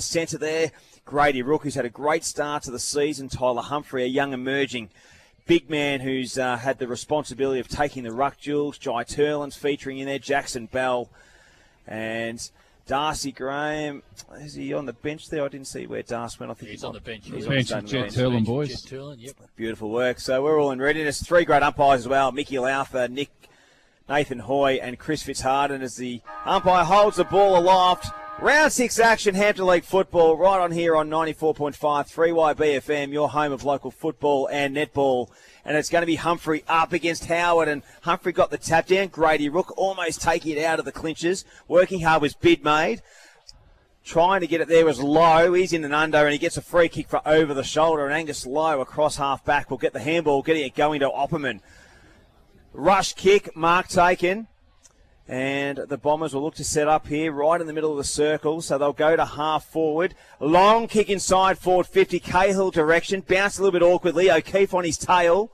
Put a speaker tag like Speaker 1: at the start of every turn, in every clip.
Speaker 1: centre there. Grady Rook, who's had a great start to the season. Tyler Humphrey, a young emerging big man who's had the responsibility of taking the ruck duels. Jai Turlin's featuring in there. Jackson Bell and Darcy Graham. Is he on the bench there? I didn't see where Darcy went. I think
Speaker 2: he's on the bench.
Speaker 1: He's
Speaker 3: bench
Speaker 1: on
Speaker 3: with
Speaker 1: the
Speaker 3: Jet Turlin, boys.
Speaker 2: Jet Turlin, yep.
Speaker 1: Beautiful work. So we're all in readiness. 3 great umpires as well. Mickey Lauther, Nathan Hoy and Chris Fitzharden as the umpire holds the ball aloft. Round 6 action, Hampton League football, right on here on 94.5, 3YBFM, your home of local football and netball. And it's going to be Humphrey up against Howard, and Humphrey got the tap down. Grady Rook almost taking it out of the clinches. Working hard was Bidmaid. Trying to get it there was Lowe. He's in and under, and he gets a free kick for over the shoulder. And Angus Lowe across half back will get the handball, getting it going to Opperman. Rush kick, mark taken. And the Bombers will look to set up here right in the middle of the circle. So they'll go to half forward. Long kick inside forward 50. Cahill direction. Bounced a little bit awkwardly. O'Keefe on his tail.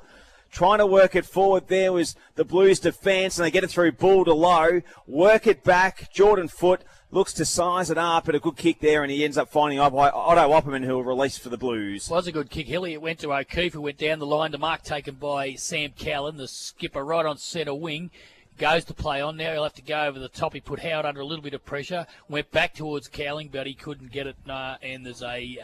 Speaker 1: Trying to work it forward there was the Blues defence. And they get it through Bull to Low. Work it back. Jordan Foote looks to size it up. But a good kick there. And he ends up finding Otto Opperman, who will release for the Blues.
Speaker 2: Was a good kick, Hilly. It went to O'Keefe, who went down the line. The mark taken by Sam Callan, the skipper, right on centre wing. Goes to play on now. He'll have to go over the top. He put Howard under a little bit of pressure. Went back towards Cowling, but he couldn't get it. And there's a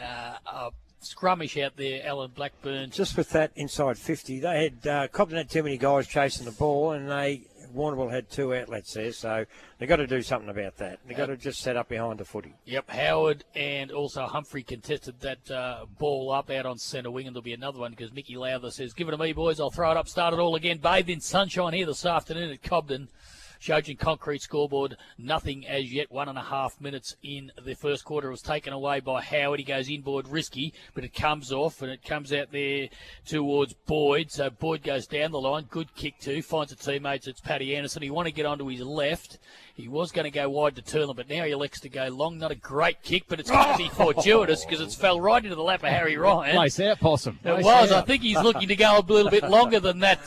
Speaker 2: scrummish out there, Alan Blackburn.
Speaker 4: Just with that inside 50, they had Cobden had too many guys chasing the ball, and Warrnambool had 2 outlets there, so they've got to do something about that. They've got to just set up behind the footy.
Speaker 2: Yep, Howard and also Humphrey contested that ball up out on centre wing, and there'll be another one because Mickey Lowther says, give it to me, boys, I'll throw it up, start it all again. Bathed in sunshine here this afternoon at Cobden. Shojin concrete scoreboard, nothing as yet. 1.5 minutes in the first quarter. It was taken away by Howard. He goes inboard risky, but it comes off and it comes out there towards Boyd. So Boyd goes down the line. Good kick too. Finds a teammate. It's Paddy Anderson. He wanted to get onto his left. He was going to go wide to Turlin, but now he elects to go long. Not a great kick, but it's going to be fortuitous because it's fell right into the lap of Harry Ryan.
Speaker 3: Place out, Possum.
Speaker 2: It was. I think he's looking to go a little bit longer than that,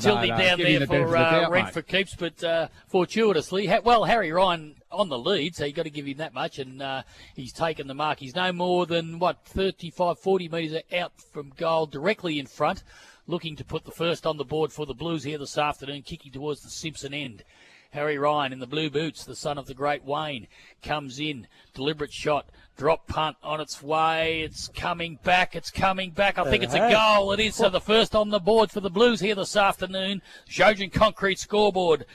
Speaker 2: tilting down there for rent for keeps, but fortuitously. Well, Harry Ryan on the lead, so you've got to give him that much, and he's taken the mark. He's no more than, 35, 40 metres out from goal, directly in front, looking to put the first on the board for the Blues here this afternoon, kicking towards the Simpson end. Harry Ryan in the blue boots, the son of the great Wayne, comes in. Deliberate shot. Drop punt on its way. It's coming back. I think it's a goal. It is. So the first on the board for the Blues here this afternoon. Shojin concrete scoreboard.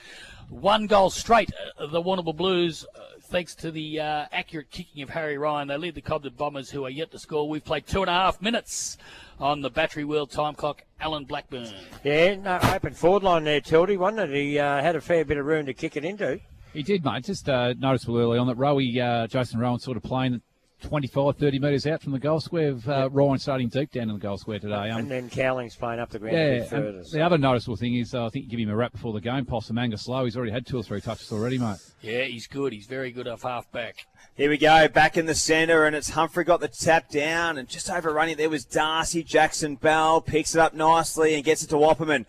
Speaker 2: 1 goal straight. The Warrnambool Blues, thanks to the accurate kicking of Harry Ryan. They lead the Cobden Bombers, who are yet to score. We've played 2.5 minutes on the Battery World time clock. Alan Blackburn.
Speaker 4: Yeah, no, open forward line there, Tildy, wasn't it? He had a fair bit of room to kick it into.
Speaker 3: He did, mate. Just noticeable early on that Jason Rowan sort of playing 25, 30 metres out from the goal square. Ryan starting deep down in the goal square today.
Speaker 4: And then Cowling's playing up the ground a bit further.
Speaker 3: The other noticeable thing is, I think you give him a wrap before the game, Possum. Angus Lowe, he's already had 2 or 3 touches already, mate.
Speaker 2: Yeah, he's good. He's very good off half-back.
Speaker 1: Here we go, back in the centre, and it's Humphrey got the tap down, and just overrunning there was Darcy. Jackson Bell picks it up nicely and gets it to Opperman.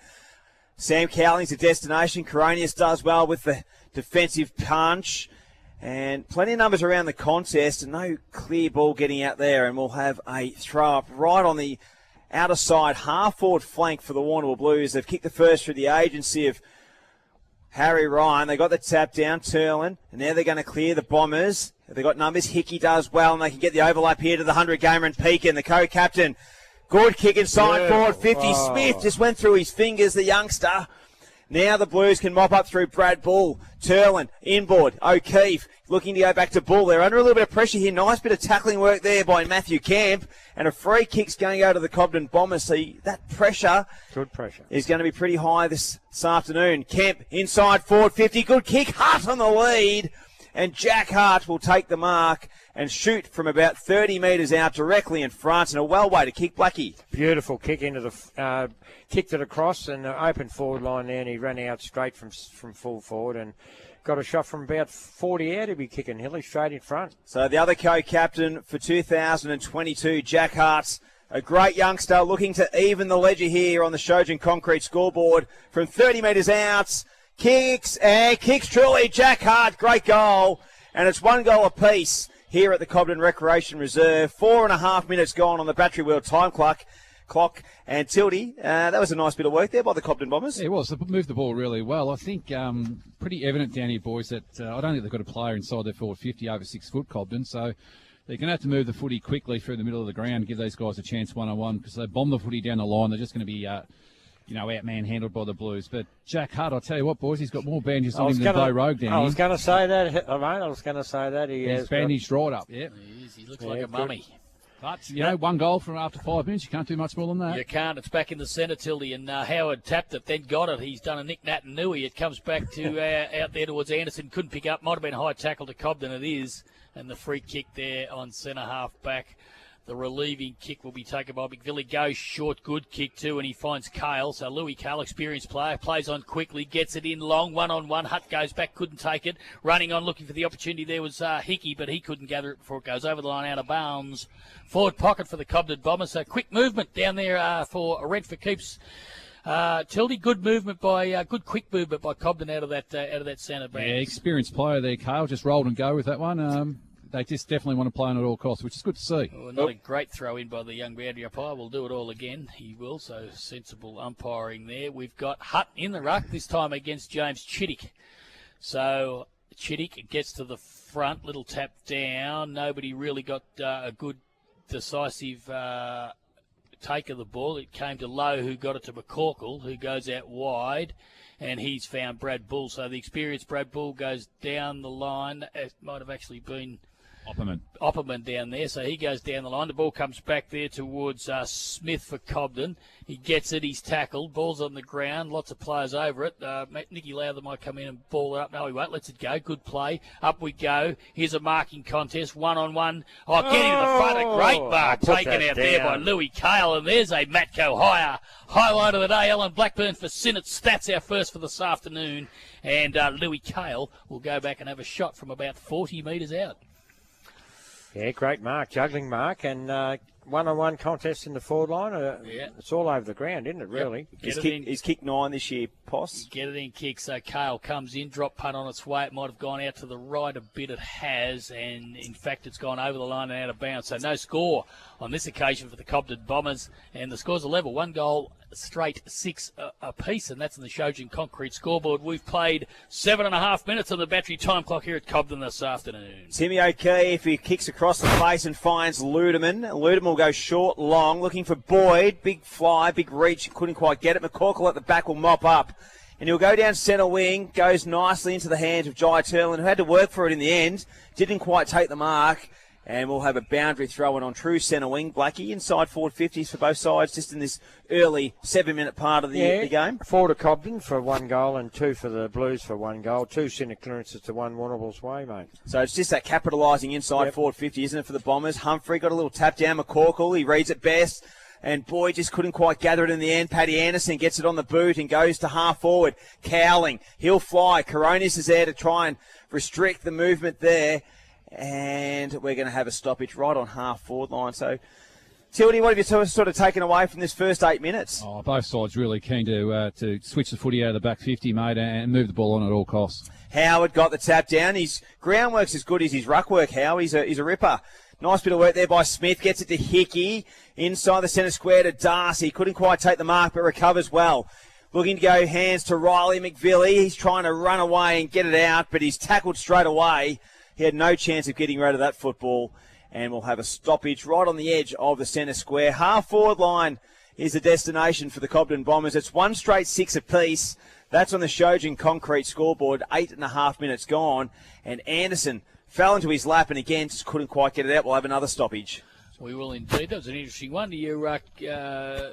Speaker 1: Sam Cowling's a destination. Coronius does well with the defensive punch. And plenty of numbers around the contest, and no clear ball getting out there, and we'll have a throw-up right on the outer side, half-forward flank for the Warrnambool Blues. They've kicked the first through the agency of Harry Ryan. They got the tap down, Turlin, and now they're going to clear the Bombers. They've got numbers. Hickey does well, and they can get the overlap here to the 100-gamer and Pekin, the co-captain. Good kick inside forward, 50. Oh. Smith just went through his fingers, the youngster. Now the Blues can mop up through Brad Bull. Turlin, inboard. O'Keefe looking to go back to Bull. They're under a little bit of pressure here. Nice bit of tackling work there by Matthew Camp. And a free kick's going to go to the Cobden Bombers. So that pressure,
Speaker 4: good pressure,
Speaker 1: is going to be pretty high this afternoon. Camp inside forward 50. Good kick. Hart on the lead. And Jack Hart will take the mark and shoot from about 30 metres out directly in front, and a well way to kick Blackie.
Speaker 4: Beautiful kick into the kicked it across and the open forward line there, and he ran out straight from full forward and got a shot from about 40 out. He'll be kicking Hilly straight in front.
Speaker 1: So the other co-captain for 2022, Jack Hart's a great youngster looking to even the ledger here on the Shojin concrete scoreboard from 30 metres out. Kicks truly. Jack Hart, great goal, and it's 1 goal apiece here at the Cobden Recreation Reserve. 4.5 minutes gone on the Battery Wheel time clock. And Tildy, that was a nice bit of work there by the Cobden Bombers.
Speaker 3: Yeah, it was. They moved the ball really well. I think pretty evident down here, boys, that I don't think they've got a player inside their forward 50 over 6 foot, Cobden. So they're going to have to move the footy quickly through the middle of the ground, give these guys a chance one-on-one, because they bomb the footy down the line. They're just going to be, out-man-handled by the Blues. But Jack Hutt, I'll tell you what, boys, he's got more bandages on him than Bo Rogue down here.
Speaker 4: I was going to say that, mate. I was going to say that.
Speaker 3: He's bandaged right up, yeah.
Speaker 2: He looks like a mummy.
Speaker 3: But, one goal from after 5 minutes. You can't do much more than that.
Speaker 2: You can't. It's back in the centre, Tildy, and Howard tapped it, then got it. He's done a Nick Nat and Nui. It comes back to out there towards Anderson. Couldn't pick up. Might have been a high tackle to Cobden. It is. And the free kick there on centre half back. The relieving kick will be taken by McVilly. Goes short, good kick too, and he finds Kale. So Louis Kale, experienced player, plays on quickly, gets it in long, one-on-one. Hutt goes back, couldn't take it. Running on, looking for the opportunity. There was Hickey, but he couldn't gather it before it goes over the line, out of bounds. Forward pocket for the Cobden Bombers. So quick movement down there for Rent for Keeps. Tildy, good quick movement by Cobden out of that centre back.
Speaker 3: Yeah, experienced player there, Kale. Just rolled and go with that one. They just definitely want to play on at all costs, which is good to see.
Speaker 2: Well, not a great throw in by the young boundary umpire. We'll do it all again. He will, so sensible umpiring there. We've got Hutt in the ruck, this time against James Chittick. So Chittick gets to the front, little tap down. Nobody really got a good decisive take of the ball. It came to Lowe, who got it to McCorkle, who goes out wide. And he's found Brad Bull. So the experienced Brad Bull goes down the line. It might have actually been Opperman down there. So he goes down the line. The ball comes back there towards Smith for Cobden. He gets it. He's tackled. Ball's on the ground. Lots of players over it. Nicky Lowther might come in and ball it up. No, he won't. Lets it go. Good play. Up we go. Here's a marking contest. One-on-one. Getting to the front. A great mark taken out there by Louis Kale. And there's a Matco highlight of the day. Alan Blackburn for Sinnott Stats, our first for this afternoon. And Louis Kale will go back and have a shot from about 40 metres out.
Speaker 4: Yeah, great mark, juggling mark, and one-on-one contest in the forward line. It's all over the ground, isn't it, really?
Speaker 1: Yep. He's kicked 9 this year, Poss.
Speaker 2: Get it in kick, so Kale comes in, drop punt on its way. It might have gone out to the right a bit. It has, and in fact it's gone over the line and out of bounds. So no score on this occasion for the Cobden Bombers, and the score's a level. 1 goal straight, 6 apiece, and that's in the Shojin Concrete scoreboard. We've played 7.5 minutes on the battery time clock here at Cobden this afternoon.
Speaker 1: Timmy O'Keefe, he kicks across the face and finds Ludeman. Ludeman will go short, long, looking for Boyd. Big fly, big reach, couldn't quite get it. McCorkle at the back will mop up. And he'll go down centre wing, goes nicely into the hands of Jai Turlin, who had to work for it in the end. Didn't quite take the mark. And we'll have a boundary throw in on true centre wing. Blackie, inside forward 50s for both sides, just in this early 7-minute part of the game.
Speaker 4: 4 to Cobden for 1 goal and 2 for the Blues for 1 goal. 2 centre clearances to 1 Warrnambool's way, mate.
Speaker 1: So it's just that capitalising inside forward 50, isn't it, for the Bombers? Humphrey got a little tap down. McCorkle, he reads it best. And Boyd just couldn't quite gather it in the end. Paddy Anderson gets it on the boot and goes to half forward. Cowling, he'll fly. Coronis is there to try and restrict the movement there. And we're going to have a stoppage right on half forward line. So, Tildy, what have you sort of taken away from this first 8 minutes?
Speaker 3: Oh, both sides really keen to switch the footy out of the back 50, mate, and move the ball on at all costs.
Speaker 1: Howard got the tap down. His groundwork's as good as his ruck work, Howe. He's a ripper. Nice bit of work there by Smith. Gets it to Hickey. Inside the centre square to Darcy. Couldn't quite take the mark, but recovers well. Looking to go hands to Riley McVilly. He's trying to run away and get it out, but he's tackled straight away. He had no chance of getting rid of that football, and we'll have a stoppage right on the edge of the centre square. Half forward line is the destination for the Cobden Bombers. It's 1 straight 6 apiece. That's on the Shojin Concrete scoreboard. 8.5 minutes gone, and Anderson fell into his lap and again just couldn't quite get it out. We'll have another stoppage.
Speaker 2: We will indeed. That was an interesting one. Do you penalise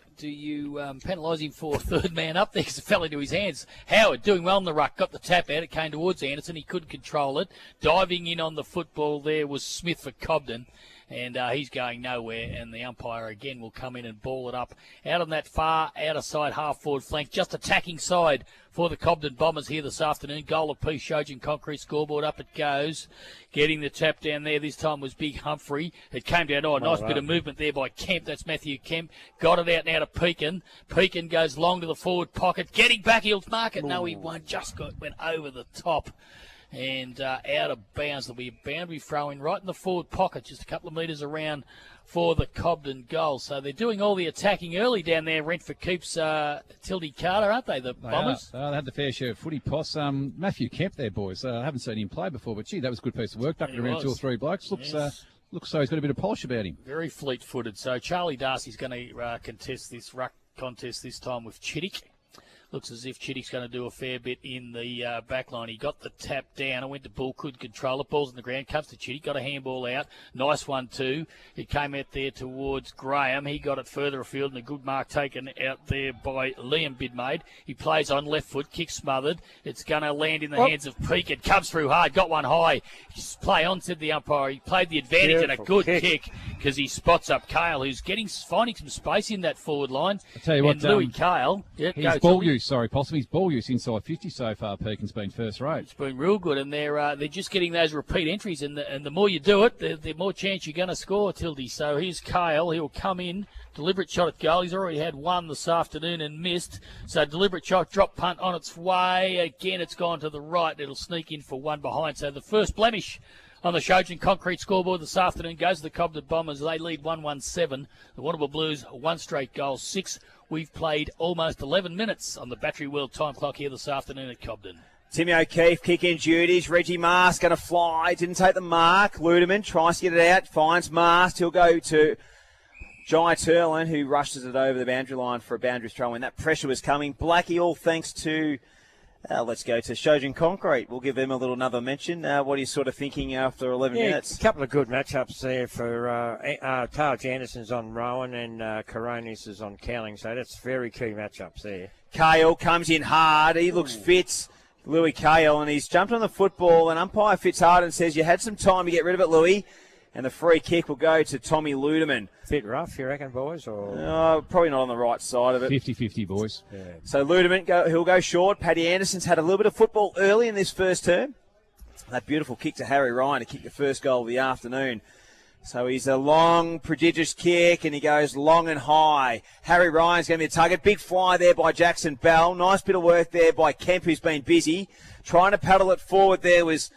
Speaker 2: him for third man up there because it fell into his hands? Howard doing well in the ruck, got the tap out. It came towards Anderson. He couldn't control it. Diving in on the football there was Smith for Cobden. And he's going nowhere, and the umpire again will come in and ball it up out on that far outer side half-forward flank, just attacking side for the Cobden Bombers here this afternoon. Goal apiece, Shojin Concrete scoreboard, up it goes. Getting the tap down there this time was Big Humphrey. It came down, nice bit of movement there by Kemp. That's Matthew Kemp. Got it out now to Pekin. Pekin goes long to the forward pocket. Getting back, he'll mark it. No, he won't. Went over the top. and out of bounds. There'll be a boundary throw-in right in the forward pocket, just a couple of metres around for the Cobden goal. So they're doing all the attacking early down there, rent for keeps Tildy Carter, aren't they, the Bombers?
Speaker 3: They had the fair share of footy poss. Matthew Kemp there, boys. I haven't seen him play before, but, gee, that was a good piece of work. Ducking around 2 or 3 blokes. Looks so he's got a bit of polish about him.
Speaker 2: Very fleet-footed. So Charlie Darcy's going to contest this ruck contest this time with Chittick. Looks as if Chittick's going to do a fair bit in the back line. He got the tap down. It went to Bull, couldn't control it. Ball's on the ground. Comes to Chittick. Got a handball out. Nice one, too. It came out there towards Graham. He got it further afield, and a good mark taken out there by Liam Bidmaid. He plays on left foot. Kick smothered. It's going to land in the hands of Peake. It comes through hard. Got one high. Just play on, said the umpire. He played the advantage and a good kick because he spots up Cale, who's finding some space in that forward line.
Speaker 3: I tell you what,
Speaker 2: Louis Cale.
Speaker 3: His ball use, possibly his ball use inside 50 so far, Pekin's been first rate.
Speaker 2: It's been real good, and they're just getting those repeat entries, and the more you do it, the more chance you're going to score, Tildy. So here's Cale. He'll come in, deliberate shot at goal. He's already had one this afternoon and missed. So deliberate shot, drop punt on its way. Again, it's gone to the right. It'll sneak in for one behind. So the first blemish on the Cobden Concrete scoreboard this afternoon goes to the Cobden Bombers. They lead 1-1-7. The Warrnambool Blues, 1 straight goal, 6. We've played almost 11 minutes on the Battery World time clock here this afternoon at Cobden.
Speaker 1: Timmy O'Keefe kicking duties. Reggie Mast going to fly. Didn't take the mark. Ludeman tries to get it out. Finds Mast. He'll go to Jai Turlin, who rushes it over the boundary line for a boundary throw. And that pressure was coming. Blackie, all thanks to... let's go to Cobden Concrete. We'll give them another mention. What are you sort of thinking after 11 minutes?
Speaker 4: A couple of good matchups there for Taj Anderson's on Rowan and Coronius is on Cowling, so that's very key matchups there.
Speaker 1: Cale comes in hard. He looks fit, Louis Cale, and he's jumped on the football, and umpire fits hard and says, you had some time to get rid of it, Louis. And the free kick will go to Tommy Ludeman.
Speaker 4: Bit rough, you reckon, boys? Or
Speaker 1: probably not on the right side of it.
Speaker 3: 50-50, boys.
Speaker 4: Yeah.
Speaker 1: So Ludeman, he'll go short. Paddy Anderson's had a little bit of football early in this first term. That beautiful kick to Harry Ryan to kick the first goal of the afternoon. So he's a long, prodigious kick, and he goes long and high. Harry Ryan's going to be a target. Big fly there by Jackson Bell. Nice bit of work there by Kemp, who's been busy. Trying to paddle it forward there was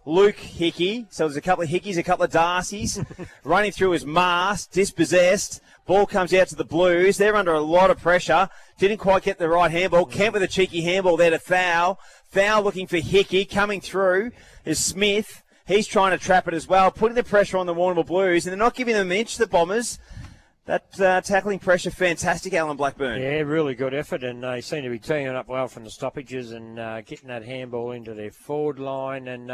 Speaker 1: Luke Hickey. So there's a couple of Hickeys, a couple of Darcys. Running through his Mast, dispossessed. Ball comes out to the Blues. They're under a lot of pressure. Didn't quite get the right handball. Kemp with a cheeky handball there to Fowl. Fowl looking for Hickey. Coming through is Smith. He's trying to trap it as well, putting the pressure on the Warrnambool Blues, and they're not giving them an inch, the Bombers. That tackling pressure, fantastic, Alan Blackburn.
Speaker 4: Yeah, really good effort, and they seem to be teeing up well from the stoppages and getting that handball into their forward line, and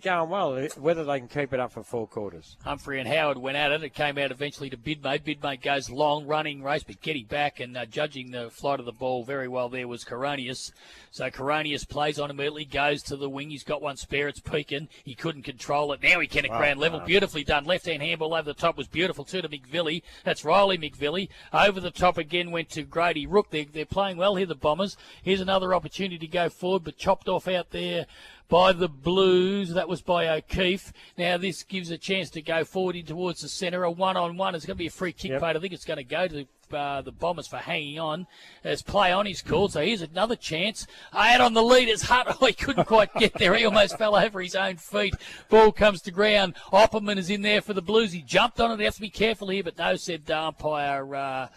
Speaker 4: going well. Whether they can keep it up for 4 quarters.
Speaker 2: Humphrey and Howard went at it. It came out eventually to Bidmaid. Bidmaid goes long, running race, but getting back and judging the flight of the ball very well there was Coronius. So Coronius plays on immediately, goes to the wing. He's got one spare. It's Pekin. He couldn't control it. Now he can at ground level. Beautifully done. Left-hand handball over the top was beautiful too to McVilly. That's Riley McVilly. Over the top again went to Grady Rook. They're playing well here, the Bombers. Here's another opportunity to go forward, but chopped off out there by the Blues. That was by O'Keefe. Now this gives a chance to go forward in towards the centre. A one-on-one. It's going to be a free kick, but I think it's going to go to the Bombers for hanging on as play on is called. So here's another chance. Out on the lead is Hutt. Oh, he couldn't quite get there. He almost fell over his own feet. Ball comes to ground. Opperman is in there for the Blues. He jumped on it. He has to be careful here, but no, said umpire.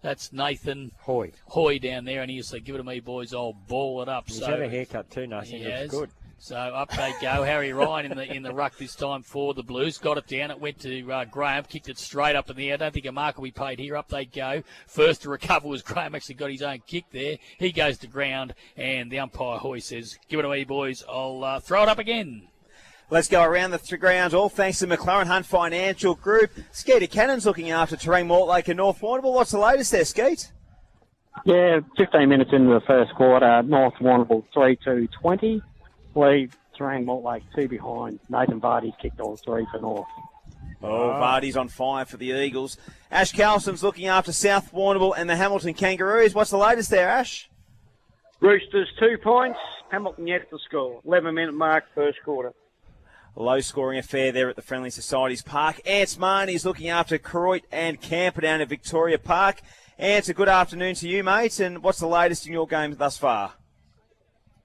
Speaker 2: That's Nathan Hoy down there, and he said, give it to me, boys. I'll ball it up.
Speaker 4: He's had a haircut too, Nathan. It's good.
Speaker 2: So up they go. Harry Ryan in the ruck this time for the Blues. Got it down. It went to Graham. Kicked it straight up in the air. I don't think a mark will be paid here. Up they go. First to recover was Graham. Actually got his own kick there. He goes to ground, and the umpire Hoy says, give it to me, boys. I'll throw it up again.
Speaker 1: Let's go around the grounds, all thanks to McLaren Hunt Financial Group. Skeeter Cannon's looking after Terang Mortlake and North Warrnambool. What's the latest there, Skeet?
Speaker 5: Yeah, 15 minutes into the first quarter, North Warrnambool 3-2-20. Lead Terang Mortlake 2 behind. Nathan Vardy's kicked all 3 for North.
Speaker 1: Vardy's on fire for the Eagles. Ash Carlson's looking after South Warrnambool and the Hamilton Kangaroos. What's the latest there, Ash?
Speaker 6: Roosters 2 points. Hamilton yet to score. 11-minute mark, first quarter.
Speaker 1: Low-scoring affair there at the Friendly Societies Park. Ants Marnie's looking after Croyt and Camper down at Victoria Park. Ants, a good afternoon to you, mate. And what's the latest in your game thus far?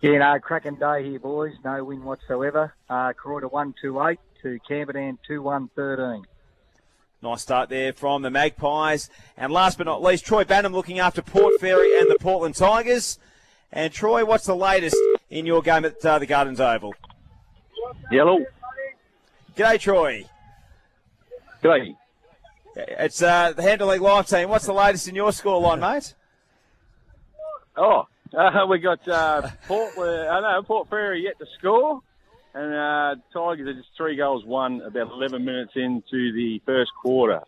Speaker 7: Yeah, no, cracking day here, boys. No win whatsoever. Croydon 1-2-8 to Camberdown 2-1-13.
Speaker 1: Nice start there from the Magpies. And last but not least, Troy Banham looking after Port Fairy and the Portland Tigers. And Troy, what's the latest in your game at the Gardens Oval?
Speaker 8: Yellow.
Speaker 1: G'day, Troy.
Speaker 8: G'day.
Speaker 1: It's the Handle League Live team. What's the latest in your scoreline, mate?
Speaker 8: We got Port Fairy yet to score. And Tigers are just 3 goals won about 11 minutes into the first quarter.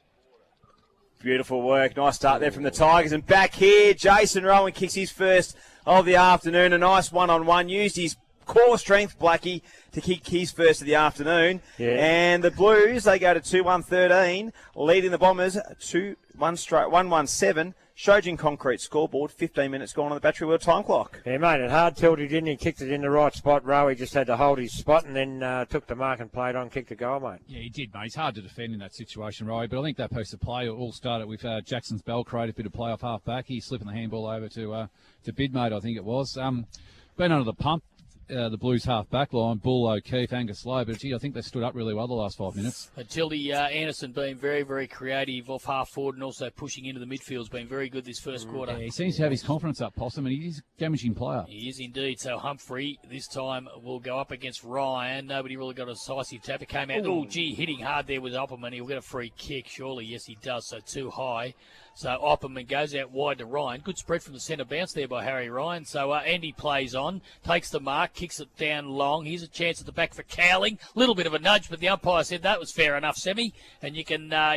Speaker 1: Beautiful work. Nice start there from the Tigers. And back here, Jason Rowan kicks his first of the afternoon. A nice one-on-one. Used his core strength, Blackie, to kick his first of the afternoon.
Speaker 4: Yeah.
Speaker 1: And the Blues, they go to 2-1-13, leading the Bombers 1-1-7. Shojin Concrete scoreboard, 15 minutes gone on the Battery World time clock.
Speaker 4: Yeah, mate, it hard tilted in. He kicked it in the right spot. Rowie just had to hold his spot and then took the mark and played on, kicked a goal, mate.
Speaker 3: Yeah, he did, mate. It's hard to defend in that situation, Rowie, but I think that piece of play all started with Jackson's Belcrate, a bit of play off half-back. He's slipping the handball over to Bidmate, I think it was. Been under the pump. The Blues half-back line, Bull, O'Keefe, Angus Lowe, but gee, I think they stood up really well the last 5 minutes.
Speaker 2: Tildy Anderson being very, very creative off half-forward and also pushing into the midfield has been very good this first quarter.
Speaker 3: Yeah, he seems to have his confidence up, Possum, and he's a damaging player.
Speaker 2: He is indeed. So Humphrey this time will go up against Ryan. Nobody really got a decisive tap. It came out. Oh, gee, hitting hard there with Opperman. He'll get a free kick, surely. Yes, he does. So too high. So Opperman goes out wide to Ryan. Good spread from the centre bounce there by Harry Ryan. So Andy plays on, takes the mark, kicks it down long. Here's a chance at the back for Cowling. Little bit of a nudge, but the umpire said that was fair enough, Semi. And you can now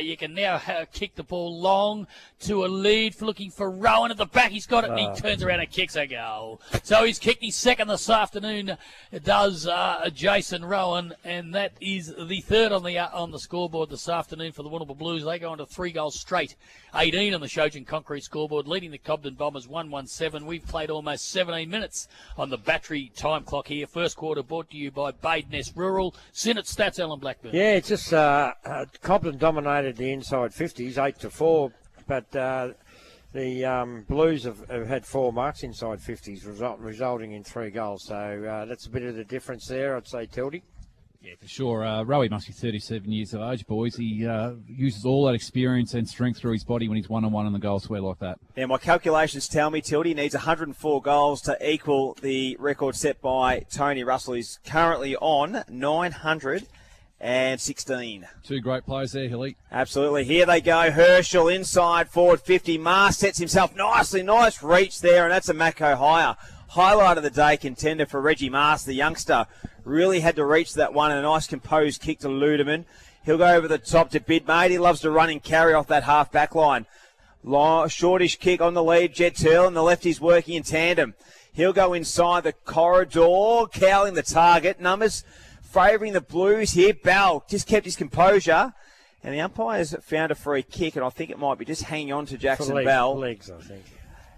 Speaker 2: kick the ball long to a lead for looking for Rowan at the back. He's got it, and he turns around and kicks a goal. So he's kicked his second this afternoon, does Jason Rowan, and that is the third on the scoreboard this afternoon for the Warrnambool Blues. They go on to 3 goals straight, 18 on the Shojin Concrete scoreboard, leading the Cobden Bombers 1-1-7. We've played almost 17 minutes on the Battery time clock here. First quarter brought to you by Badeness Rural. Sinnott Stats, Alan Blackburn.
Speaker 4: Yeah, it's just Cobden dominated the inside 50s, 8-4, but the Blues have had 4 marks inside 50s, resulting in 3 goals. So that's a bit of the difference there, I'd say, Tildy.
Speaker 3: Yeah, for sure. Rowie must be 37 years of age, boys. He uses all that experience and strength through his body when he's one-on-one in the goal square like that.
Speaker 1: Yeah, my calculations tell me Tildy needs 104 goals to equal the record set by Tony Russell. He's currently on 916.
Speaker 3: 2 great players there, Hilly.
Speaker 1: Absolutely. Here they go. Herschel inside, forward 50. Mars sets himself nicely. Nice reach there, and that's a Mako higher. Highlight of the day contender for Reggie Mars, the youngster. Really had to reach that one, and a nice composed kick to Ludeman. He'll go over the top to Bidmate. He loves to run and carry off that half-back line. Shortish kick on the lead. Jet Turl, and the lefties working in tandem. He'll go inside the corridor, cowling the target. Numbers favouring the Blues here. Bell just kept his composure, and the umpires found a free kick, and I think it might be just hanging on to Jackson Bell.
Speaker 4: Legs, I think.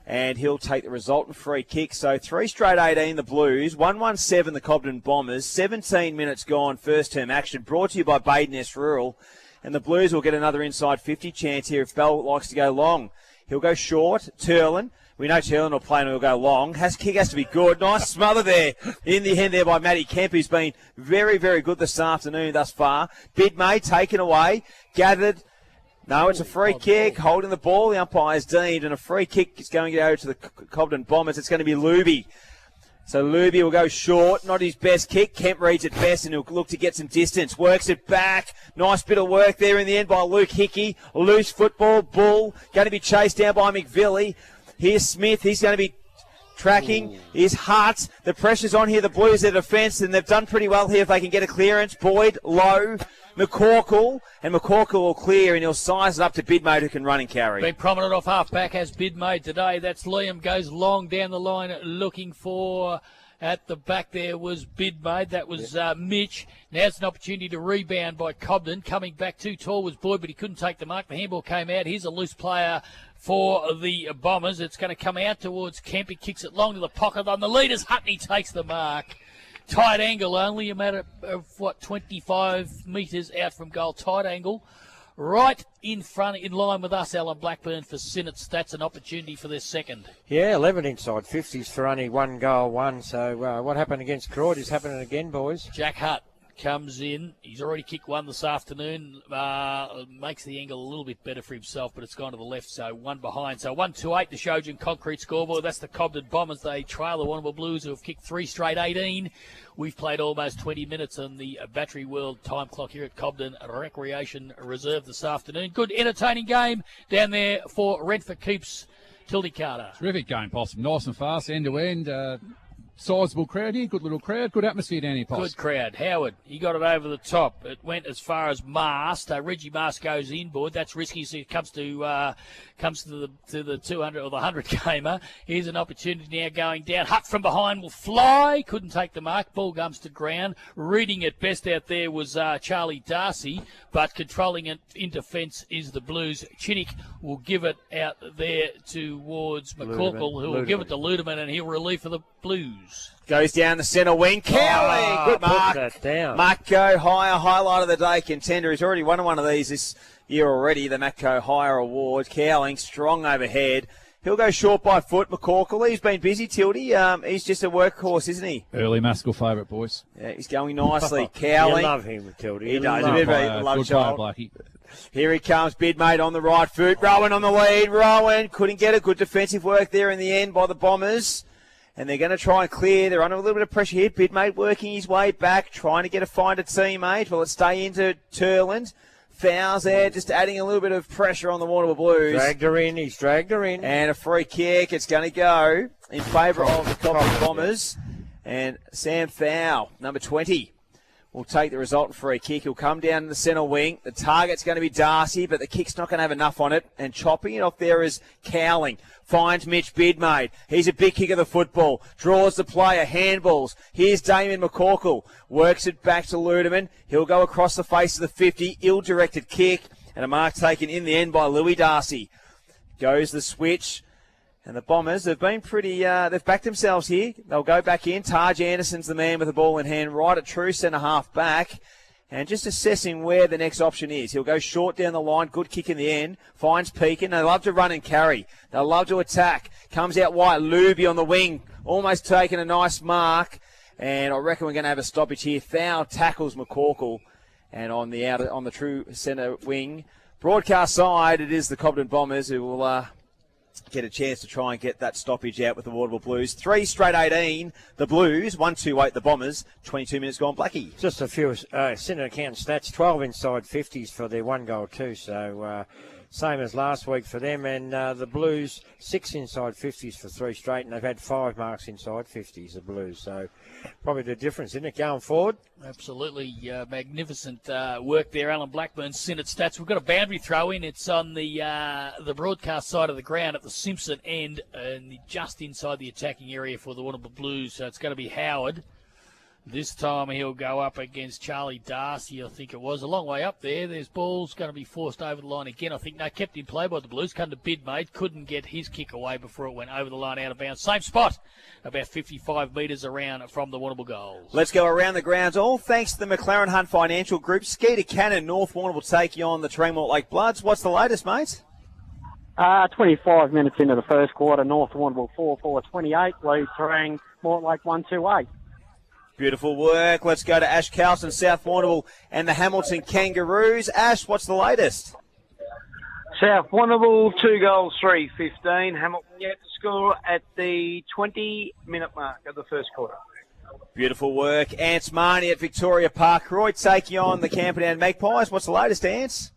Speaker 1: And he'll take the resultant free kick. So 3 straight 18, the Blues. 1-1-7, the Cobden Bombers. 17 minutes gone, first term action. Brought to you by Badeness Rural. And the Blues will get another inside 50 chance here if Bell likes to go long. He'll go short. Turlin. We know Turlin will play and he'll go long. Kick has to be good. Nice smother there in the end there by Matty Kemp, who's been very, very good this afternoon thus far. Bidmay taken away. Gathered. No, it's a free kick, holding the ball. The umpire's deemed, and a free kick is going to go to the Cobden Bombers. It's going to be Luby. So Luby will go short, not his best kick. Kemp reads it best, and he'll look to get some distance. Works it back. Nice bit of work there in the end by Luke Hickey. Loose football, Bull, going to be chased down by McVilly. Here's Smith. He's going to be tracking. Here's Hart. The pressure's on here. The Blues, their defence, and they've done pretty well here if they can get a clearance. Boyd, low. McCorkle, and McCorkle will clear, and he'll size it up to Bidmate, who can run and carry.
Speaker 2: Been prominent off half-back as Bidmate today. That's Liam, goes long down the line looking for... At the back there was Bidmate. That was Mitch. Now's an opportunity to rebound by Cobden. Coming back too tall was Boyd, but he couldn't take the mark. The handball came out. Here's a loose player for the Bombers. It's going to come out towards Kemp. He kicks it long to the pocket. On the leaders, Hutney takes the mark. Tight angle only, a matter of, 25 metres out from goal. Tight angle. right in front, in line with us, Alan Blackburn, for Sinnott. That's an opportunity for their second.
Speaker 4: Yeah, 11 inside 50s for only 1 goal, 1. So what happened against Croyd is happening again, boys.
Speaker 2: Jack Hutt comes in. He's already kicked one this afternoon. Makes the angle a little bit better for himself, but it's gone to the left, so 1 behind. So 1-2-8, the Shojin Concrete scoreboard. That's the Cobden Bombers. They trail the Warrnambool Blues, who have kicked 3 straight 18. We've played almost 20 minutes on the Battery World time clock here at Cobden Recreation Reserve this afternoon. Good, entertaining game down there for Rent Keeps. Tildy Carter.
Speaker 3: Terrific game, Possum. Nice and fast, end to end. Sizable crowd here, good little crowd, good atmosphere down here, Poss.
Speaker 2: Good crowd. Howard, he got it over the top. It went as far as Mast. Reggie Mast goes inboard. That's risky. So it comes to the 200 or the 100 gamer. Here's an opportunity now going down. Hutt from behind will fly. Couldn't take the mark. Ball comes to ground. Reading it best out there was Charlie Darcy, but controlling it in defence is the Blues. Chinnick will give it out there towards McCorkle, who will give it to Ludeman, and he'll relieve for the Blues.
Speaker 1: Goes down the centre wing. Cowling, good mark.
Speaker 4: Put that down.
Speaker 1: Matco Hire, highlight of the day contender. He's already won one of these this year already, the Matco Hire Award. Cowling, strong overhead. He'll go short by foot. McCorkle, he's been busy, Tildy. He's just a workhorse, isn't he?
Speaker 3: Early Maskell favourite, boys.
Speaker 1: Yeah, he's going nicely. Cowling.
Speaker 4: You love him, Tildy.
Speaker 1: He does. A bit of a love
Speaker 3: good
Speaker 1: child.
Speaker 3: player, Blackie.
Speaker 1: Here he comes, Bidmate on the right foot. Rowan on the lead. Rowan couldn't get it. Good defensive work there in the end by the Bombers. And they're going to try and clear. They're under a little bit of pressure here. Bidmate working his way back, trying to find a teammate. Will it stay into Turland? Fouls there, just adding a little bit of pressure on the Warrnambool Blues.
Speaker 4: He's dragged her in.
Speaker 1: And a free kick. It's going to go in favour of the Cobden Bombers. And Sam Fowl, number 20, will take the resultant free kick. He'll come down in the centre wing. The target's going to be Darcy, but the kick's not going to have enough on it. And chopping it off there is Cowling. Finds Mitch Bidmate. He's a big kick of the football. Draws the player. Handballs. Here's Damien McCorkle. Works it back to Ludeman. He'll go across the face of the 50. Ill-directed kick. And a mark taken in the end by Louis Darcy. Goes the switch. And the Bombers have been pretty, they've backed themselves here. They'll go back in. Taj Anderson's the man with the ball in hand, right at true centre-half back. And just assessing where the next option is. He'll go short down the line. Good kick in the end. Finds Pekin. They love to run and carry. They love to attack. Comes out wide. Luby on the wing. Almost taking a nice mark. And I reckon we're going to have a stoppage here. Foul tackles McCorkle. And on the true centre wing, broadcast side, it is the Cobden Bombers who will get a chance to try and get that stoppage out with the Warrnambool Blues. 3 straight 18, the Blues. 1-2-8, the Bombers. 22 minutes gone, Blackie.
Speaker 4: Just a few Senate account stats. 12 inside 50s for their 1 goal too. So same as last week for them. And the Blues, 6 inside 50s for 3 straight. And they've had 5 marks inside 50s, the Blues. So probably the difference, isn't it, going forward?
Speaker 2: Absolutely magnificent work there, Alan Blackburn. Sinnott stats. We've got a boundary throw in. It's on the broadcast side of the ground at the Simpson end, and just inside the attacking area for the Warrnambool Blues. So it's going to be Howard. This time he'll go up against Charlie Darcy, I think it was. A long way up there. There's balls going to be forced over the line again. I think they kept in play by the Blues. Come to Bidmate. Couldn't get his kick away before it went over the line out of bounds. Same spot, about 55 metres around from the Warrnambool goals.
Speaker 1: Let's go around the grounds. All thanks to the McLaren Hunt Financial Group. Skeeter Cannon, North Warrnambool will take you on the Tremont Lake Bloods. What's the latest, mate?
Speaker 5: 25 minutes into the first quarter, North Warrnambool 4-4-28, lead Terang, Mortlake 1-2-8.
Speaker 1: Beautiful work. Let's go to Ash Carlson, South Warrnambool and the Hamilton Kangaroos. Ash, what's the latest?
Speaker 6: South Warrnambool 2 goals, 3-15. Hamilton yet to score at the 20-minute mark of the first quarter.
Speaker 1: Beautiful work. Ants Marnie at Victoria Park. Roy taking on the Camperdown Magpies. What's the latest, Ants?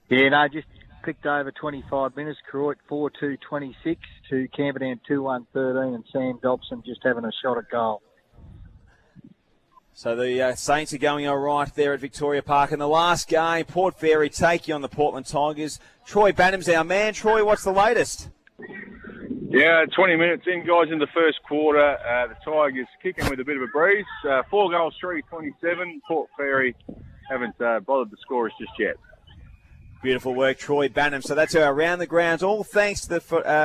Speaker 7: Yeah, no, just clicked over 25 minutes. Croyd 4-2-26 to Camperdown 2-1-13, and Sam Dobson just having a shot at goal.
Speaker 1: So the Saints are going all right there at Victoria Park. In the last game, Port Fairy taking on the Portland Tigers. Troy Banham's our man. Troy, what's the latest?
Speaker 8: Yeah, 20 minutes in, guys, in the first quarter. The Tigers kicking with a bit of a breeze. 4 goals, 3-27. Port Fairy haven't bothered the scorers just yet.
Speaker 1: Beautiful work, Troy Bannum. So that's our Around the Grounds. All thanks to the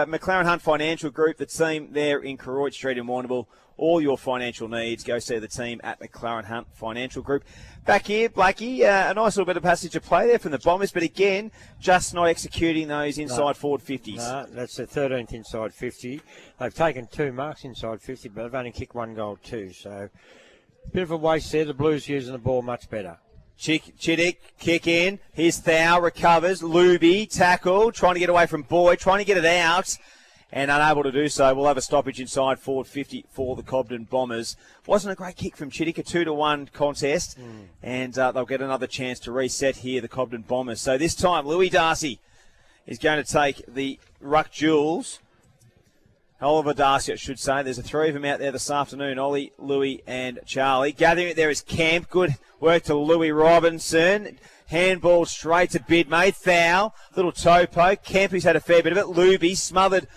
Speaker 1: McLaren Hunt Financial Group, the team there in Koroit Street in Warrnambool. All your financial needs, go see the team at McLaren Hunt Financial Group. Back here, Blackie, a nice little bit of passage of play there from the Bombers, but again, just not executing those inside forward 50s.
Speaker 4: No, that's the 13th inside 50. They've taken 2 marks inside 50, but they've only kicked 1 goal too. So, bit of a waste there. The Blues using the ball much better.
Speaker 1: Chittick, kick in. Here's Thau, recovers. Luby, tackle, trying to get away from Boyd, trying to get it out, and unable to do so. We'll have a stoppage inside forward 50 for the Cobden Bombers. Wasn't a great kick from Chittick, a 2-1 contest, and they'll get another chance to reset here, the Cobden Bombers. So this time, Louis Darcy is going to take the ruck duels. Oliver Darcy, I should say. There's 3 of them out there this afternoon, Ollie, Louis and Charlie. Gathering it there is Camp. Good work to Louis Robinson. Handball straight to Bidmate. Thau, little toe poke. Camp, who's had a fair bit of it. Luby smothered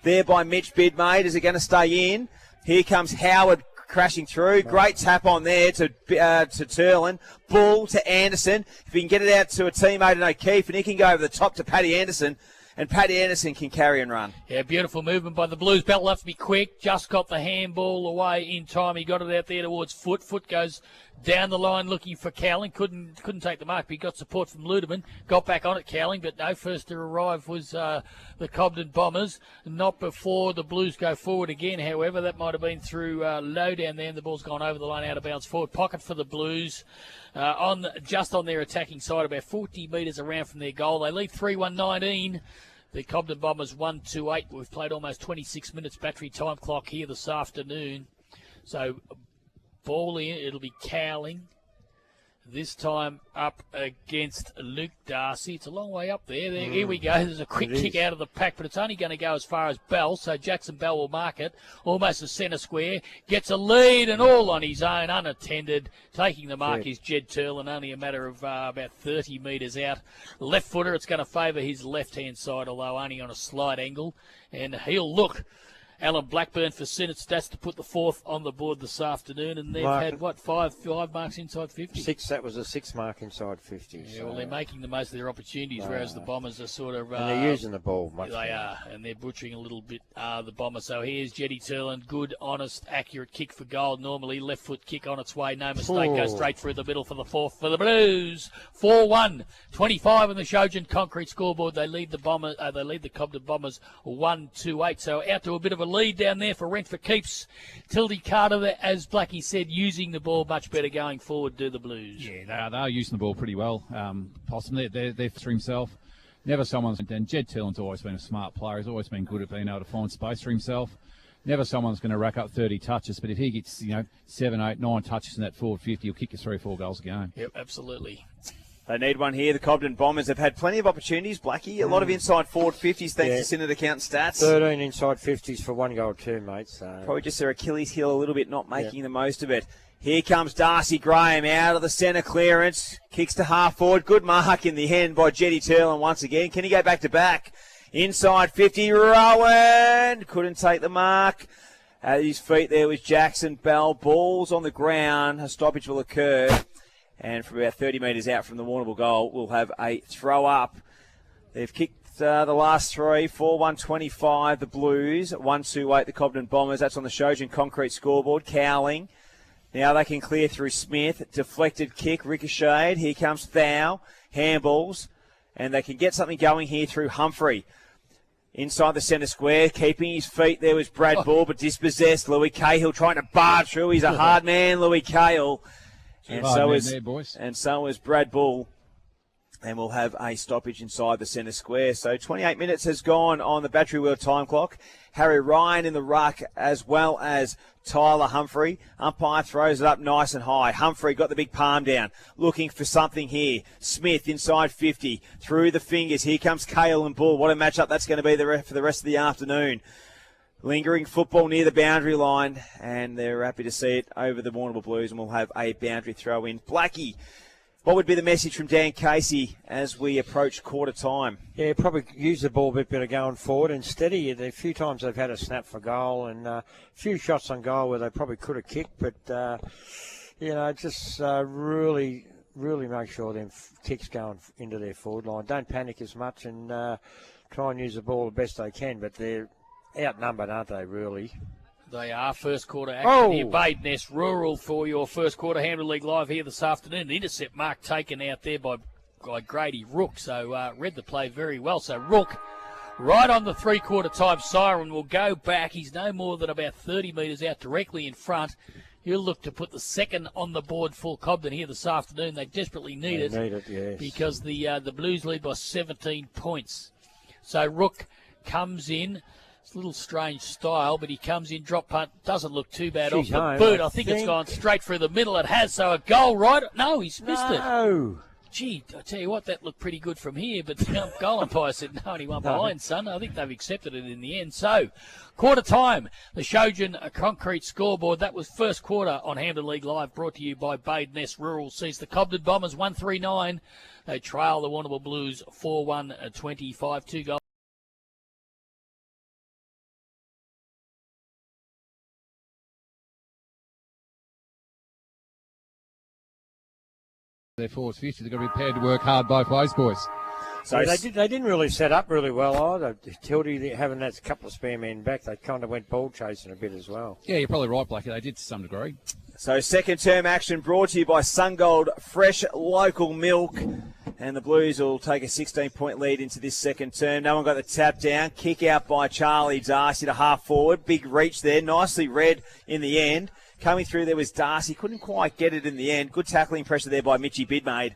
Speaker 1: there by Mitch Bidmate. Is it going to stay in? Here comes Howard crashing through. Great tap on there to Turlin. Bull to Anderson. If he can get it out to a teammate in O'Keefe, and he can go over the top to Paddy Anderson. And Paddy Anderson can carry and run.
Speaker 2: Yeah, beautiful movement by the Blues. Belt will have to be quick. Just got the handball away in time. He got it out there towards Foot. Foot goes down the line looking for Cowling. Couldn't take the mark, but he got support from Ludeman. Got back on it, Cowling, but no. First to arrive was the Cobden Bombers. Not before the Blues go forward again, however. That might have been through low down there, and the ball's gone over the line out of bounds forward. Pocket for the Blues. Just on their attacking side, about 40 metres around from their goal. They lead 3-1-19. The Cobden Bombers 1-2-8. We've played almost 26 minutes battery time clock here this afternoon. So ball in, it'll be Cowling. This time up against Luke Darcy. It's a long way up there. Here we go. There's a quick kick out of the pack, but it's only going to go as far as Bell. So Jackson Bell will mark it. Almost a centre square. Gets a lead and all on his own, unattended. Taking the mark is Jed Turlin, only a matter of about 30 metres out. Left footer. It's going to favour his left-hand side, although only on a slight angle. And he'll look. Alan Blackburn for Senate Stats to put the 4th on the board this afternoon, and they've had, five marks inside 50?
Speaker 4: 6, that was a 6 mark inside 50.
Speaker 2: Yeah, so. Well, they're making the most of their opportunities, whereas the Bombers are sort of...
Speaker 4: and they're using the ball much
Speaker 2: They are, and they're butchering a little bit, the Bombers. So here's Jetty Turlin, good, honest, accurate kick for goal. Normally, left foot kick on its way, no mistake, goes straight through the middle for the 4th for the Blues. 4-1, 25 on the Shojin Concrete scoreboard. They lead the Cobden Bombers 1-2-8. So out to a bit of a lead down there for Rent for Keeps. Tildy Carter, as Blackie said, using the ball much better going forward, do the Blues.
Speaker 3: Yeah, they are using the ball pretty well. Possum, they're for himself. Never someone's... And Jed Turlin's always been a smart player. He's always been good at being able to find space for himself. Never someone's going to rack up 30 touches, but if he gets, 7, 8, 9 touches in that forward 50, he'll kick you 3 or 4 goals a game.
Speaker 2: Yep, absolutely.
Speaker 1: They need one here. The Cobden Bombers have had plenty of opportunities, Blackie. A lot of inside forward 50s, thanks to Synod Account Stats.
Speaker 4: 13 inside 50s for 1 goal too, mate. So.
Speaker 1: Probably just their Achilles heel a little bit, not making the most of it. Here comes Darcy Graham out of the centre clearance. Kicks to half forward. Good mark in the end by Jetty Turlin once again. Can he go back to back? Inside 50, Rowan. Couldn't take the mark. At his feet there was Jackson Bell. Ball's on the ground. A stoppage will occur. And from about 30 metres out from the Warrnambool goal, we'll have a throw up. They've kicked the last 3, 4-1-25, the Blues, 1-2-8, the Cobden Bombers. That's on the Shojin Concrete scoreboard. Cowling. Now they can clear through Smith. Deflected kick, ricocheted. Here comes Thau. Handballs. And they can get something going here through Humphrey. Inside the centre square, keeping his feet. There was Brad Bull, but dispossessed. Louis Cahill trying to barge through. He's a hard man, Louis Cahill. And so is Brad Bull. And we'll have a stoppage inside the centre square. So 28 minutes has gone on the Battery Wheel time clock. Harry Ryan in the ruck as well as Tyler Humphrey. Umpire throws it up nice and high. Humphrey got the big palm down. Looking for something here. Smith inside 50. Through the fingers. Here comes Cahill and Bull. What a matchup that's going to be for the rest of the afternoon. Lingering football near the boundary line, and they're happy to see it over the Warrnambool Blues, and we'll have a boundary throw in. Blackie, what would be the message from Dan Casey as we approach quarter time?
Speaker 4: Yeah, probably use the ball a bit better going forward and steady. A few times they've had a snap for goal and a few shots on goal where they probably could have kicked, but, just really really make sure them kicks going into their forward line. Don't panic as much and try and use the ball the best they can, but they're outnumbered, aren't they, really?
Speaker 2: They are. First quarter action here. Badeness Rural for your first quarter. Handball League live here this afternoon. The intercept mark taken out there by Grady Rook. So read the play very well. So Rook right on the three-quarter time siren will go back. He's no more than about 30 metres out directly in front. He'll look to put the second on the board for Cobden here this afternoon. They desperately need it.
Speaker 4: Yes.
Speaker 2: Because the Blues lead by 17 points. So Rook comes in. It's a little strange style, but he comes in, drop punt, doesn't look too bad off the boot. I think it's gone straight through the middle. It has, so a goal right. No, he's missed it.
Speaker 4: No.
Speaker 2: Gee, I tell you what, that looked pretty good from here, but the goal umpire said, no, and he won behind, son. I think they've accepted it in the end. So, quarter time, the Shojin Concrete scoreboard. That was first quarter on Handball League Live, brought to you by Badeness Rural sees the Cobden Bombers 139. They trail the Warrnambool Blues 4-1-25, 2 goals.
Speaker 3: Their forwards 50. They've got to be prepared to work hard both ways, boys.
Speaker 4: So they didn't really set up really well either. Tildy having that couple of spare men back, they kind of went ball chasing a bit as well.
Speaker 3: Yeah, you're probably right, Blackie. They did to some degree.
Speaker 1: So second term action brought to you by SunGold Fresh Local Milk. And the Blues will take a 16-point lead into this second term. No one got the tap down. Kick out by Charlie Darcy to half forward. Big reach there. Nicely read in the end. Coming through there was Darcy. Couldn't quite get it in the end. Good tackling pressure there by Mitchy Bidmaid.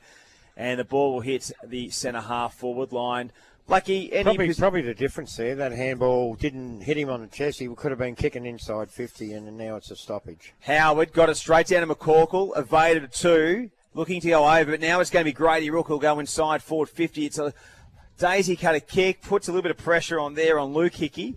Speaker 1: And the ball will hit the centre half forward line. Blackie,
Speaker 4: probably the difference there. That handball didn't hit him on the chest. He could have been kicking inside 50, and now it's a stoppage.
Speaker 1: Howard got it straight down to McCorkle. Evaded it too. Looking to go over, but now it's going to be Grady Rook who'll go inside forward 50. It's a daisy cutter kick. Puts a little bit of pressure on there on Luke Hickey.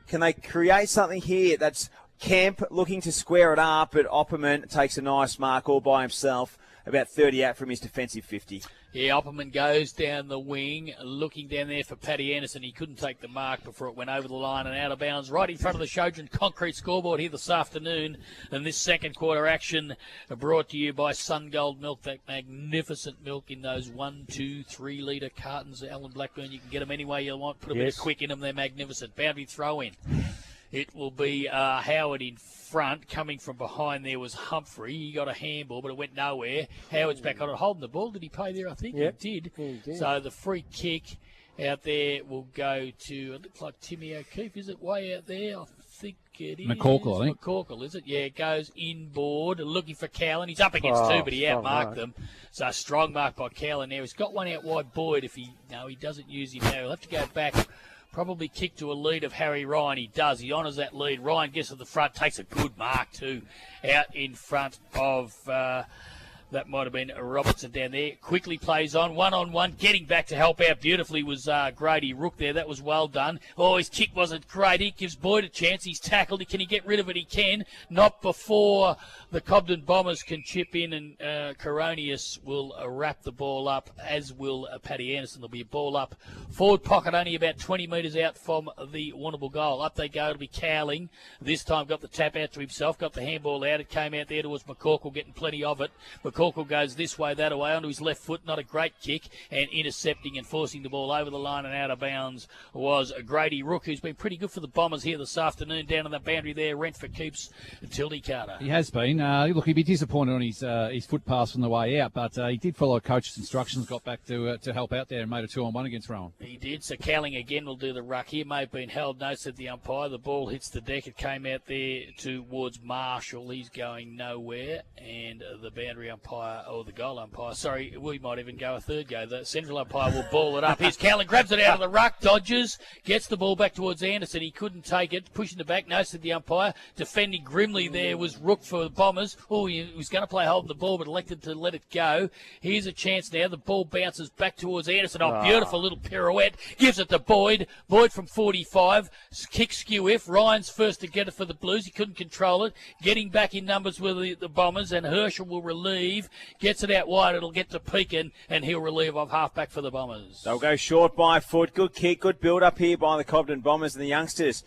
Speaker 1: Can they create something here? That's Kemp looking to square it up, but Opperman takes a nice mark all by himself, about 30 out from his defensive 50.
Speaker 2: Yeah, Opperman goes down the wing, looking down there for Paddy Anderson. He couldn't take the mark before it went over the line and out of bounds, right in front of the Shojin Concrete scoreboard here this afternoon. And this second quarter action brought to you by SunGold Milk, that magnificent milk in those 1, 2, 3 litre cartons. Alan Blackburn, you can get them any way you want. Put a bit of quick in them. They're magnificent. Boundary throw in. It will be Howard in front. Coming from behind there was Humphrey. He got a handball, but it went nowhere. Howard's back on it, holding the ball. Did he play there? I think he did. So the free kick out there will go to, it looks like Timmy O'Keefe. Is it way out there? I think it is.
Speaker 3: McCorkle, I think.
Speaker 2: McCorkle, is it? Yeah, it goes inboard, looking for Cowlin. He's up against two, but he outmarked them. So a strong mark by Cowlin there. He's got one out wide Boyd. He doesn't use him now. He'll have to go back. Probably kick to a lead of Harry Ryan. He does. He honours that lead. Ryan gets to the front, takes a good mark too, out in front of that might have been Robertson down there. Quickly plays on, one-on-one, getting back to help out beautifully was Grady Rook there. That was well done. Oh, his kick wasn't great. He gives Boyd a chance. He's tackled. Can he get rid of it? He can. Not before the Cobden Bombers can chip in, and Coronius will wrap the ball up, as will Paddy Anderson. There'll be a ball up. Forward pocket only about 20 metres out from the Warrnambool goal. Up they go. It'll be Cowling. This time got the tap out to himself, got the handball out. It came out there towards McCorkle, getting plenty of it. McCorkle goes this way, that way, onto his left foot. Not a great kick, and intercepting and forcing the ball over the line and out of bounds was Grady Rook, who's been pretty good for the Bombers here this afternoon. Down on the boundary there, Rentford keeps Tildy Carter.
Speaker 3: He has been. Look, he'd be disappointed on his foot pass on the way out, but he did follow coach's instructions, got back to help out there and made a 2-on-1 against Rowan.
Speaker 2: He did. So Cowling again will do the ruck here. May have been held. No, said the umpire. The ball hits the deck. It came out there towards Marshall. He's going nowhere. And the boundary umpire, or the goal umpire, sorry, we might even go a third go. The central umpire will ball it up. Here's Cowling, grabs it out of the ruck, dodges, gets the ball back towards Anderson. He couldn't take it. Pushing it back. No, said the umpire. Defending grimly there was Rook for the Bombers. Oh, he was going to play hold of the ball, but elected to let it go. Here's a chance now. The ball bounces back towards Anderson. Oh, beautiful little pirouette. Gives it to Boyd. Boyd from 45. Kick skew if. Ryan's first to get it for the Blues. He couldn't control it. Getting back in numbers with the Bombers, and Herschel will relieve. Gets it out wide. It'll get to Pekin, and he'll relieve off half-back for the Bombers.
Speaker 1: They'll go short by foot. Good kick. Good build-up here by the Cobden Bombers and the youngsters.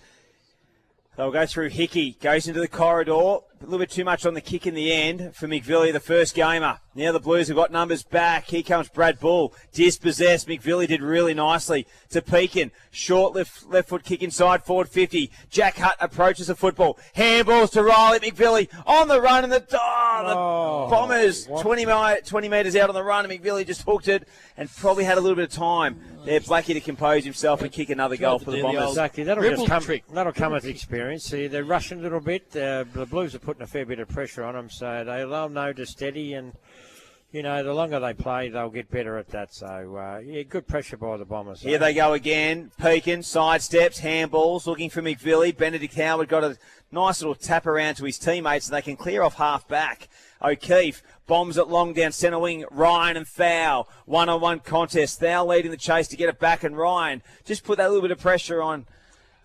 Speaker 1: They'll go through Hickey. Goes into the corridor. little bit too much on the kick in the end for McVilly, the first gamer. Now the Blues have got numbers back. Here comes Brad Bull. Dispossessed. McVilly did really nicely to Pekin. Short left foot kick inside, forward 50. Jack Hutt approaches the football. Handballs to Riley. McVilly on the run, and the Bombers 20 metres out on the run, and McVilly just hooked it and probably had a little bit of time there, Blackie, to compose himself and kick another goal for the Bombers.
Speaker 4: Exactly. That'll come with experience. See, they're rushing a little bit. The Blues are putting a fair bit of pressure on them, so they'll know to steady, and you know, the longer they play, they'll get better at that. So, good pressure by the Bombers.
Speaker 1: Here they go again. Pekin, sidesteps, handballs, looking for McVilly. Benedict Howard got a nice little tap around to his teammates, and they can clear off half back. O'Keefe bombs it long down centre wing. Ryan and Thau, one-on-one contest. Thau leading the chase to get it back, and Ryan just put that little bit of pressure on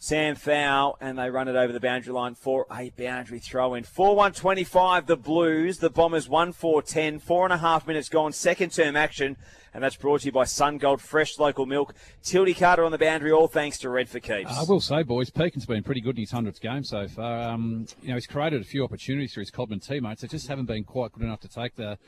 Speaker 1: Sam Thau, and they run it over the boundary line for a boundary throw-in. 4-1-25, the Blues. The Bombers 1-4-10. 4.5 minutes gone. Second term action. And that's brought to you by SunGold, fresh local milk. Tildy Carter on the boundary, all thanks to Red for Keeps.
Speaker 3: I will say, boys, Pekin's been pretty good in his 100th game so far. He's created a few opportunities for his Cobden teammates. They just haven't been quite good enough to take that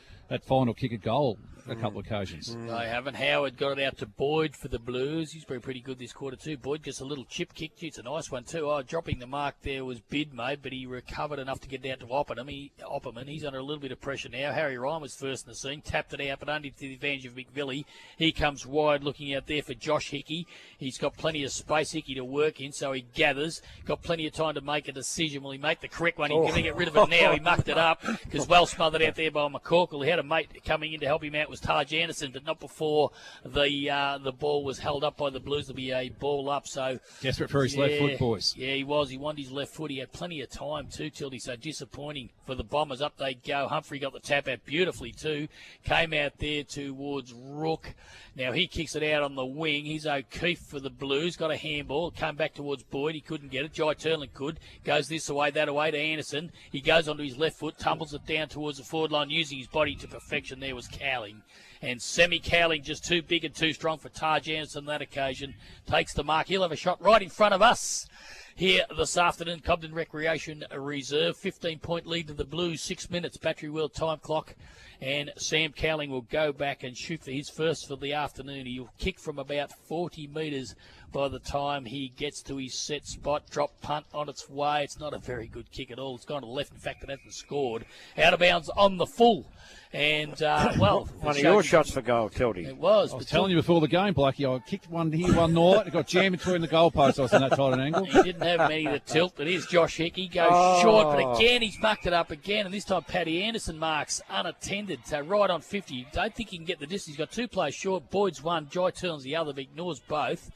Speaker 3: final kick at goal a couple of occasions.
Speaker 2: They haven't. Howard got it out to Boyd for the Blues. He's been pretty good this quarter too. Boyd gets a little chip kick. It's a nice one too. Dropping the mark there was bid made, but he recovered enough to get down to Opperman. He's under a little bit of pressure now. Harry Ryan was first in the scene, tapped it out, but only to the advantage of McVilly. He comes wide, looking out there for Josh Hickey. He's got plenty of space, Hickey, to work in, so he gathers. Got plenty of time to make a decision. Will he make the correct one? He's going to get rid of it now. He mucked it up because well smothered out there by McCorkle. He had a mate coming in to help him out was Taj Anderson, but not before the ball was held up by the Blues. There'll be a ball up. So
Speaker 3: desperate for his left foot, boys.
Speaker 2: Yeah, he was. He wanted his left foot. He had plenty of time too, Tildy. So disappointing for the Bombers. Up they go. Humphrey got the tap out beautifully too. Came out there towards Rook. Now he kicks it out on the wing. He's O'Keefe for the Blues. Got a handball. Came back towards Boyd. He couldn't get it. Jai Turlin could. Goes this away, that away to Anderson. He goes onto his left foot, tumbles it down towards the forward line, using his body to perfection. There was Cowling. And Cowling just too big and too strong for Taj Anderson on that occasion. Takes the mark. He'll have a shot right in front of us here this afternoon. Cobden Recreation Reserve. 15-point lead to the Blues. 6 minutes. Battery wheel time clock. And Sam Cowling will go back and shoot for his first for the afternoon. He'll kick from about 40 metres by the time he gets to his set spot. Drop punt on its way. It's not a very good kick at all. It's gone to the left. In fact, it hasn't scored. Out of bounds on the full. And,
Speaker 4: one of your shots for goal, Tildy.
Speaker 2: It was.
Speaker 3: I was telling you before the game, Blackie, I kicked one here one night. It got jammed between the goalposts. I was in that tight an angle.
Speaker 2: He didn't have many to tilt, but here's Josh Hickey. Goes short, but again, he's mucked it up again. And this time, Paddy Anderson marks unattended. So right on 50. Don't think he can get the distance. He's got two players short. Boyd's one. Jai Turlin's the other, but ignores both.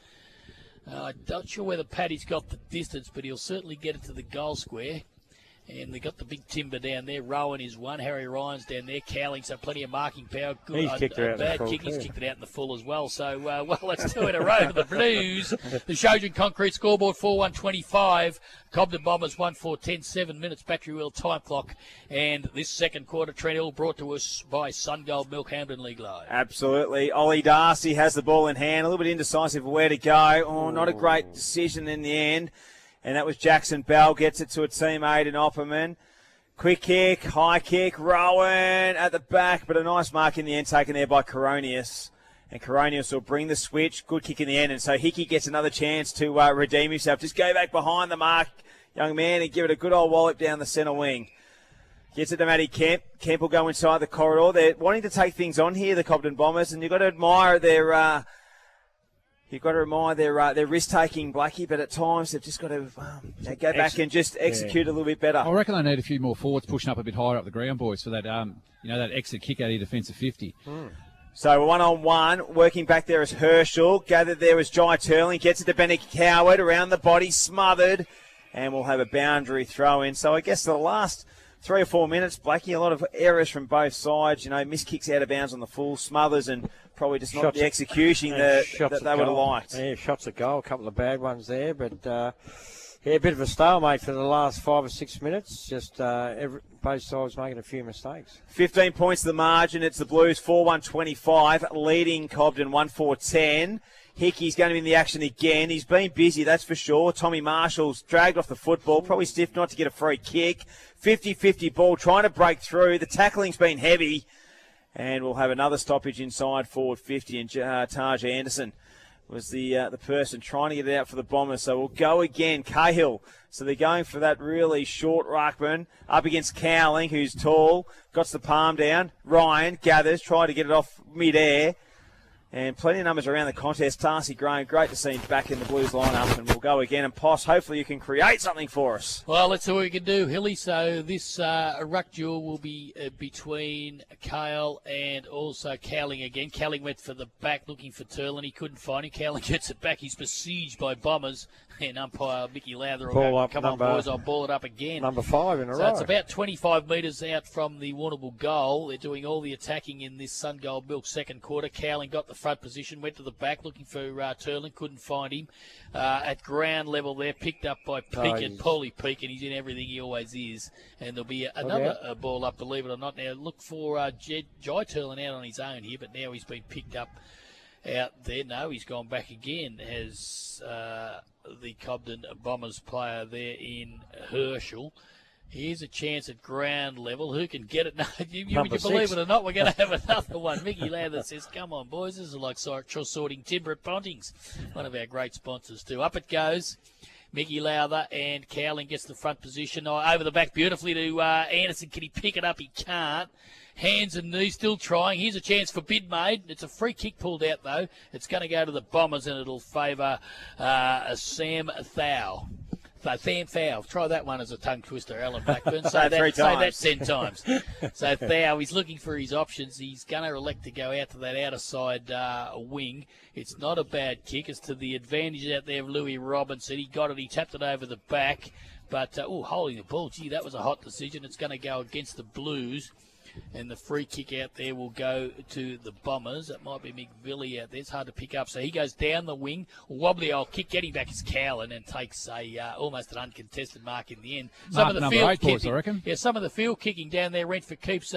Speaker 2: I'm not sure whether Paddy's got the distance, but he'll certainly get it to the goal square. And they got the big timber down there. Rowan is one. Harry Ryan's down there. Cowling, so plenty of marking power. Good.
Speaker 4: He's kicked it out
Speaker 2: bad kick. He's kicked it out in the full as well. So, that's two in a row for the Blues. The Shojin Concrete scoreboard 4-1-25. Cobden Bombers 1-4-10. 7 minutes. Battery wheel time clock. And this second quarter, Trent Hill brought to us by SunGold Milk, Hampden League Live.
Speaker 1: Absolutely. Ollie Darcy has the ball in hand. A little bit indecisive of where to go. Oh, not a great decision in the end. And that was Jackson Bell, gets it to a teammate in Opperman. Quick kick, high kick, Rowan at the back, but a nice mark in the end taken there by Coronius. And Coronius will bring the switch. Good kick in the end. And so Hickey gets another chance to redeem himself. Just go back behind the mark, young man, and give it a good old wallop down the centre wing. Gets it to Matty Kemp. Kemp will go inside the corridor. They're wanting to take things on here, the Cobden Bombers, and you've got to admire their... You've got to remind their risk-taking, Blackie, but at times they've just got to go back and just execute a little bit better.
Speaker 3: I reckon they need a few more forwards pushing up a bit higher up the ground, boys, for that that exit kick out of your defensive 50.
Speaker 1: So one-on-one, working back there is Herschel. Gathered there is Jai Turling. Gets it to Benedict Howard, around the body, smothered, and we'll have a boundary throw-in. So I guess the last 3 or 4 minutes, Blackie, a lot of errors from both sides. missed kicks out of bounds on the full, smothers, and probably just not the execution that they would have liked.
Speaker 4: Yeah, shots at goal, a couple of bad ones there, but a bit of a stalemate for the last 5 or 6 minutes. Just both sides making a few mistakes.
Speaker 1: 15 points to the margin. It's the Blues 4-1-25, leading Cobden 1-4-10. Hickey's going to be in the action again. He's been busy, that's for sure. Tommy Marshall's dragged off the football, probably stiff not to get a free kick. 50-50 ball, trying to break through. The tackling's been heavy. And we'll have another stoppage inside forward 50, and Taj Anderson was the person trying to get it out for the Bombers. So we'll go again. Cahill. So they're going for that really short ruckman up against Cowling, who's tall. Got the palm down. Ryan gathers, trying to get it off mid-air. And plenty of numbers around the contest. Darcy Graham, great to see him back in the Blues lineup. And we'll go again. And Poss, hopefully you can create something for us.
Speaker 2: Well, let's see what we can do, Hilly. So this ruck duel will be between Kale and also Cowling again. Cowling went for the back looking for Turlin. He couldn't find him. Cowling gets it back. He's besieged by Bombers. And umpire Mickey Lowther will go, come on, boys, I'll ball it up again.
Speaker 4: Number 5 in a row.
Speaker 2: So it's about 25 metres out from the Warrnambool goal. They're doing all the attacking in this Sun Gold Milk second quarter. Cowling got the front position, went to the back looking for Turlin, couldn't find him. At ground level there, picked up by Peake, Paulie Peake, and he's in everything he always is. And there'll be another ball up, believe it or not. Now look for Jai Turlin out on his own here, but now he's been picked up out there. No, he's gone back again as the Cobden Bombers player there in Herschel. Here's a chance at ground level. Who can get it? No, you believe it or not, we're going to have another one. Mickey Lowther says, come on, boys. This is like sorting timber at Pontings. One of our great sponsors, too. Up it goes. Mickey Lowther and Cowling gets the front position. Over the back beautifully to Anderson. Can he pick it up? He can't. Hands and knees still trying. Here's a chance for Bidmaid. It's a free kick pulled out, though. It's going to go to the Bombers, and it'll favour Sam Thau. Sam Thau. Try that one as a tongue twister, Alan Blackburn. Say that 10 times. So Thau, he's looking for his options. He's going to elect to go out to that outer side wing. It's not a bad kick. It's to the advantage out there of Louis Robinson. He got it. He tapped it over the back. But, holding the ball. Gee, that was a hot decision. It's going to go against the Blues. And the free kick out there will go to the Bombers. That might be McVilly out there. It's hard to pick up. So he goes down the wing. Wobbly old kick. Getting back is Cowlin and takes almost an uncontested mark in the end. Some of the field kicking, I reckon. Yeah, some of the field kicking down there, Rent for keeps.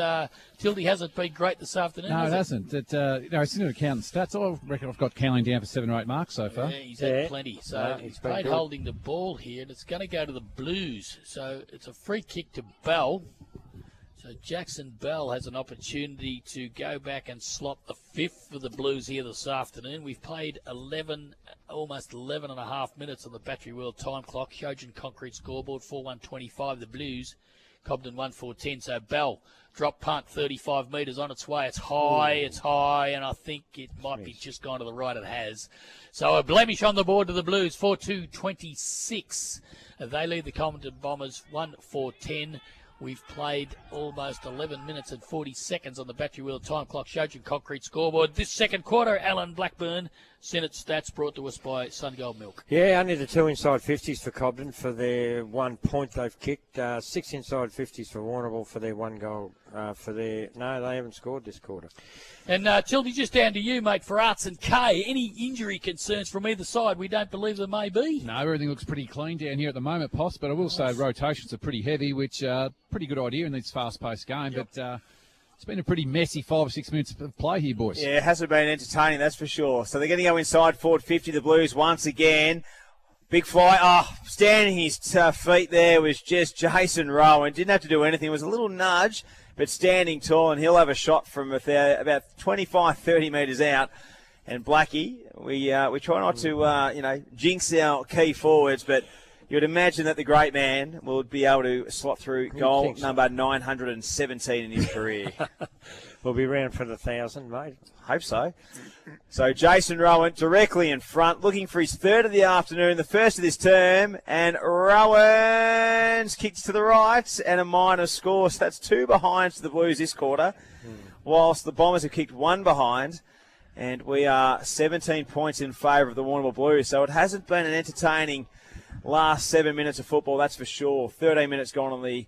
Speaker 2: Tildy hasn't been great this afternoon.
Speaker 3: No, it hasn't. It's in the count stats. I reckon I've got Cowling down for 7 or 8 marks so far.
Speaker 2: Yeah, he's had plenty. So he's played holding the ball here, and it's going to go to the Blues. So it's a free kick to Bell. So Jackson Bell has an opportunity to go back and slot the 5th for the Blues here this afternoon. We've played almost 11 and a half minutes on the Battery World time clock. Shojin Concrete scoreboard, 4-1-25 the Blues. Cobden 1-4-10. So Bell, drop punt, 35 metres on its way. It's high, and I think it might be just gone to the right. It has. So a blemish on the board to the Blues, 4-2-26. They lead the Cobden Bombers 1-4-10. We've played almost 11 minutes and 40 seconds on the Battery Wheel time clock. Shojin Concrete scoreboard. This second quarter, Alan Blackburn, Senate stats brought to us by Sun Gold Milk.
Speaker 4: Yeah, only the 2 inside 50s for Cobden for their 1 point they've kicked. 6 inside 50s for Warrnambool for their 1 goal. They haven't scored this quarter.
Speaker 2: And Tildy, just down to you, mate, for Arts and K. Any injury concerns from either side? We don't believe there may be.
Speaker 3: No, everything looks pretty clean down here at the moment, Poss, but I will say rotations are pretty heavy, which pretty good idea in this fast-paced game, but it's been a pretty messy 5 or 6 minutes of play here, boys.
Speaker 1: Yeah, it hasn't been entertaining, that's for sure. So they're going to go inside forward 50, the Blues once again. Big fly. Standing his feet there was just Jason Rowan. Didn't have to do anything. It was a little nudge, but standing tall, and he'll have a shot from about 25, 30 metres out. And Blackie, we try not to, jinx our key forwards, but you'd imagine that the great man will be able to slot through goal number 917 in his career.
Speaker 4: We'll be round for the 1,000, mate.
Speaker 1: Hope so. So Jason Rowan directly in front, looking for his 3rd of the afternoon, the 1st of this term, and Rowan's kicks to the right and a minor score. So that's 2 behinds to the Blues this quarter, whilst the Bombers have kicked 1 behind, and we are 17 points in favour of the Warrnambool Blues. So it hasn't been an entertaining last 7 minutes of football, that's for sure. 13 minutes gone on the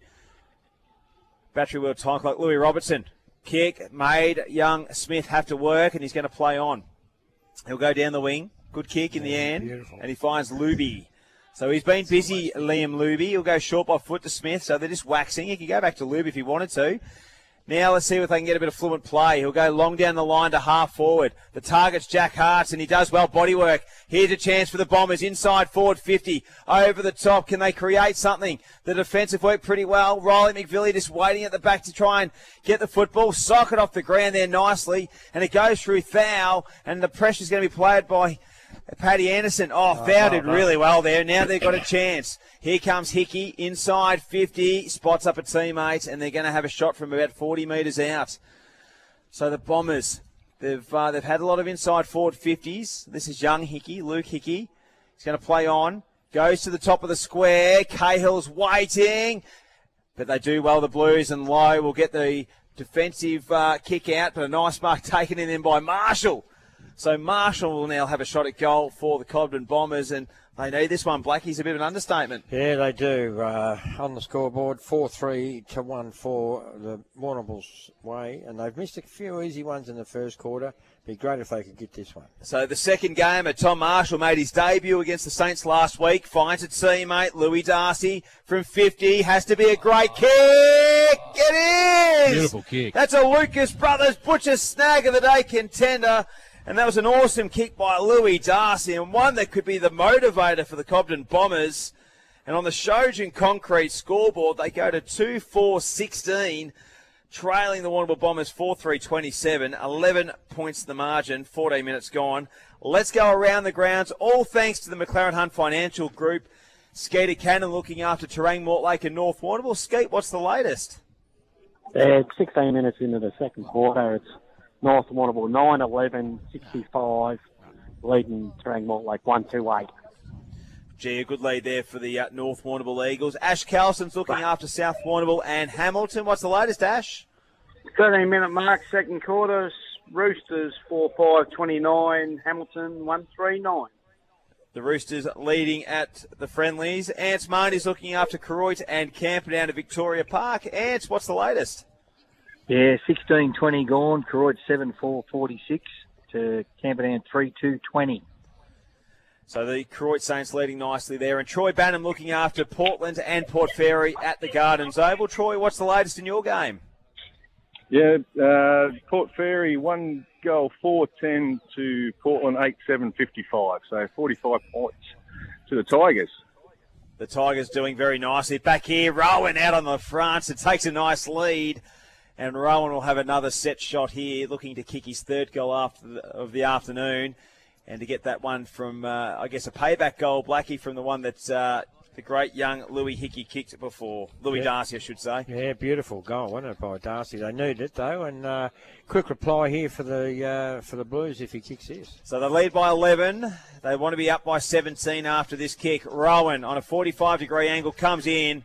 Speaker 1: Battery World time clock. Louis Robertson. Kick made young Smith have to work, and he's going to play on. He'll go down the wing. Good kick in the end. Beautiful. And he finds Luby. So he's been busy, Liam Luby. He'll go short by foot to Smith, so they're just waxing. He could go back to Luby if he wanted to. Now let's see if they can get a bit of fluent play. He'll go long down the line to half forward. The target's Jack Hartz, and he does well bodywork. Here's a chance for the Bombers. Inside forward 50. Over the top. Can they create something? The defensive work pretty well. Riley McVilly just waiting at the back to try and get the football. Sock it off the ground there nicely. And it goes through Thou, and the pressure's going to be played by Paddy Anderson. Thou did really well there. Now they've got a chance. Here comes Hickey, inside 50, spots up a teammate, and they're going to have a shot from about 40 metres out. So the Bombers, they've had a lot of inside forward 50s. This is young Hickey, Luke Hickey. He's going to play on, goes to the top of the square. Cahill's waiting, but they do well, the Blues, and Lowe will get the defensive kick out, but a nice mark taken in then by Marshall. So Marshall will now have a shot at goal for the Cobden Bombers, and they need this one. Blackie's a bit of an understatement.
Speaker 4: Yeah, they do. On the scoreboard, 4-3 to 1-4 the Warrnambool's way, and they've missed a few easy ones in the first quarter. Be great if they could get this one.
Speaker 1: So the second game, Tom Marshall made his debut against the Saints last week. Finds a teammate, Louis Darcy, from 50. Has to be a great kick. It is!
Speaker 3: Beautiful kick.
Speaker 1: That's a Lucas Brothers Butcher Snag of the Day contender. And that was an awesome kick by Louis Darcy, and one that could be the motivator for the Cobden Bombers. And on the Shojin Concrete scoreboard, they go to 2-4-16, trailing the Warrnambool Bombers 4-3-27, 11 points the margin, 14 minutes gone. Let's go around the grounds, all thanks to the McLaren Hunt Financial Group. Skeeter Cannon looking after Terang, Mortlake and North Warrnambool. Skeet, what's the latest?
Speaker 5: It's 16 minutes into the second quarter. It's North Warrnambool 9-11-65, leading Terang Mortlake 1-2-8.
Speaker 1: Gee, a good lead there for the North Warrnambool Eagles. Ash Carlson's looking after South Warrnambool and Hamilton. What's the latest, Ash?
Speaker 6: 13-minute mark, second quarter. Roosters 4-5-29, Hamilton 1-3-9.
Speaker 1: The Roosters leading at the friendlies. Ants Marnie's looking after Koroit and Camperdown to Victoria Park. Ants, what's the latest?
Speaker 7: Yeah, 16-20 gone. Koroit 7-4-46 to Camperdown 3-2-20.
Speaker 1: So the Koroit Saints leading nicely there. And Troy Banham looking after Portland and Port Fairy at the Gardens Oval. Troy, what's the latest in your game?
Speaker 8: Yeah, Port Fairy 1 goal 4-10 to Portland 8-7-55. So 45 points to the Tigers.
Speaker 1: The Tigers doing very nicely. Back here, Rowan out on the front. It takes a nice lead. And Rowan will have another set shot here, looking to kick his third goal of the afternoon. And to get that one from, I guess, a payback goal, Blackie, from the one that the great young Louis Hickey kicked before. Louis Darcy, I should say.
Speaker 4: Yeah, beautiful goal, wasn't it, by Darcy? They need it, though. And quick reply here for the Blues if he kicks this.
Speaker 1: So they lead by 11. They want to be up by 17 after this kick. Rowan on a 45-degree angle comes in.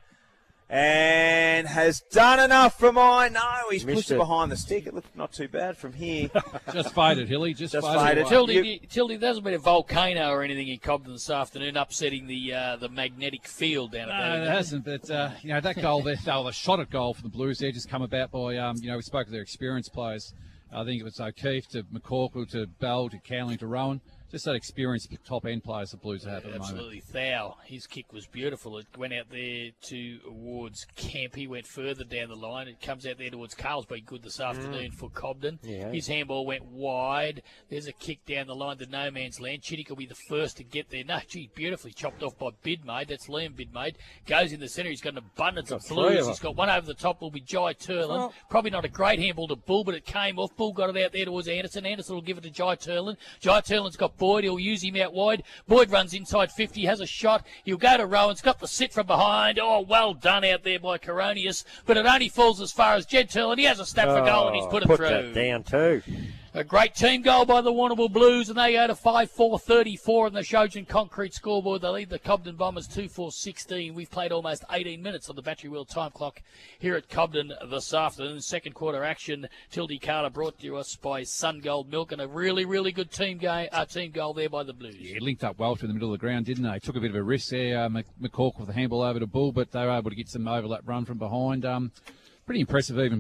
Speaker 1: And has done enough for mine. No, he's pushed it behind the stick. It looked not too bad from here.
Speaker 3: Just faded, Hilly. Just faded.
Speaker 2: Tildy, there hasn't been a volcano or anything in Cobden this afternoon upsetting the magnetic field down at there.
Speaker 3: No, it hasn't. But, that goal there, the shot at goal for the Blues there just come about by, we spoke to their experienced players. I think it was O'Keefe to McCorkle to Bell to Cowling to Rowan. Just that experienced top-end players the Blues have at the moment.
Speaker 2: Absolutely. Thou, his kick was beautiful. It went out there towards Kemp. He went further down the line. It comes out there towards Carl's been good this afternoon for Cobden. Yeah. His handball went wide. There's a kick down the line to no man's land. Chittick will be the first to get there. No, gee, beautifully chopped off by Bidmaid. That's Liam Bidmaid. Goes in the centre. He's got an abundance of Blues. He's got one over the top. Will be Jai Turlin. Probably not a great handball to Bull, but it came off. Bull got it out there towards Anderson. Anderson will give it to Jai Turlin. Jai Turlin's got Boyd. He'll use him out wide. Boyd runs inside 50, has a shot. He'll go to Rowan's, got the sit from behind. Oh, well done out there by Coronius. But it only falls as far as Jed Turlin. He has a snap for goal and he's put it through.
Speaker 4: That down too.
Speaker 2: A great team goal by the Warrnambool Blues, and they go to 5-4-34 on the Shojin Concrete scoreboard. They lead the Cobden Bombers 2-4-16. We've played almost 18 minutes on the Battery Wheel time clock here at Cobden this afternoon. Second quarter action, Tildy Carter brought to us by Sun Gold Milk, and a really, really good team goal there by the Blues.
Speaker 3: Yeah, linked up well through the middle of the ground, didn't they? Took a bit of a risk there, McCork with the handball over to Bull, but they were able to get some overlap run from behind. Pretty impressive, even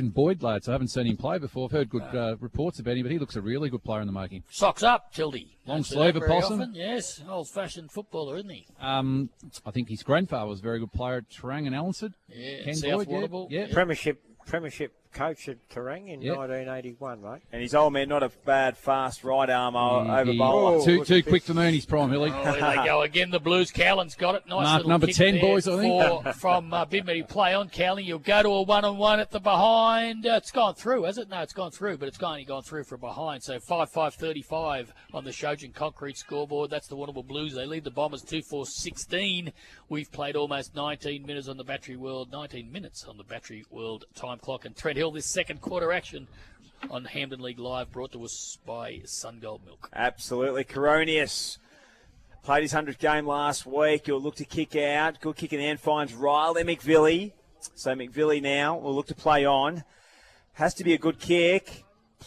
Speaker 3: Boyd, lads. I haven't seen him play before. I've heard good reports about him, but he looks a really good player in the making.
Speaker 2: Socks up, Tildy.
Speaker 3: Long sleeve opossum.
Speaker 2: Yes, old-fashioned footballer, isn't he?
Speaker 3: I think his grandfather was a very good player at Terang and Allenford.
Speaker 2: Yeah,
Speaker 3: Ken
Speaker 2: South
Speaker 3: Boyd,
Speaker 2: Warrnambool.
Speaker 4: Yeah. Premiership coach at Terang in 1981, mate.
Speaker 1: And his old man, not a bad fast right arm over bowler.
Speaker 3: Too quick for Mooney's prime, Hilly.
Speaker 2: Oh, here they go again. The Blues. Cowlin's got it. Nice
Speaker 3: Mark
Speaker 2: little
Speaker 3: number
Speaker 2: kick
Speaker 3: 10,
Speaker 2: there
Speaker 3: boys, I think.
Speaker 2: from Bidmedy. Play on, Cowling. You'll go to a 1-on-1 at the behind. It's gone through, has it? No, it's gone through, but it's only gone through for behind. So 5-5-35 on the Shojin Concrete scoreboard. That's the Warrnambool Blues. They lead the Bombers 2-4-16. We've played almost 19 minutes on the Battery World time clock. And Trent Hill, this second quarter action on Hampden League Live, brought to us by Sungold Milk.
Speaker 1: Absolutely. Coronius played his 100th game last week. He'll look to kick out. Good kick in the end, finds Riley McVilly. So McVilly now will look to play on. Has to be a good kick.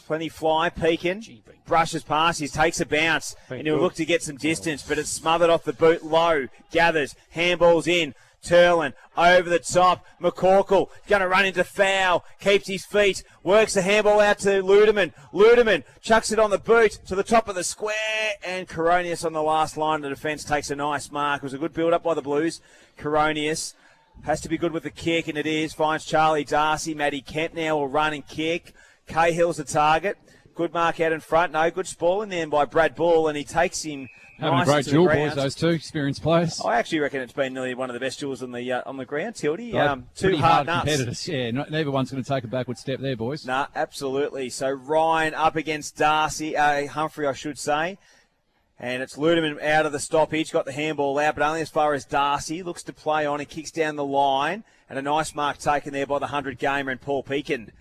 Speaker 1: Plenty fly. Pekin brushes past. He takes a bounce. And he'll look to get some distance, but it's smothered off the boot low. Gathers. Handball's in. Turlin over the top. McCorkle going to run into foul. Keeps his feet. Works the handball out to Ludeman. Ludeman chucks it on the boot to the top of the square. And Coronius on the last line of the defence takes a nice mark. It was a good build-up by the Blues. Coronius has to be good with the kick, and it is. Finds Charlie Darcy. Matty Kemp now will run and kick. Cahill's the target. Good mark out in front. No, good spoil in there by Brad Bull, and he takes him.
Speaker 3: Having
Speaker 1: nice
Speaker 3: a great duel, boys,
Speaker 1: ground.
Speaker 3: those two experienced players.
Speaker 1: I actually reckon it's been nearly one of the best duels on the ground, Tildy.
Speaker 3: Pretty
Speaker 1: Two hard nuts.
Speaker 3: competitors. Yeah, neither one's going to take a backward step there, boys.
Speaker 1: Nah, absolutely. So Ryan up against Darcy, Humphrey, I should say. And it's Ludeman out of the stoppage, got the handball out, but only as far as Darcy. Looks to play on, he kicks down the line. And a nice mark taken there by the 100-gamer and Paul Pekin.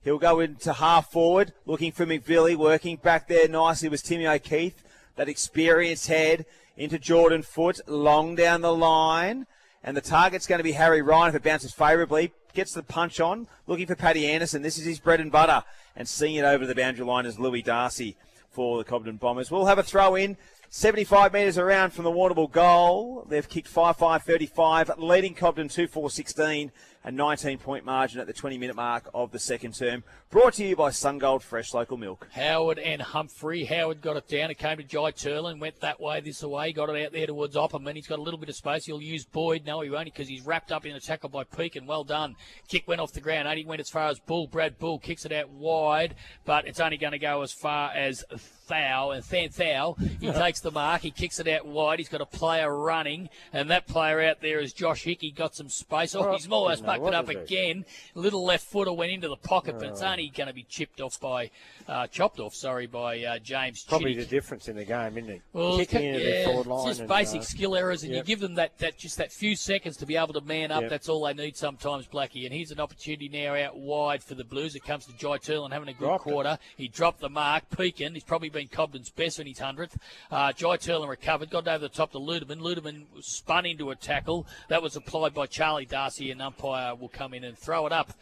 Speaker 1: He'll go into half forward, looking for McVilly, working back there nicely was Timmy O'Keefe. That experienced head into Jordan Foote, long down the line. And the target's going to be Harry Ryan if it bounces favourably. Gets the punch on, looking for Paddy Anderson. This is his bread and butter. And seeing it over the boundary line is Louis Darcy for the Cobden Bombers. We'll have a throw in. 75 metres around from the Warrnambool goal. They've kicked 5-5-35, leading Cobden 2-4-16, a 19-point margin at the 20-minute mark of the second term. Brought to you by Sungold Fresh Local Milk.
Speaker 2: Howard and Humphrey. Howard got it down. It came to Jai Turlin, went that way, this away, got it out there towards Opperman. He's got a little bit of space. He'll use Boyd. No, he won't, because he's wrapped up in a tackle by Pekin. Well done. Kick went off the ground. Only went as far as Bull. Brad Bull kicks it out wide, but it's only going to go as far as Thau. And Thau, he takes the mark. He kicks it out wide. He's got a player running, and that player out there is Josh Hickey. Got some space. Oh, he's almost mucked it up again. A little left footer went into the pocket, but it's only going to be chopped off by James.
Speaker 4: Probably
Speaker 2: Chittick.
Speaker 4: the difference in the game, isn't it?
Speaker 2: Well,
Speaker 4: Kicking into the forward line.
Speaker 2: It's just basic skill errors, and you give them that few seconds to be able to man up. That's all they need sometimes, Blackie. And here's an opportunity now out wide for the Blues. It comes to Jai Turlin having a good quarter. He dropped the mark. Pekin, he's probably been Cobden's best in his 100th. Jai Turlin recovered, got over the top to Ludeman. Ludeman spun into a tackle. That was applied by Charlie Darcy, and umpire will come in and throw it up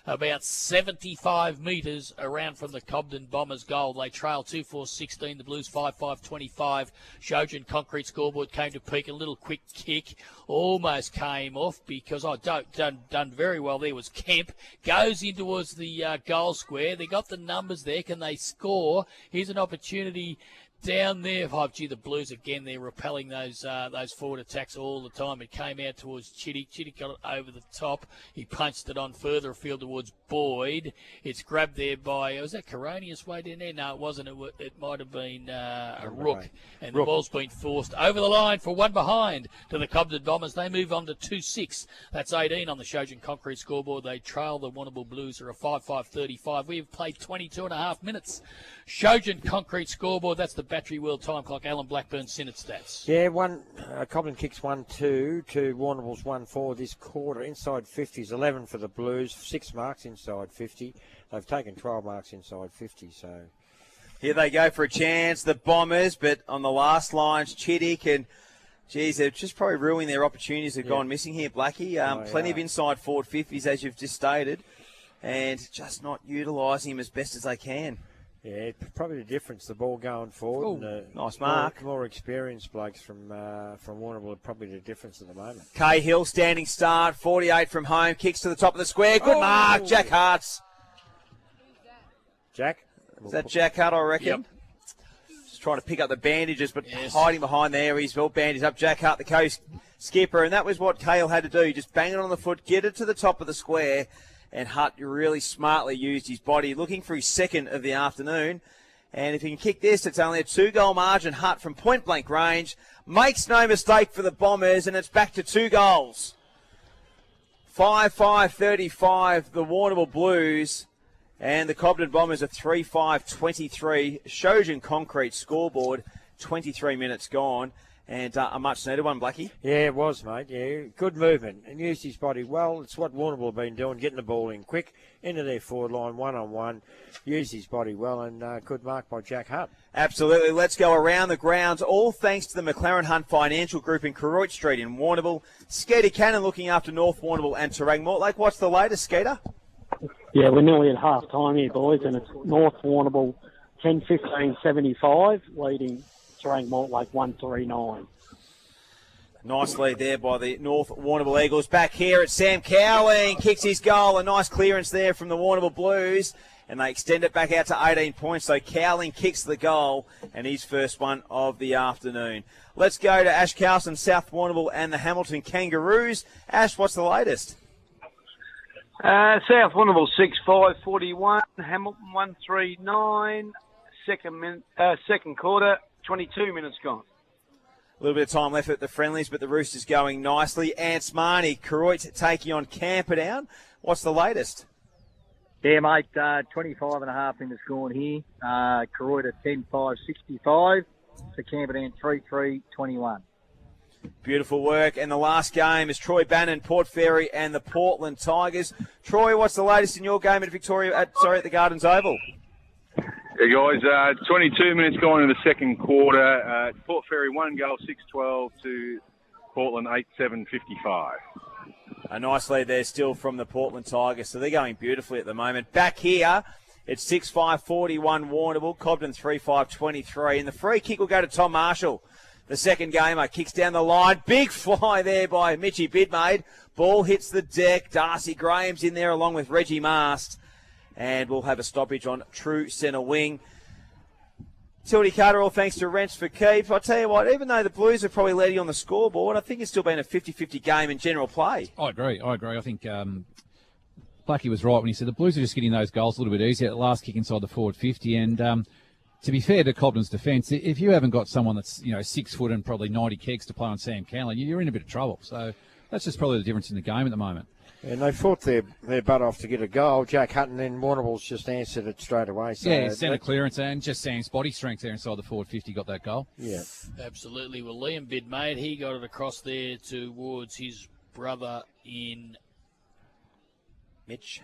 Speaker 2: about 75 metres around from the Cobden Bombers goal. They trail 2-4-16. The Blues 5-5-25. Shojin Concrete scoreboard came to peak. A little quick kick almost came off because done very well there was Kemp. Goes in towards the goal square. They got the numbers there. Can they score? Here's an opportunity down there. Oh, gee, the Blues again, they're repelling those forward attacks all the time. It came out towards Chittick. Chittick got it over the top. He punched it on further afield towards Boyd. It's grabbed there by, was that Coronius way down there? No, it wasn't. It might have been a Rook. And the ball's been forced over the line for one behind to the Cobden Bombers. They move on to 2-6. That's 18 on the Shojin Concrete scoreboard. They trail the Warrnambool Blues are a 5-5-35. We've played 22 and a half minutes. Shojin Concrete scoreboard, that's the Battery World time clock. Alan Blackburn Synod stats.
Speaker 4: Yeah, Cobden kicks 1-2 to Warrnambool's 1-4 this quarter. Inside 50s, 11 for the Blues, 6 marks inside 50. They've taken 12 marks inside 50, so...
Speaker 1: Here they go for a chance, the Bombers, but on the last lines, Chittick and... Geez, they're just probably ruining their opportunities. They've gone missing here, Blackie. Plenty of inside forward 50s, as you've just stated, and just not utilising them as best as they can.
Speaker 4: Yeah, probably the difference, the ball going forward. And,
Speaker 1: nice mark.
Speaker 4: More experienced blokes from Warrnambool, probably the difference at the moment.
Speaker 1: Cahill, standing start, 48 from home, kicks to the top of the square. Good mark, Jack Hart's.
Speaker 4: Jack?
Speaker 1: Is that Jack Hart, I reckon?
Speaker 2: Yep.
Speaker 1: Just trying to pick up the bandages, but hiding behind there. He's well bandaged up. Jack Hart, the coast skipper, and that was what Cahill had to do. Just bang it on the foot, get it to the top of the square, and Hutt really smartly used his body, looking for his second of the afternoon. And if he can kick this, it's only a 2-goal margin. Hutt from point-blank range makes no mistake for the Bombers, and it's back to 2 goals. 5-5-35, the Warrnambool Blues, and the Cobden Bombers are 3-5-23. Shoshin Concrete scoreboard, 23 minutes gone. And a much-needed one, Blackie.
Speaker 4: Yeah, it was, mate. Yeah, good movement and used his body well. It's what Warrnambool have been doing, getting the ball in quick into their forward line, one-on-one. Used his body well, and good mark by Jack Hutt.
Speaker 1: Absolutely. Let's go around the grounds, all thanks to the McLaren Hunt Financial Group in Koroit Street in Warrnambool. Skeeter Cannon looking after North Warrnambool and Terang Mortlake. What's the latest, Skeeter?
Speaker 5: Yeah, we're nearly at half-time here, boys, and it's North Warrnambool 10-15-75, leading Terang Mortlake 1-3-9.
Speaker 1: Nice lead there by the North Warrnambool Eagles. Back here at Sam Cowling, kicks his goal. A nice clearance there from the Warrnambool Blues. And they extend it back out to 18 points. So Cowling kicks the goal and his first one of the afternoon. Let's go to Ash Carlson, South Warrnambool and the Hamilton Kangaroos. Ash, what's the latest?
Speaker 6: South Warrnambool 6-5-41, Hamilton 1-3-9, second quarter, 22 minutes gone.
Speaker 1: A little bit of time left at the friendlies, but the Roosters going nicely. Ants Marnie, Koroit taking on Camperdown. What's the latest?
Speaker 7: Yeah, mate, 25.5 minutes gone here. Koroit at 10-5-65, so Camperdown 3-3-21.
Speaker 1: Beautiful work. And the last game is Troy Bannon, Port Fairy and the Portland Tigers. Troy, what's the latest in your game at at the Gardens Oval?
Speaker 8: Yeah, guys, 22 minutes gone in the second quarter. Port Fairy 1 goal, 6-12 to Portland 8-7-55.
Speaker 1: A nice lead there still from the Portland Tigers, so they're going beautifully at the moment. Back here, it's 6-5-41 Warrnambool, Cobden 3-5-23, and the free kick will go to Tom Marshall. The second gamer kicks down the line. Big fly there by Mitchy Bidmaid. Ball hits the deck. Darcy Graham's in there along with Reggie Mast. And we'll have a stoppage on true centre wing. Tildy Carter, all thanks to Rents for Keep. I tell you what, even though the Blues are probably leading on the scoreboard, I think it's still been a 50-50 game in general play.
Speaker 3: I agree. I think Blackie was right when he said the Blues are just getting those goals a little bit easier. The last kick inside the forward 50. And to be fair to Cobden's defence, if you haven't got someone that's 6 foot and probably 90 kegs to play on Sam Cowling, you're in a bit of trouble. So that's just probably the difference in the game at the moment.
Speaker 4: And they fought their butt off to get a goal. Jack Hutton and Warrnambool's just answered it straight away. So
Speaker 3: yeah, centre clearance and just Sam's body strength there inside the forward 50 got that goal.
Speaker 4: Yeah.
Speaker 2: Absolutely. Well, Liam Bidmaid, he got it across there towards his brother in Mitch,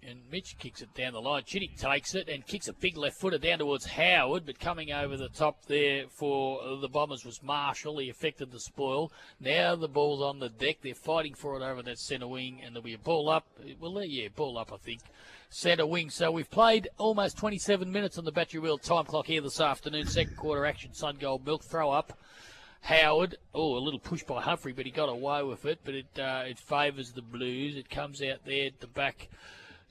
Speaker 2: and Mitch kicks it down the line. Chittick takes it and kicks a big left footer down towards Howard, but coming over the top there for the Bombers was Marshall. He affected the spoil. Now the ball's on the deck. They're fighting for it over that centre wing, and there'll be a ball up. Well, yeah, ball up, I think. Centre wing. So we've played almost 27 minutes on the Battery Wheel time clock here this afternoon. Second quarter action, Sun Gold Milk throw up. Howard, a little push by Humphrey, but he got away with it. But it favours the Blues. It comes out there at the back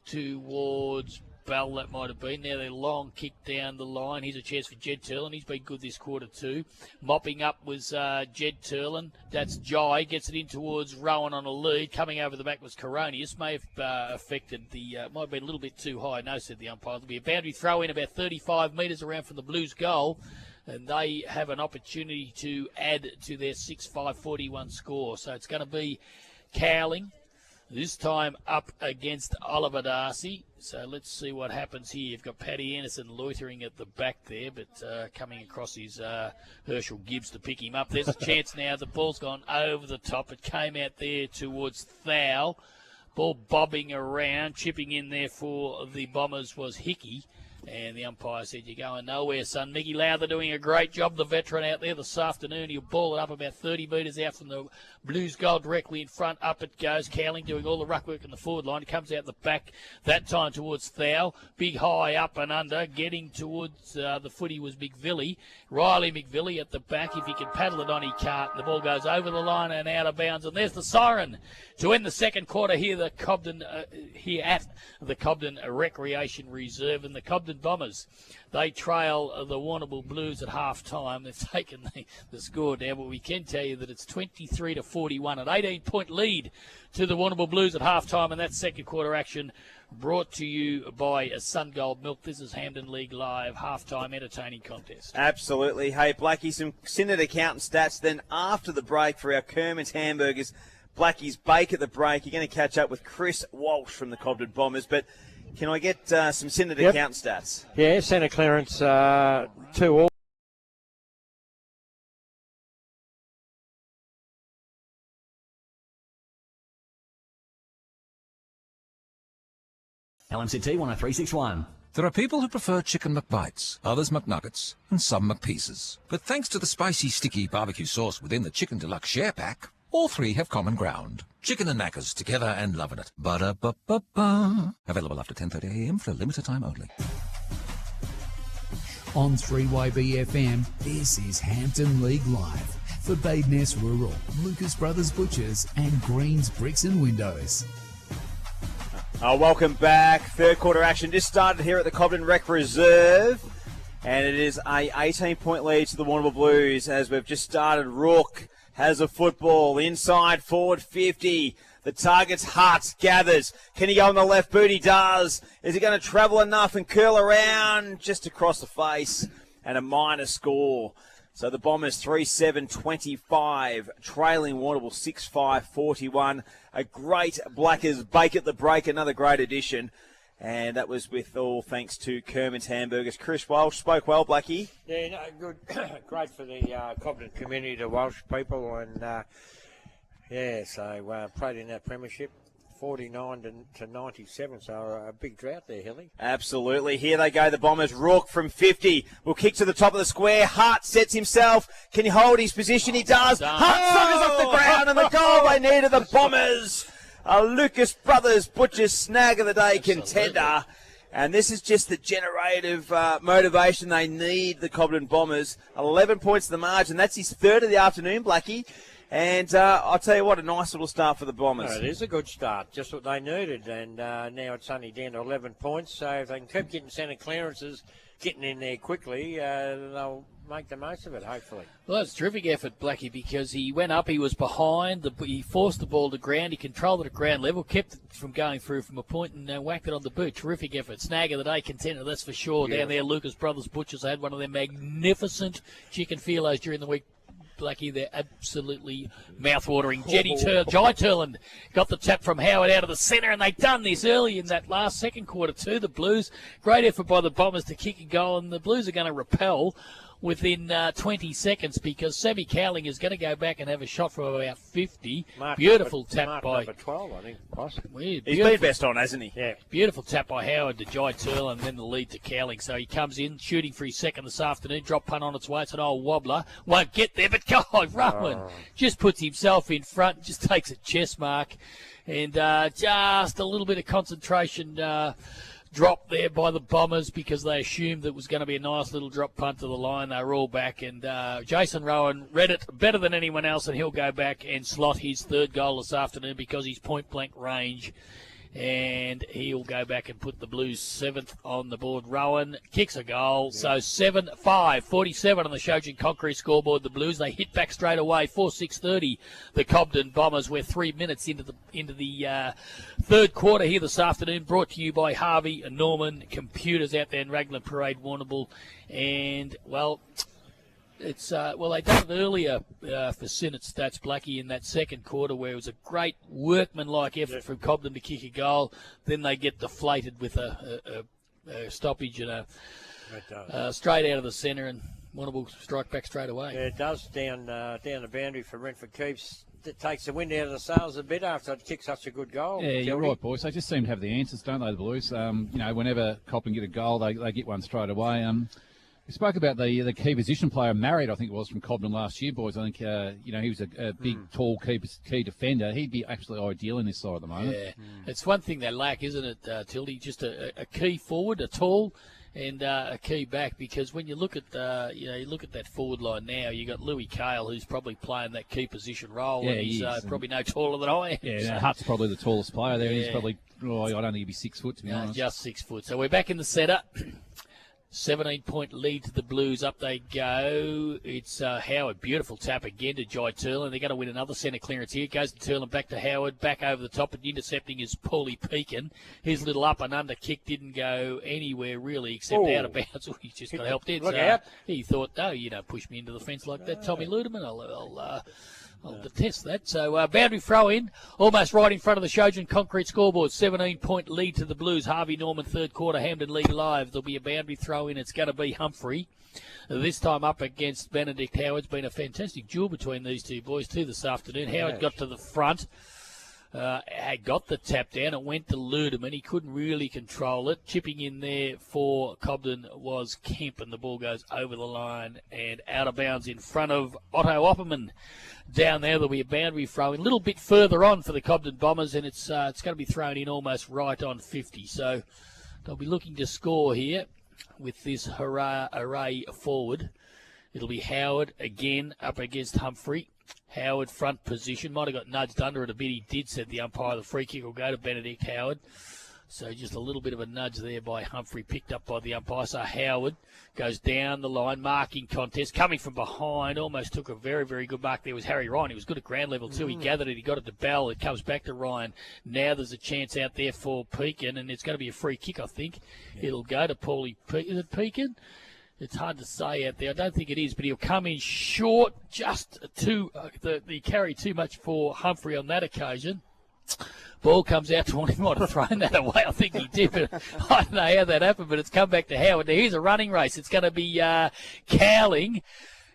Speaker 2: towards Bell, that might have been. Now they're long kick down the line. Here's a chance for Jed Turlin. He's been good this quarter too. Mopping up was Jed Turlin. That's Jai. Gets it in towards Rowan on a lead. Coming over the back was Coronius. May have affected the... might have been a little bit too high. No, said the umpire. There'll be a boundary throw in about 35 metres around from the Blues goal. And they have an opportunity to add to their 6-5-41 score. So it's going to be Cowling, this time up against Oliver Darcy. So let's see what happens here. You've got Paddy Anderson loitering at the back there, but coming across his Herschel Gibbs to pick him up. There's a chance now. The ball's gone over the top. It came out there towards Thal. Ball bobbing around, chipping in there for the Bombers was Hickey. And the umpire said, you're going nowhere, son. Mickey Lowther doing a great job, the veteran out there this afternoon. He'll ball it up about 30 metres out from the Blues goal directly in front. Up it goes. Cowling doing all the ruck work in the forward line. He comes out the back, that time towards Thal. Big high up and under. Getting towards the footy was McVilly. Riley McVilly at the back. If he can paddle it on, he can't. The ball goes over the line and out of bounds. And there's the siren to end the second quarter here, here at the Cobden Recreation Reserve. And the Cobden Cobden Bombers. They trail the Warrnambool Blues at half-time. They've taken the score down, but we can tell you that it's 23-41, an 18-point lead to the Warrnambool Blues at half-time, and that's second quarter action brought to you by Sungold Milk. This is Hampden League Live, half-time entertaining contest.
Speaker 1: Absolutely. Hey, Blackie, some Synod accountant stats. Then after the break for our Kerman's Hamburgers, Blackie's Bake at the break. You're going to catch up with Chris Walsh from the Cobden Bombers, but can I get some Synod accountant stats?
Speaker 4: Yeah, centre clearance 2-all.
Speaker 9: LMCT 10361.
Speaker 10: There are people who prefer chicken McBites, others McNuggets, and some McPieces. But thanks to the spicy, sticky barbecue sauce within the Chicken Deluxe Share Pack, all three have common ground. Chicken and Maccas together and loving it. Ba-da-ba-ba-ba. Available after 10:30am for a limited time only.
Speaker 11: On 3YB-FM, this is Hampden League Live for Badeness Rural, Lucas Brothers Butchers and Greens Bricks and Windows.
Speaker 1: Welcome back. Third quarter action just started here at the Cobden Rec Reserve, and it is a 18-point lead to the Warrnambool Blues as we've just started. Rook has a football inside forward 50. The target's Hart, gathers. Can he go on the left boot? He does. Is he going to travel enough and curl around just across the face? And a minor score. So the Bombers 3-7-25, trailing Warrnambool 6-5-41. A great Blackers Bake at the break, another great addition. And that was with all thanks to Kerman's Hamburgers. Chris Walsh spoke well, Blackie.
Speaker 4: Yeah, no, good. Great for the Cobden community, the Welsh people, and so played in that premiership, 49-97. So a big drought there, Hilly.
Speaker 1: Absolutely. Here they go, the Bombers. Rook from 50 will kick to the top of the square. Hart sets himself. Can he hold his position? He does. Hart suckers off the ground, and the goal they needed, the Bombers. A Lucas Brothers Butchers snag of the day contender. And this is just the generative motivation they need, the Cobden Bombers. 11 points to the margin. That's his third of the afternoon, Blackie. And I'll tell you what, a nice little start for the Bombers.
Speaker 4: No, it is a good start, just what they needed. And now it's only down to 11 points. So if they can keep getting centre clearances, getting in there quickly, they'll make the most of it, hopefully.
Speaker 2: Well, it's a terrific effort, Blackie, because he went up, he was behind, he forced the ball to ground, he controlled it at ground level, kept it from going through from a point and whacked it on the boot. Terrific effort. Snag of the day contender, that's for sure. Beautiful. Down there, Lucas Brothers Butchers had one of their magnificent chicken filos during the week. Blackie, they're absolutely mouth-watering. Jai Turland got the tap from Howard out of the centre, and they've done this early in that last second quarter too. The Blues, great effort by the Bombers to kick a goal, and the Blues are going to repel within 20 seconds because Sammy Cowling is going to go back and have a shot from about 50. Beautiful tap by...
Speaker 4: number 12, I think.
Speaker 1: He's been best on, hasn't he?
Speaker 4: Yeah.
Speaker 2: Beautiful tap by Howard to Jai Turl and then the lead to Cowling. So he comes in, shooting for his second this afternoon. Drop punt on its way. It's an old wobbler. Won't get there, but God, Rowan just puts himself in front, just takes a chest mark. And just a little bit of concentration drop there by the Bombers because they assumed it was going to be a nice little drop punt to the line. They were all back, and Jason Rowan read it better than anyone else, and he'll go back and slot his third goal this afternoon because he's point-blank range, and he'll go back and put the Blues 7th on the board. Rowan kicks a goal, so 7-5, 47 on the Shojin Concrete scoreboard. The Blues, they hit back straight away, 4-6-30. The Cobden Bombers, we're 3 minutes into the third quarter here this afternoon, brought to you by Harvey and Norman Computers out there in Raglan Parade, Warrnambool. And, well... It's they done it earlier for Synod Stats, Blackie, in that second quarter where it was a great workmanlike effort from Cobden to kick a goal. Then they get deflated with a stoppage and straight out of the centre, and Warrnambool strike back straight away.
Speaker 4: Yeah, it does down the boundary for Renfrew Keeps. It takes the wind out of the sails a bit after it kicks such a good goal.
Speaker 3: Yeah, you're right, boys. They just seem to have the answers, don't they, the Blues? Whenever Cobden get a goal, they get one straight away. We spoke about the key position player, Marriott, I think it was, from Cobden last year, boys. I think, he was a big, tall, key defender. He'd be absolutely ideal in this side at the moment.
Speaker 2: Yeah, It's one thing they lack, isn't it, Tildy? Just a key forward, a tall, and a key back. Because when you look at you look at that forward line now, you got Louis Cale, who's probably playing that key position role, and he's probably no taller than I am.
Speaker 3: Yeah, Hutt's probably the tallest player there. Yeah. He's probably, I don't think he'd be 6 foot, to be honest.
Speaker 2: Just 6 foot. So we're back in the centre. 17-point lead to the Blues. Up they go. It's Howard. Beautiful tap again to Jai Turlin. They're going to win another centre clearance here. Goes to Turlin, back to Howard, back over the top, and intercepting is Paulie Peakin. His little up and under kick didn't go anywhere really except out of bounds. He just got helped in.
Speaker 4: Look out.
Speaker 2: He thought, no, you don't push me into the fence like that, Tommy Ludeman. I'll detest that. So boundary throw in, almost right in front of the Shojin Concrete scoreboard. 17-point lead to the Blues. Harvey Norman, third quarter. Hampden lead live. There'll be a boundary throw in. It's going to be Humphrey. This time up against Benedict Howard. It's been a fantastic duel between these two boys too this afternoon. Howard got to the front. Got the tap down. It went to Ludeman. He couldn't really control it. Chipping in there for Cobden was Kemp, and the ball goes over the line and out of bounds in front of Otto Opperman. Down there, there'll be a boundary throw in a little bit further on for the Cobden Bombers, and it's going to be thrown in almost right on 50. So they'll be looking to score here with this array forward. It'll be Howard again up against Humphrey. Howard front position. Might have got nudged under it a bit. He did, said the umpire. The free kick will go to Benedict Howard. So just a little bit of a nudge there by Humphrey, picked up by the umpire. So Howard goes down the line, marking contest, coming from behind. Almost took a very, very good mark there was Harry Ryan. He was good at ground level too. He gathered it. He got it to Bell. It comes back to Ryan. Now there's a chance out there for Peakin, and it's going to be a free kick, I think. Yeah. It'll go to Paulie. Is it Peakin? It's hard to say out there. I don't think it is, but he'll come in short, just to the carry too much for Humphrey on that occasion. Ball comes out to he might have thrown that away. I think he did, but I don't know how that happened, but it's come back to Howard. Now, here's a running race. It's going to be Cowling.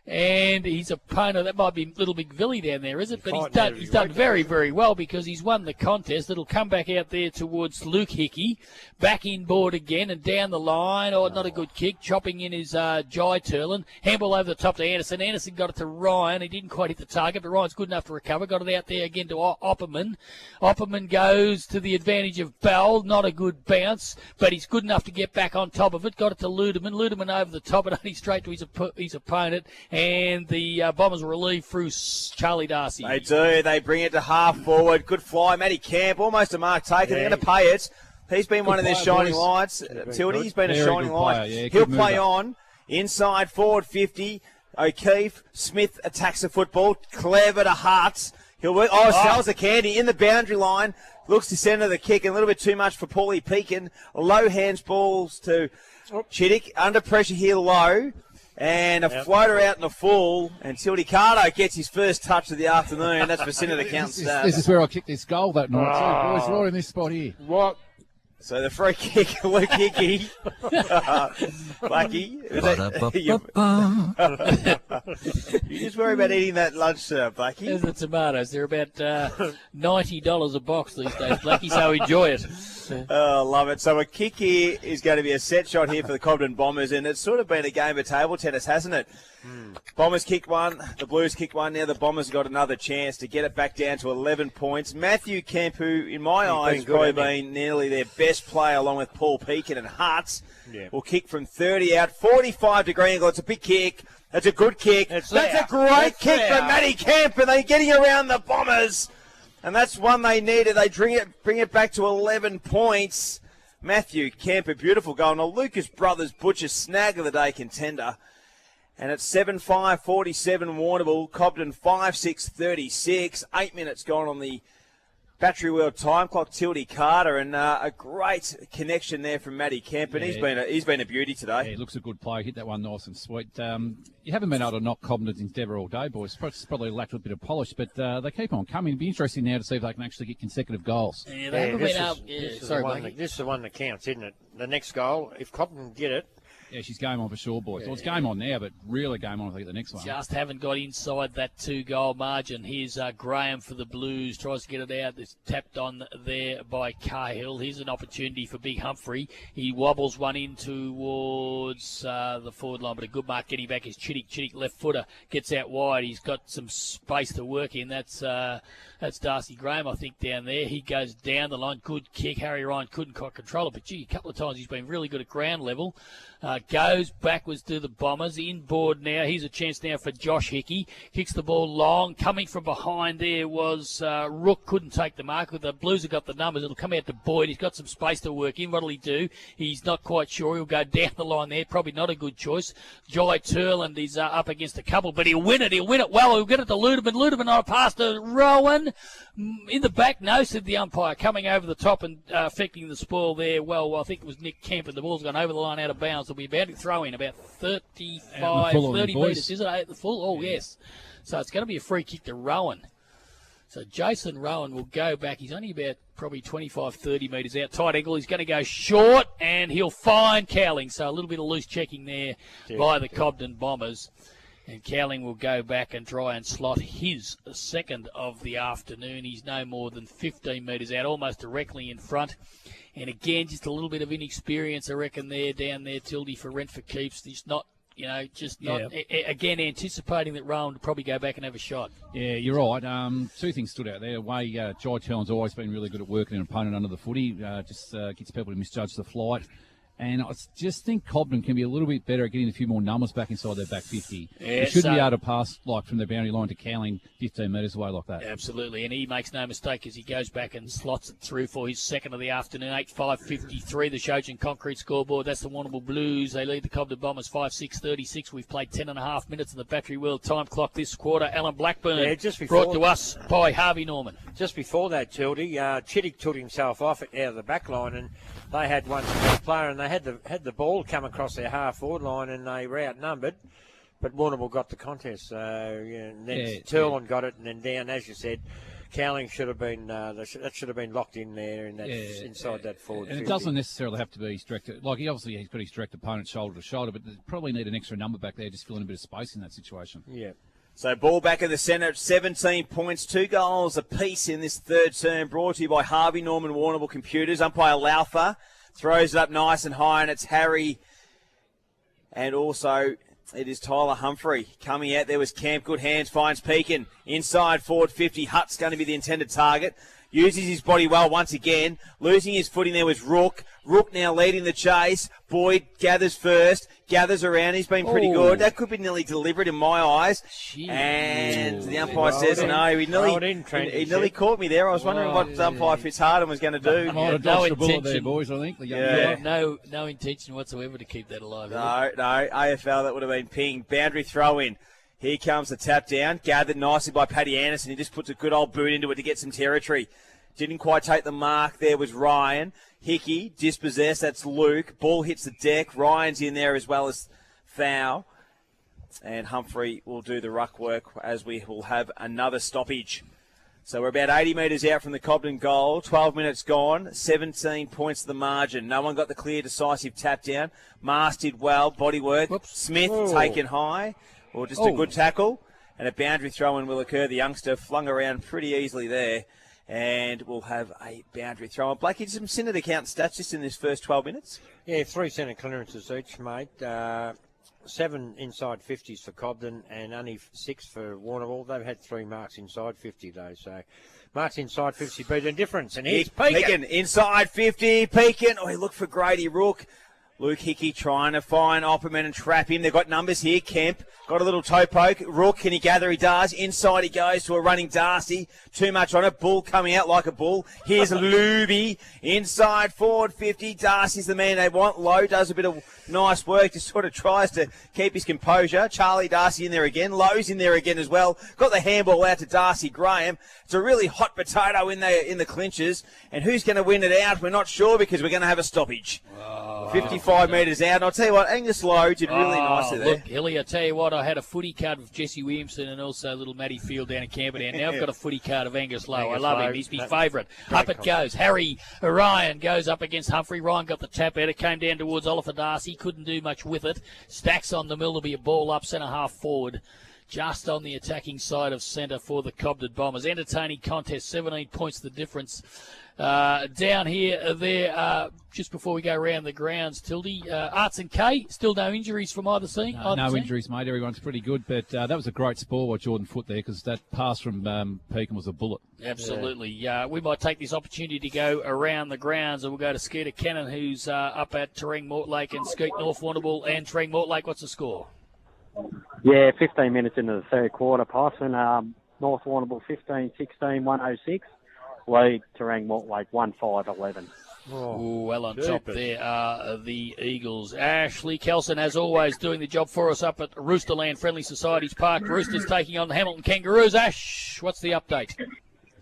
Speaker 2: And his opponent, that might be Little Big Villy down there, is it? But he's done very, very well because he's won the contest. It'll come back out there towards Luke Hickey. Back inboard again and down the line. Oh, not a good kick. Chopping in is Jai Turlin. Handball over the top to Anderson. Anderson got it to Ryan. He didn't quite hit the target, but Ryan's good enough to recover. Got it out there again to Opperman. Opperman goes to the advantage of Bell. Not a good bounce, but he's good enough to get back on top of it. Got it to Ludeman. Ludeman over the top and only straight to his opponent. And the Bombers relieve through Charlie Darcy.
Speaker 1: They do. They bring it to half forward. Good fly. Matty Camp, almost a mark taken. They're going to pay it. He's been one of their shining lights. Tildy, he's been a shining light. Yeah, he'll play on. Inside, forward 50. O'Keefe. Smith attacks the football. Clever to Hartz. Sells the candy in the boundary line. Looks to centre the kick. A little bit too much for Paulie Peakin. Low hands balls to Chittick. Under pressure here, low. And a floater out in the full, and Tildy Cardo gets his first touch of the afternoon. That's for Senator Count Stars.
Speaker 3: This is where I kicked this goal that night, too, boys. Right in this spot here.
Speaker 4: What?
Speaker 1: So the free kick, Luke Hickey. Blackie. You just worry about eating that lunch, Blackie.
Speaker 2: There's the tomatoes. They're about $90 a box these days, Blackie, so enjoy it.
Speaker 1: Oh, love it. So a kick here is going to be a set shot here for the Cobden Bombers, and it's sort of been a game of table tennis, hasn't it? Bombers kicked one, the Blues kicked one, now the Bombers got another chance to get it back down to 11 points. Matthew Kemp, who in my eyes has probably been nearly their best player along with Paul Peakin and Hartz, will kick from 30 out, 45 to Greengle. It's a big kick. That's a good kick. That's a great kick from Matty Kemp, and they're getting around the Bombers. And that's one they needed. They bring it back to 11 points. Matthew Kemp, a beautiful goal. And a Lucas Brothers Butcher snag of the day contender. And it's 7-5, 47 Warrnambool. Cobden 5-6, 8 minutes gone on the Battery World time clock. Tildy Carter, and a great connection there from Matty Kemp. And he's been a beauty today.
Speaker 3: Yeah, he looks a good player. Hit that one nice and sweet. You haven't been able to knock Cobden's endeavour all day, boys. Probably lacked a bit of polish, but they keep on coming. It'll be interesting now to see if they can actually get consecutive goals.
Speaker 2: Yeah, they haven't been able.
Speaker 4: This is the one that counts, isn't it? The next goal, if Cobden get it.
Speaker 3: Yeah, she's game on for sure, boys. Well, it's game on now, but really game on, I think, the next one.
Speaker 2: Just haven't got inside that 2-goal margin. Here's Graham for the Blues. Tries to get it out. It's tapped on there by Cahill. Here's an opportunity for Big Humphrey. He wobbles one in towards the forward line, but a good mark getting back is Chittick. Chittick, left footer, gets out wide. He's got some space to work in. That's Darcy Graham, I think, down there. He goes down the line. Good kick. Harry Ryan couldn't quite control it, but gee, a couple of times he's been really good at ground level. goes backwards to the Bombers. Inboard now. Here's a chance now for Josh Hickey. Kicks the ball long. Coming from behind there was Rook. Couldn't take the mark. The Blues have got the numbers. It'll come out to Boyd. He's got some space to work in. What'll he do? He's not quite sure. He'll go down the line there. Probably not a good choice. Jai Turland is up against a couple, but he'll win it. He'll win it well. He'll get it to Ludeman. Ludeman on a pass to Rowan. In the back, no, said the umpire. Coming over the top and affecting the spoil there. Well, I think it was Nick Kemp, and the ball's gone over the line out of bounds. It'll be about to throw in about 30 metres, is it? At the full? Oh, yes. So it's going to be a free kick to Rowan. So Jason Rowan will go back. He's only about probably 25, 30 metres out. Tight angle. He's going to go short, and he'll find Cowling. So a little bit of loose checking there by the Cobden Bombers. And Cowling will go back and try and slot his second of the afternoon. He's no more than 15 metres out, almost directly in front. And again, just a little bit of inexperience, I reckon, down there, Tildy, for rent for keeps. He's not, again, anticipating that Rowan would probably go back and have a shot.
Speaker 3: Yeah, you're right. Two things stood out there. The way Jai Turland's always been really good at working an opponent under the footy, just gets people to misjudge the flight. And I just think Cobden can be a little bit better at getting a few more numbers back inside their back 50.
Speaker 2: Yeah,
Speaker 3: they shouldn't be able to pass from their boundary line to Cowling 15 metres away like that.
Speaker 2: Absolutely, and he makes no mistake as he goes back and slots it through for his second of the afternoon. 8:5:53, the Shojin Concrete scoreboard. That's the Warrnambool Blues. They lead the Cobden Bombers 5-6-36. We've played 10.5 minutes in the Battery World time clock this quarter. Alan Blackburn, brought to us by Harvey Norman.
Speaker 4: Just before that, Tildy, Chittick took himself off out of the back line, and they had one player, and they had the ball come across their half-forward line, and they were outnumbered. But Warrnambool got the contest, so then Turland got it, and then down, as you said, Cowling should have been that should have been locked in there in that inside that forward.
Speaker 3: And
Speaker 4: 50.
Speaker 3: it doesn't necessarily have to be his direct. Like he's got his direct opponent shoulder to shoulder, but they probably need an extra number back there, just filling a bit of space in that situation.
Speaker 4: Yeah.
Speaker 1: So ball back in the centre, 17 points, 2 goals apiece in this third term, brought to you by Harvey Norman Warrnambool Computers. Umpire Laufer throws it up nice and high, and it's Harry, and also it is Tyler Humphrey. Coming out there was Camp, good hands, finds Pekin. Inside forward 50, Hutt's going to be the intended target. Uses his body well once again. Losing his footing there was Rook. Rook now leading the chase. Boyd gathers first. Gathers around. He's been pretty good. That could be nearly deliberate in my eyes. And the umpire says no. He nearly caught me there. I was wondering what umpire Fitzharden was going to do.
Speaker 3: Might have dodged the bullet there, boys, I think.
Speaker 2: No intention whatsoever to keep that alive.
Speaker 1: No. AFL, that would have been ping. Boundary throw in. Here comes the tap down. Gathered nicely by Paddy Anderson. He just puts a good old boot into it to get some territory. Didn't quite take the mark. There was Ryan. Hickey, dispossessed. That's Luke. Ball hits the deck. Ryan's in there as well as Thau. And Humphrey will do the ruck work as we will have another stoppage. So we're about 80 metres out from the Cobden goal. 12 minutes gone. 17 points to the margin. No one got the clear, decisive tap down. Mars did well. Body work. Smith taken high. Or just a good tackle. And a boundary throw-in will occur. The youngster flung around pretty easily there. And we'll have a boundary throw-in. Blakey, some centre account stats just in this first 12 minutes?
Speaker 4: Yeah, 3 centre clearances each, mate. 7 inside 50s for Cobden and only 6 for Warrnambool. They've had 3 marks inside 50, though. So marks inside 50 beat a difference. And here's Pekin.
Speaker 1: Inside 50. Pekin. Oh, he looked for Grady Rook. Luke Hickey trying to find Opperman and trap him. They've got numbers here. Kemp got a little toe poke. Rook, can he gather? He does. Inside he goes to a running Darcy. Too much on it. Bull coming out like a bull. Here's Luby. Inside forward 50. Darcy's the man they want. Lowe does a bit of nice work. Just sort of tries to keep his composure. Charlie Darcy in there again. Lowe's in there again as well. Got the handball out to Darcy Graham. It's a really hot potato in the clinches. And who's going to win it out? We're not sure because we're going to have a stoppage. 55 metres out. And I'll tell you what, Angus Lowe did really nicely there.
Speaker 2: Look, Hilly, I tell you what, I had a footy card with Jesse Williamson and also little Matty Field down at Camperdown. Now I've got a footy card of Angus Lowe. I love him. He's my favourite. Up it goes. Harry Ryan goes up against Humphrey. Ryan got the tap out. It came down towards Oliver Darcy. Couldn't do much with it. Stacks on the mill. There'll be a ball up centre half forward just on the attacking side of centre for the Cobden Bombers. Entertaining contest, 17 points the difference. Down here, there, just before we go around the grounds, Tildy, Arts and K, still no injuries from either team?
Speaker 3: No injuries, mate. Everyone's pretty good, but that was a great score by Jordan Foote there, because that pass from Pekin was a bullet.
Speaker 2: Absolutely. We might take this opportunity to go around the grounds, and we'll go to Skeeter Cannon, who's up at Terang Mortlake and Skeet North Warrnambool and Terang Mortlake. What's the score?
Speaker 5: Yeah, 15 minutes into the third quarter, passing North Warrnambool 15-16, 106. Lead Terang Mortlake 1-5-11.
Speaker 2: Well on top there are the Eagles. Ashley Kelson, as always, doing the job for us up at Roosterland Friendly Societies Park. Roosters taking on the Hamilton Kangaroos. Ash, what's the update?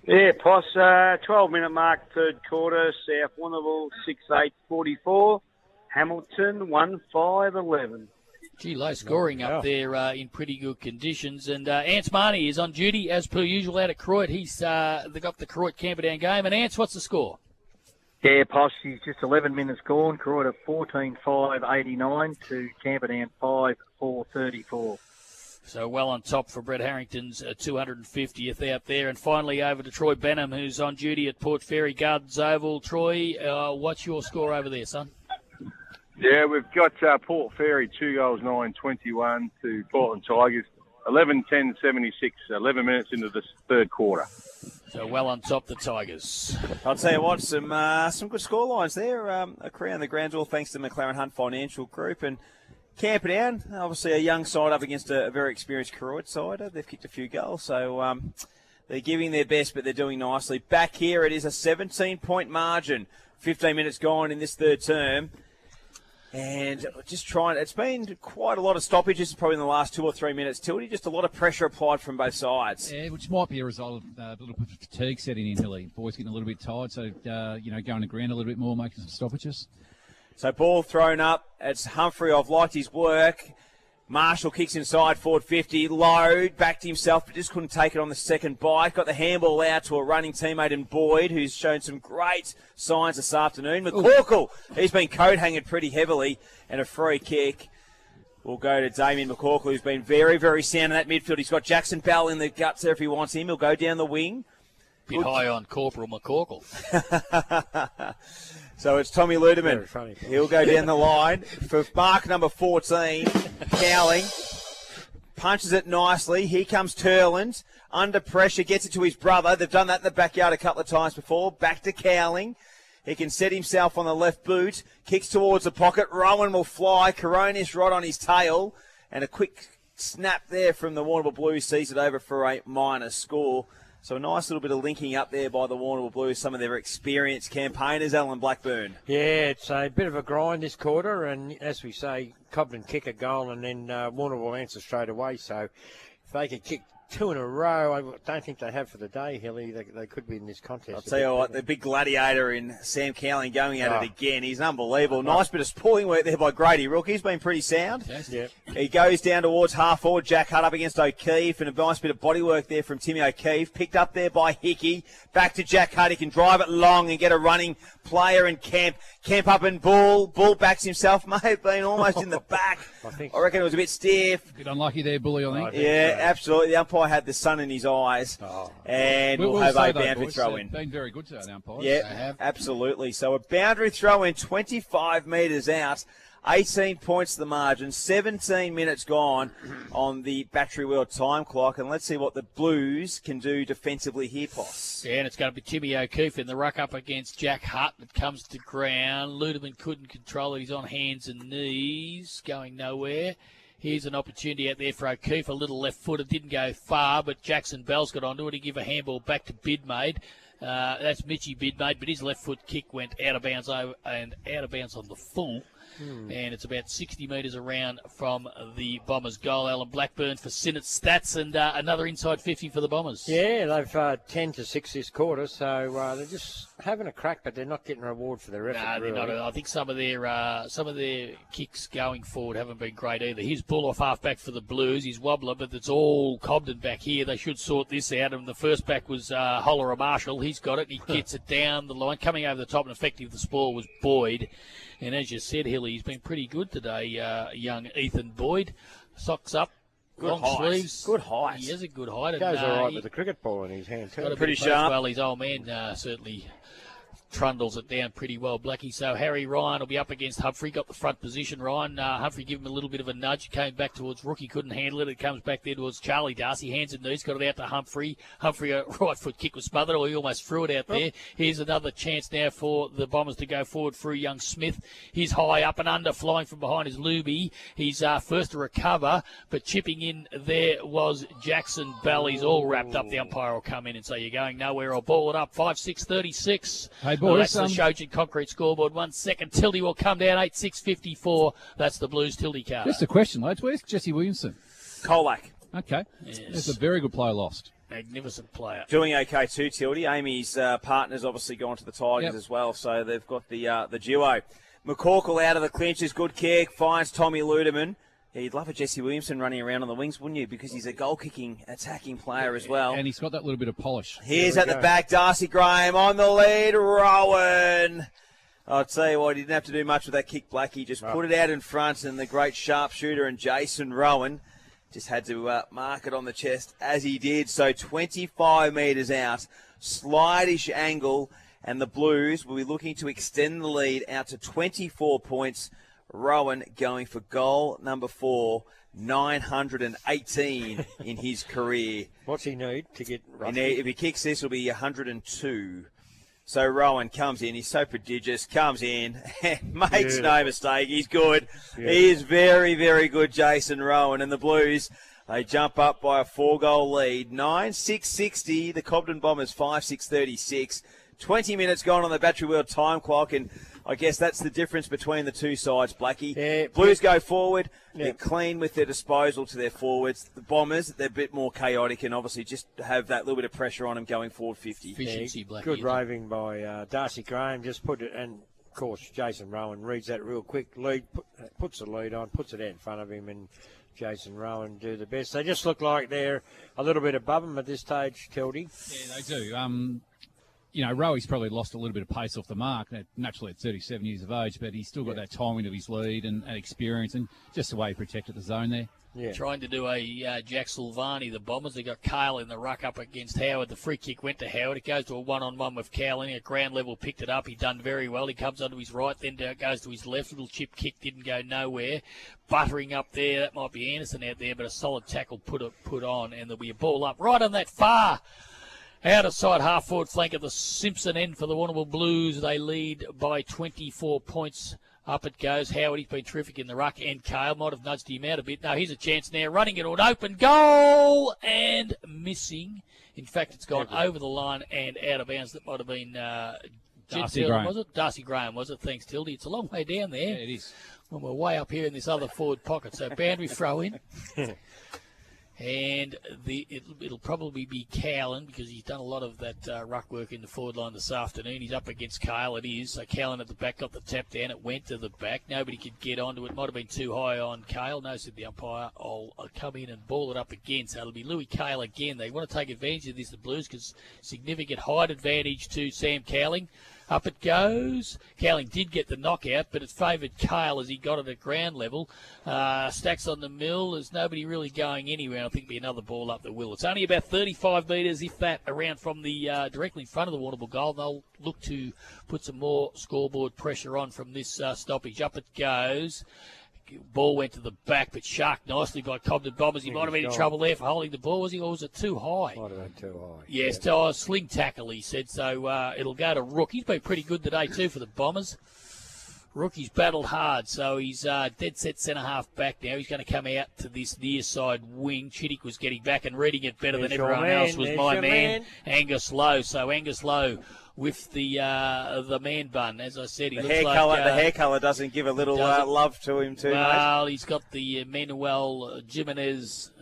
Speaker 6: Yeah, Poss, 12-minute mark, third quarter. South Warrnambool 6-8-44. Hamilton 1-5-11.
Speaker 2: Gee, low scoring up there in pretty good conditions. And Ants Marnie is on duty, as per usual, out at Croydon. He's got the Croydon Camperdown game. And Ants, what's the score?
Speaker 7: Yeah, Posh, he's just 11 minutes gone. Croydon 14-5-89 to Camperdown 5-4-34.
Speaker 2: So well on top for Brett Harrington's 250th out there. And finally over to Troy Benham, who's on duty at Port Fairy Gardens Oval. Troy, what's your score over there, son?
Speaker 8: Yeah, we've got Port Fairy 2 goals 9-21 to Portland Tigers 11-10-76, 11 minutes into the third quarter.
Speaker 2: So well on top the Tigers.
Speaker 1: I'll tell you what, some good scorelines there around the grounds, all thanks to McLaren Hunt Financial Group. And Camperdown, obviously a young side up against a very experienced Croydon side. They've kicked a few goals, so they're giving their best, but they're doing nicely. Back here, it is a 17-point margin. 15 minutes gone in this third term. And just it's been quite a lot of stoppages probably in the last 2 or 3 minutes. Tildy, just a lot of pressure applied from both sides.
Speaker 3: Yeah, which might be a result of a little bit of fatigue setting in Hilly. Boys getting a little bit tired, so, going to ground a little bit more, making some stoppages.
Speaker 1: So ball thrown up. It's Humphrey. I've liked his work. Marshall kicks inside, forward 50. Lowe backed himself, but just couldn't take it on the second bite. Got the handball out to a running teammate in Boyd, who's shown some great signs this afternoon. McCorkle, he's been coat-hanging pretty heavily, and a free kick will go to Damien McCorkle, who's been very, very sound in that midfield. He's got Jackson Bell in the guts there if he wants him. He'll go down the wing.
Speaker 2: Bit high on Corporal McCorkle.
Speaker 1: So it's Tommy Ludeman. He'll go down the line for mark number 14. Cowling punches it nicely. Here comes Turland. Under pressure, gets it to his brother. They've done that in the backyard a couple of times before. Back to Cowling. He can set himself on the left boot. Kicks towards the pocket. Rowan will fly. Coronis right on his tail. And a quick snap there from the Warrnambool Blues sees it over for a minor score. So a nice little bit of linking up there by the Warrnambool Blues, some of their experienced campaigners, Alan Blackburn.
Speaker 4: Yeah, it's a bit of a grind this quarter, and as we say, Cobden kick a goal and then Warrnambool answer straight away. So if they could kick 2 in a row, I don't think they have for the day, Hilly. They could be in this contest.
Speaker 1: I'll tell you what, the big gladiator in Sam Cowling going at it again. He's unbelievable. Nice bit of pulling work there by Grady Rook. He's been pretty sound.
Speaker 4: Yep.
Speaker 1: He goes down towards half forward. Jack Hutt up against O'Keefe, and a nice bit of body work there from Timmy O'Keefe. Picked up there by Hickey. Back to Jack Hutt. He can drive it long and get a running player in Kemp. Kemp up and Bull. Bull backs himself. May have been almost in the back. I reckon it was a bit stiff.
Speaker 3: Bit unlucky there, Bully, I think.
Speaker 1: Yeah, absolutely. The umpire had the sun in his eyes. And we'll have a boundary throw-in.
Speaker 3: Been very good to our umpires.
Speaker 1: Yeah, absolutely. So a boundary throw-in 25 metres out. 18 points to the margin, 17 minutes gone on the Battery Wheel time clock, and let's see what the Blues can do defensively here, Poss.
Speaker 2: Yeah, and it's going to be Timmy O'Keefe in the ruck up against Jack Hutt. It comes to ground. Ludeman couldn't control it. He's on hands and knees, going nowhere. Here's an opportunity out there for O'Keefe, a little left-footed, didn't go far, but Jackson Bell's got onto it. He give a handball back to Bidmaid. That's Mitchy Bidmaid, but his left foot kick went out of bounds on the full. And it's about 60 metres around from the Bombers' goal. Alan Blackburn for Sinnott's stats and another inside 50 for the Bombers.
Speaker 4: Yeah, they've 10-6 this quarter, so they're just having a crack, but they're not getting a reward for their effort.
Speaker 2: No, they're
Speaker 4: really.
Speaker 2: not. I think some of their kicks going forward haven't been great either. Here's Bull off half-back for the Blues. He's wobbler, but it's all Cobden back here. They should sort this out. And the first back was Holler Marshall. He's got it. He gets it down the line. Coming over the top and effective the spoil was Boyd. And as you said, Hilly, he's been pretty good today, young Ethan Boyd. Socks up long
Speaker 1: height.
Speaker 2: sleeves.
Speaker 1: Good height.
Speaker 2: He has a good height.
Speaker 4: Goes
Speaker 2: and,
Speaker 4: all right with the cricket ball in his hand, too.
Speaker 2: Pretty sharp. Well, his old man certainly trundles it down pretty well, Blackie. So Harry Ryan will be up against Humphrey. Got the front position, Ryan. Humphrey gave him a little bit of a nudge. Came back towards Rookie, couldn't handle it. It comes back there towards Charlie Darcy. Hands and knees, got it out to Humphrey. Humphrey, a right foot kick was smothered, or he almost threw it out there. Here's another chance now for the Bombers to go forward through young Smith. He's high up and under, flying from behind is Luby. He's first to recover, but chipping in there was Jackson Bell. He's all wrapped up. The umpire will come in and say, you're going nowhere. I'll ball it up. 5-6-36.
Speaker 3: Hey, boys.
Speaker 2: That's the Shojin Concrete scoreboard. 1 second. Tildy will come down 8-6-54. That's the Blues Tildy card.
Speaker 3: Just a question, lads. Where's Jesse Williamson?
Speaker 1: Colac.
Speaker 3: Okay.
Speaker 2: Yes.
Speaker 3: It's a very good player lost.
Speaker 2: Magnificent player.
Speaker 1: Doing okay too, Tildy. Amy's partner's obviously gone to the Tigers as well, so they've got the duo. McCorkle out of the clinches. Good kick. Finds Tommy Ludeman. Yeah, you'd love a Jesse Williamson running around on the wings, wouldn't you? Because he's a goal-kicking, attacking player as well.
Speaker 3: And he's got that little bit of polish.
Speaker 1: Here's at the back, Darcy Graham on the lead. Rowan. I'll tell you what, he didn't have to do much with that kick, Black. He just put it out in front, and the great sharpshooter and Jason Rowan just had to mark it on the chest as he did. So 25 metres out, slightish angle, and the Blues will be looking to extend the lead out to 24 points. Rowan going for goal number 4, 918 in his career.
Speaker 4: What's he need to get
Speaker 1: If he kicks this, it'll be 102. So Rowan comes in. He's so prodigious. Comes in and makes no mistake. He's good. He is very, very good, Jason Rowan. And the Blues, they jump up by a 4-goal lead. 9-6-60. The Cobden Bombers 5-6-36. 20 minutes gone on the Battery Wheel time clock, and I guess that's the difference between the two sides, Blackie. Yeah, Blues go forward. They're clean with their disposal to their forwards. The Bombers, they're a bit more chaotic and obviously just have that little bit of pressure on them going forward 50.
Speaker 2: Efficiency, Blackie.
Speaker 4: Good roving by Darcy Graham. Just put it, and of course Jason Rowan reads that real quick. Lead, puts the lead on, puts it out in front of him, and Jason Rowan do the best. They just look like they're a little bit above him at this stage, Tildy.
Speaker 3: Yeah, they do. You know, Rowy's probably lost a little bit of pace off the mark, naturally at 37 years of age, but he's still got that time into his lead and experience, and just the way he protected the zone there.
Speaker 4: Yeah.
Speaker 2: Trying to do a Jack Silvani, the Bombers. They got Kale in the ruck up against Howard. The free kick went to Howard. It goes to a one-on-one with Kale in at ground level, picked it up. He done very well. He comes onto his right, then goes to his left. Little chip kick didn't go nowhere. Buttering up there, that might be Anderson out there, but a solid tackle put on, and there'll be a ball up right on that far out of side half-forward flank of the Simpson end for the Warrnambool Blues. They lead by 24 points. Up it goes. Howard, he's been terrific in the ruck, and Kale might have nudged him out a bit. No, here's a chance now. Running it on open goal and missing. In fact, it's gone over the line and out of bounds. That might have been
Speaker 3: Darcy Graham.
Speaker 2: Was it? Darcy Graham, was it? Thanks, Tildy. It's a long way down there.
Speaker 3: Yeah, it is.
Speaker 2: When we're way up here in this other forward pocket. So boundary throw in. And it'll probably be Cowan because he's done a lot of that ruck work in the forward line this afternoon. He's up against Kale, it is. So Cowan at the back got the tap down. It went to the back. Nobody could get onto it. Might have been too high on Kale. No, said the umpire. I'll come in and ball it up again. So it'll be Louis Kale again. They want to take advantage of this, the Blues, because significant height advantage to Sam Cowling. Up it goes. Cowling did get the knockout, but it favoured Kale as he got it at ground level. Stacks on the mill. There's nobody really going anywhere. I think it'll be another ball up the will. It's only about 35 metres, if that, around from the directly in front of the Warrnambool goal. They'll look to put some more scoreboard pressure on from this stoppage. Up it goes. Ball went to the back, but sharked nicely by Cobden Bombers. He might have been in trouble there for holding the ball, was he? Or was it too high?
Speaker 4: Might have been too high.
Speaker 2: Yes, sling tackle, he said. So it'll go to Rook. He's been pretty good today, too, for the Bombers. Rookie's battled hard, so he's dead set centre-half back now. He's going to come out to this near-side wing. Chittick was getting back and reading it better than everyone else, was my man, Angus Lowe. So Angus Lowe with the man bun, as I said. He
Speaker 1: the
Speaker 2: looks
Speaker 1: hair colour doesn't give a little love to him too,
Speaker 2: well,
Speaker 1: mate.
Speaker 2: He's got the Manuel Jimenez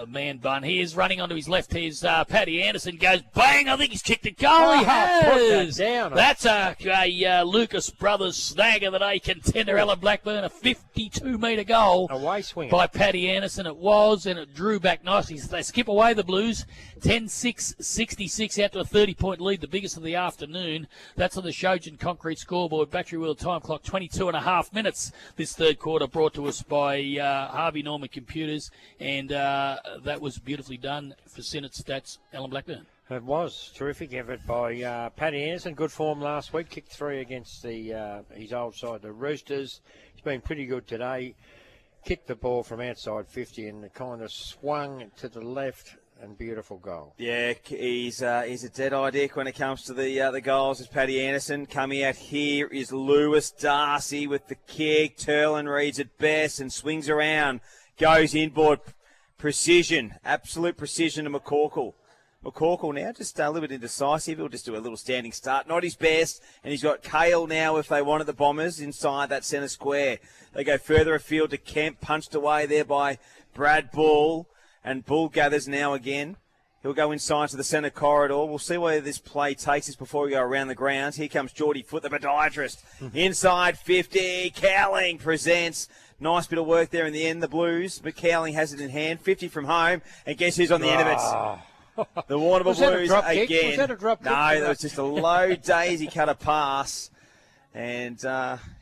Speaker 2: man bun. He is running onto his left. Here's Paddy Anderson goes bang. I think he's kicked a goal. He has.
Speaker 4: Put that down.
Speaker 2: That's a Lucas Brothers snag of the day contender. Alan Blackburn, a 52-metre goal.
Speaker 4: Away swing
Speaker 2: by Paddy Anderson. It was, and it drew back nicely. They skip away the Blues. 10-6, 66 out to a 30-point lead, the biggest of the afternoon. afternoon. That's on the Shojin Concrete scoreboard. Battery wheel time clock, 22.5 minutes. This third quarter brought to us by Harvey Norman Computers, and that was beautifully done for Senate Stats, Alan Blackburn.
Speaker 4: It was terrific effort by Paddy Anderson. Good form last week. Kicked 3 against his old side, the Roosters. He's been pretty good today. Kicked the ball from outside 50 and kind of swung to the left, and beautiful goal.
Speaker 1: Yeah, he's a dead eye Dick when it comes to the goals. Is Paddy Anderson. Coming out here is Lewis Darcy with the kick. Turlin reads it best and swings around. Goes inboard. Precision, absolute precision to McCorkle. McCorkle now just a little bit indecisive. He'll just do a little standing start. Not his best. And he's got Cale now if they wanted the Bombers inside that centre square. They go further afield to Kemp, punched away there by Brad Bull. And Bull gathers now again. He'll go inside to the centre corridor. We'll see where this play takes us before we go around the grounds. Here comes Geordie Foot, the podiatrist. Inside 50. Cowling presents. Nice bit of work there in the end, the Blues. But Cowling has it in hand. 50 from home. And guess who's on the end of it? The Warrnambool Blues again.
Speaker 4: Was that a drop kick?
Speaker 1: No, that was just a low daisy cutter pass. And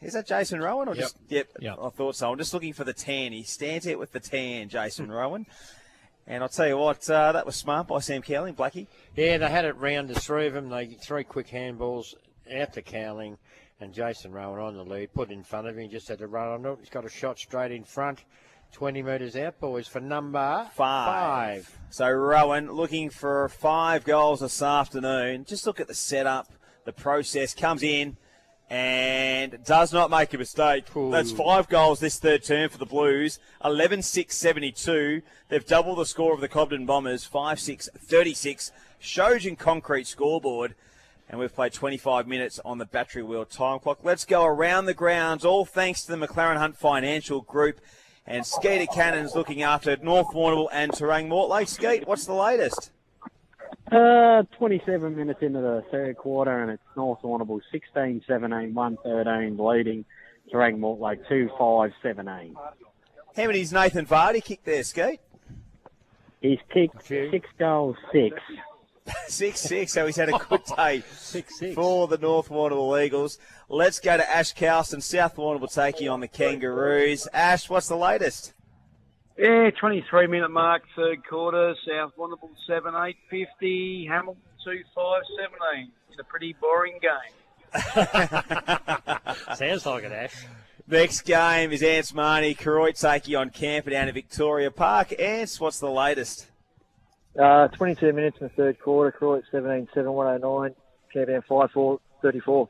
Speaker 1: is that Jason Rowan? Or yep, I thought so. I'm just looking for the tan. He stands out with the tan, Jason Rowan. And I'll tell you what, that was smart by Sam Cowling, Blackie.
Speaker 4: Yeah, they had it round the 3 of them. They 3 quick handballs out to Cowling, and Jason Rowan on the lead, put in front of him. He just had to run on it. He's got a shot straight in front. 20 metres out, boys, for number 5.
Speaker 1: So Rowan looking for 5 goals this afternoon. Just look at the setup, the process, comes in and does not make a mistake. Ooh. That's 5 goals this third term for the Blues. 11-6-72. They've doubled the score of the Cobden Bombers, 5-6-36. Shojin Concrete scoreboard. And we've played 25 minutes on the battery wheel time clock. Let's go around the grounds, all thanks to the McLaren Hunt Financial Group. And Skeeter Cannon's looking after North Warrnambool and Terang Mortlake. Skeet, what's the latest?
Speaker 5: 27 minutes into the third quarter, and it's North Warrnambool 16-17, 1-13 leading. Terang Mortlake 2-5-17.
Speaker 1: How many's Nathan Vardy kicked there, Skeet?
Speaker 5: He's kicked 6 goals, 6.
Speaker 1: 6-6, so he's had a good day
Speaker 4: 6-6
Speaker 1: for the North Warrnambool Eagles. Let's go to Ash Carlson, South Warrnambool taking on the Kangaroos. Ash, what's the latest?
Speaker 6: Yeah, 23-minute mark, third quarter. South Warrnambool 7-8-50. Hamilton 2-5-17. It's a pretty boring game.
Speaker 4: Sounds like it, Ash.
Speaker 1: Next game is Ants Marnie, Karoy taking on Camperdown at Victoria Park. Ants, what's the latest?
Speaker 7: 22 minutes in the third quarter. Croydon 17-7, 109. Camperdown 5-4-34.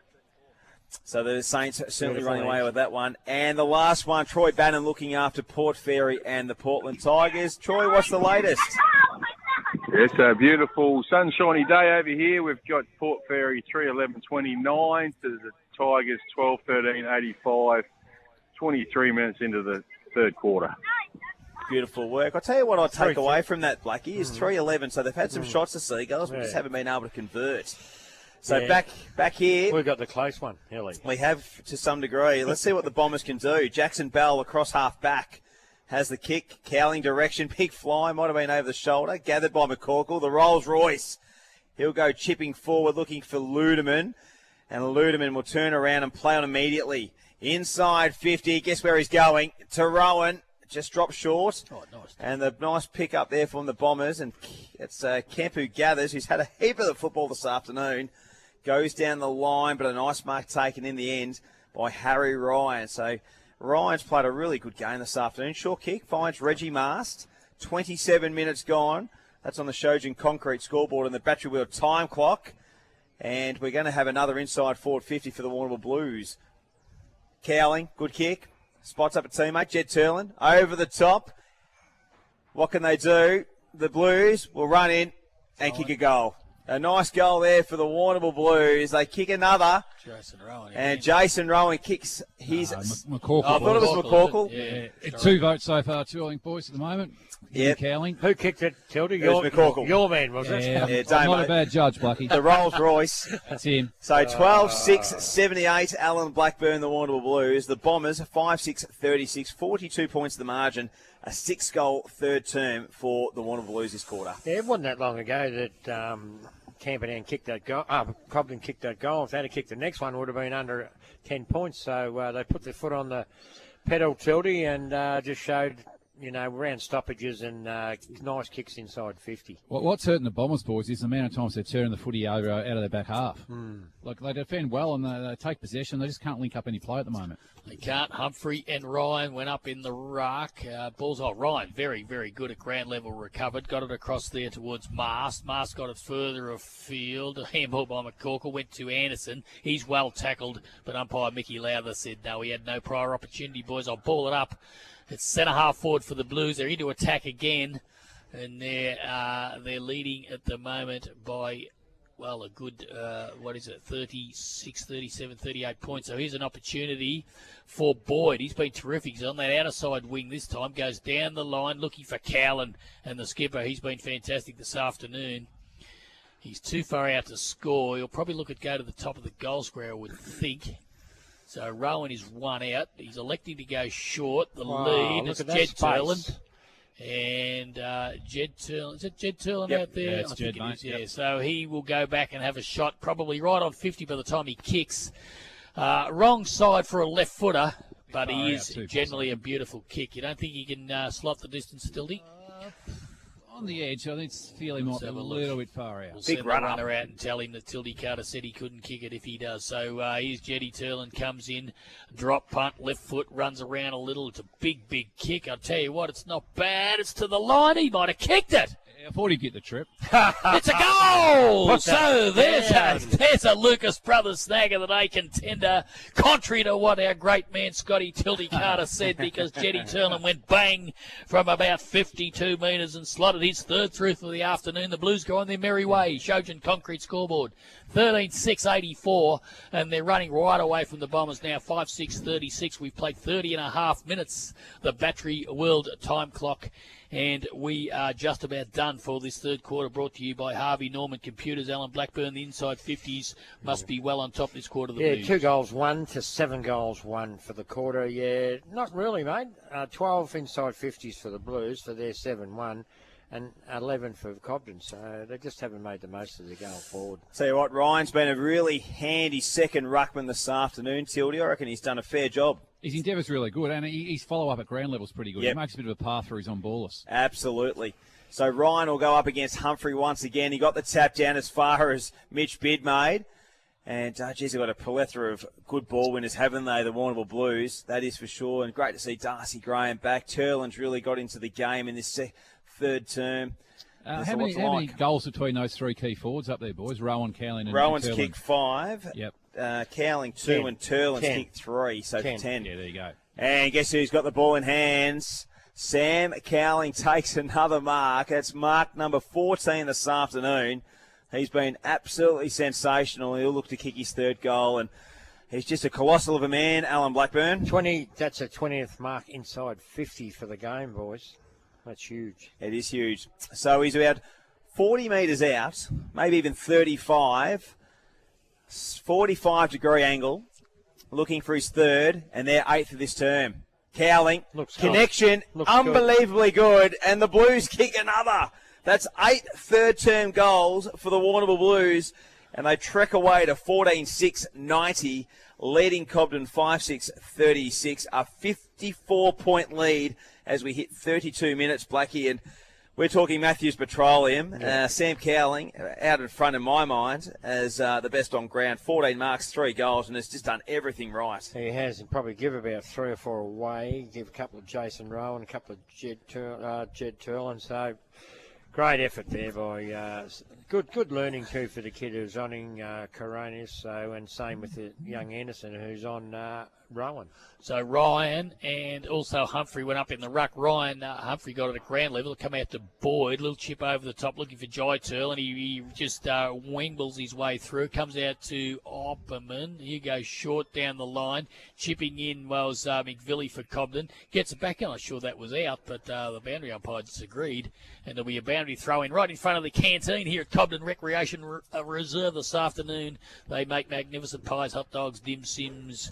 Speaker 1: So the Saints certainly running away with that one. And the last one, Troy Bannon looking after Port Fairy and the Portland Tigers. Troy, what's the latest?
Speaker 8: It's a beautiful sunshiny day over here. We've got Port Fairy 3-11-29 to the Tigers 12-13-85. 23 minutes into the third quarter.
Speaker 1: Beautiful work. I'll tell you what I take away from that, Blackie, is 3-11. So they've had some shots to Seagulls, but just haven't been able to convert. So back here.
Speaker 4: We've got the close one, Ellie.
Speaker 1: We have to some degree. Let's see what the Bombers can do. Jackson Bell across half back has the kick. Cowling direction. Big fly. Might have been over the shoulder. Gathered by McCorkle. The Rolls Royce. He'll go chipping forward looking for Ludeman. And Ludeman will turn around and play on immediately. Inside 50. Guess where he's going? To Rowan. Just dropped short.
Speaker 2: Oh, nice.
Speaker 1: And the nice pick up there from the Bombers. And it's Kemp who gathers, who's had a heap of the football this afternoon. Goes down the line, but a nice mark taken in the end by Harry Ryan. So Ryan's played a really good game this afternoon. Short kick finds Reggie Mast. 27 minutes gone. That's on the Shojin Concrete scoreboard and the battery wheel time clock. And we're going to have another inside forward 50 for the Warrnambool Blues. Cowling, good kick. Spots up a teammate, Jed Turlin. Over the top. What can they do? The Blues will run in and kick a goal. A nice goal there for the Warrnambool Blues. They kick another.
Speaker 2: Jason Rowan.
Speaker 1: And Jason Rowan kicks his...
Speaker 3: McCorkle.
Speaker 1: I thought it was McCorkle.
Speaker 3: Yeah. 2 votes so far, 2, I think, boys, at the moment.
Speaker 1: Yeah.
Speaker 3: Cowling.
Speaker 4: Who kicked it, Tilda?
Speaker 1: McCorkle.
Speaker 4: Your man, was it?
Speaker 1: Yeah,
Speaker 3: I'm not a bad judge, Blackie.
Speaker 1: The Rolls Royce.
Speaker 3: That's him.
Speaker 1: So 12-6-78, Alan Blackburn, the Warrnambool Blues. The Bombers, 5-6-36, 42 points the margin. A 6-goal third term for the Warrnambool Blues this quarter.
Speaker 4: Yeah, it wasn't that long ago that Camperdown kicked that goal. Cobden kicked that goal. If they had kicked the next one, it would have been under 10 points. So they put their foot on the pedal, Tildy, and just showed, round stoppages and nice kicks inside 50.
Speaker 3: What's hurting the Bombers, boys, is the amount of times they're turning the footy over out of their back half. Like, they defend well and they take possession. They just can't link up any play at the moment.
Speaker 2: They can't. Humphrey and Ryan went up in the ruck. Ryan, very, very good at ground level, recovered. Got it across there towards Mast. Mast got it further afield. A handball by McCorkle went to Anderson. He's well tackled, but umpire Mickey Lowther said, no, he had no prior opportunity, boys. I'll ball it up. It's centre-half forward for the Blues. They're into attack again, and they're leading at the moment by, well, a good, 36, 37, 38 points. So here's an opportunity for Boyd. He's been terrific. He's on that outer side wing this time. Goes down the line looking for Cowlin and the skipper. He's been fantastic this afternoon. He's too far out to score. He'll probably look at go to the top of the goal square, I would think. So Rowan is one out. He's electing to go short. The lead is Jed Turlin. And Jed Turlin. Is it Jed Turlin out there?
Speaker 3: Yeah, it's Jed, mate.
Speaker 2: Yeah, so he will go back and have a shot, probably right on 50 by the time he kicks. Wrong side for a left footer, but he is generally a beautiful kick. You don't think he can slot the distance, Stildy?
Speaker 3: On the edge, I think it's feeling a little bit far out.
Speaker 2: We'll send the runner out and tell him that Tildy Carter said he couldn't kick it if he does. So here's Jetty Turlin, comes in, drop punt, left foot, runs around a little. It's a big, big kick. I'll tell you what, it's not bad. It's to the line. He might have kicked it.
Speaker 3: I thought he'd get the trip.
Speaker 2: It's a goal! So there's a Lucas Brothers snagger that they contender, contrary to what our great man Scotty Tildy Carter said, because Jetty Turlin went bang from about 52 metres and slotted his third through for the afternoon. The Blues go on their merry way. Shojin Concrete scoreboard 13-6-84, and they're running right away from the Bombers now 5-6-36. We've played 30 and a half minutes, the Battery World time clock. And we are just about done for this third quarter, brought to you by Harvey Norman Computers. Alan Blackburn, the inside 50s, must be well on top this quarter.
Speaker 4: 2 goals, 1 to 7 goals, 1 for the quarter. Yeah, not really, mate. 12 inside 50s for the Blues for their 7-1. And 11 for Cobden, so they just haven't made the most of their going forward.
Speaker 1: Tell you what, Ryan's been a really handy second ruckman this afternoon, Tildy. I reckon he's done a fair job.
Speaker 3: His endeavour's really good, and his follow-up at ground level's pretty good.
Speaker 1: Yep.
Speaker 3: He makes a bit of a path through his on-ballers.
Speaker 1: Absolutely. So Ryan will go up against Humphrey once again. He got the tap down as far as Mitch Bidd made. And, geez, they've got a plethora of good ball winners, haven't they, the Warrnambool Blues? That is for sure. And great to see Darcy Graham back. Turlin's really got into the game in this third term.
Speaker 3: How many goals between those three key forwards up there, boys? Rowan, Cowling, and
Speaker 1: Rowan's
Speaker 3: Turlin.
Speaker 1: kicked 5.
Speaker 3: Yep.
Speaker 1: Cowling 2 and Turlin's kicked 3, so 10.
Speaker 3: Yeah, there you go.
Speaker 1: And guess who's got the ball in hands? Sam Cowling takes another mark. It's mark number 14 this afternoon. He's been absolutely sensational. He'll look to kick his third goal, and he's just a colossal of a man, Alan Blackburn.
Speaker 4: That's a 20th mark inside 50 for the game, boys. That's huge.
Speaker 1: It is huge. So he's about 40 metres out, maybe even 35, 45-degree angle, looking for his third, and they're 8th of this term. Cowling, connection, unbelievably good, and the Blues kick another. That's 8 third-term goals for the Warrnambool Blues, and they trek away to 14-6-90, leading Cobden 5-6-36, a 54-point lead as we hit 32 minutes, Blackie, and we're talking Matthews Petroleum. Sam Cowling, out in front in my mind, as the best on ground. 14 marks, 3 goals, and has just done everything right.
Speaker 4: He has, and probably give about 3 or 4 away. Give a couple of Jason Rowan, a couple of Jed Turlin. So great effort there by good learning too for the kid who's on Coronis. So, and same with the young Anderson who's on Rowan.
Speaker 2: So Ryan and also Humphrey went up in the ruck. Humphrey got it at ground level. Come out to Boyd. Little chip over the top looking for Jai Turl, and he just wingbles his way through. Comes out to Opperman. He goes short down the line. Chipping in was McVilly for Cobden. Gets it back. I'm not sure that was out, but the boundary umpire disagreed. And there'll be a boundary throw in right in front of the canteen here at Cobden Recreation Reserve this afternoon. They make magnificent pies, hot dogs, dim sims,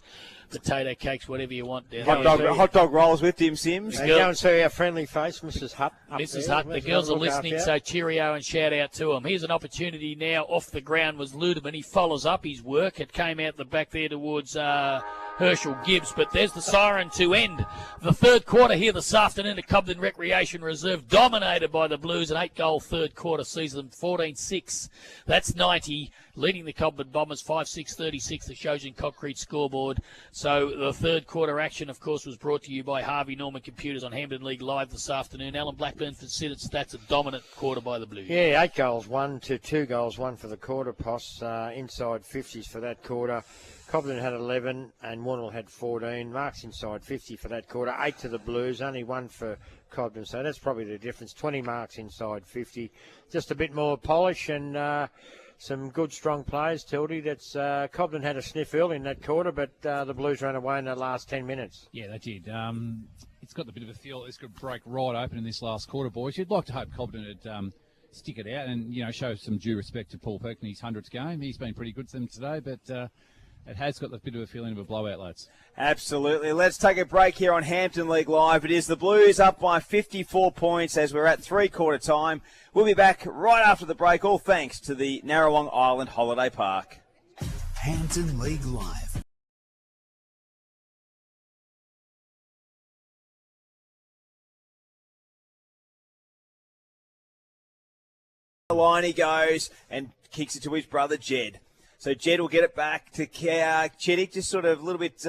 Speaker 2: potato cakes, whatever you want.
Speaker 1: Hot dog rolls with dim sims.
Speaker 4: And go and see our friendly face, Mrs. Hutt.
Speaker 2: Mrs. Hutt, the girls are listening, so cheerio and shout out to them. Here's an opportunity now. Off the ground was Ludeman. He follows up his work. It came out the back there towards Herschel Gibbs, but there's the siren to end the third quarter here this afternoon at Cobden Recreation Reserve, dominated by the Blues, an 8-goal third quarter season, 14-6. That's 90, leading the Cobden Bombers 5-6-36, the Shoshin Concrete scoreboard. So the third quarter action, of course, was brought to you by Harvey Norman Computers on Hampden League Live this afternoon. Alan Blackburn considered that's a dominant quarter by the Blues.
Speaker 4: Yeah, 8 goals, 1 to 2 goals, 1 for the quarter posts, inside 50s for that quarter. Cobden had 11 and Warrnambool had 14. Marks inside 50 for that quarter. 8 to the Blues, only 1 for Cobden. So that's probably the difference. 20 marks inside 50. Just a bit more polish and some good, strong players, Tildy. That's Cobden had a sniff early in that quarter, but the Blues ran away in the last 10 minutes.
Speaker 3: Yeah, they did. It's got a bit of a feel it's going to break right open in this last quarter, boys. You'd like to hope Cobden would stick it out and, show some due respect to Paul Peck in his 100th game. He's been pretty good to them today, but it has got a bit of a feeling of a blowout, lads.
Speaker 1: Absolutely. Let's take a break here on Hampton League Live. It is the Blues up by 54 points as we're at three-quarter time. We'll be back right after the break, all thanks to the Narrawong Island Holiday Park.
Speaker 11: Hampton League Live.
Speaker 1: The line he goes and kicks it to his brother Jed. So Jed will get it back to Chittick, just sort of a little bit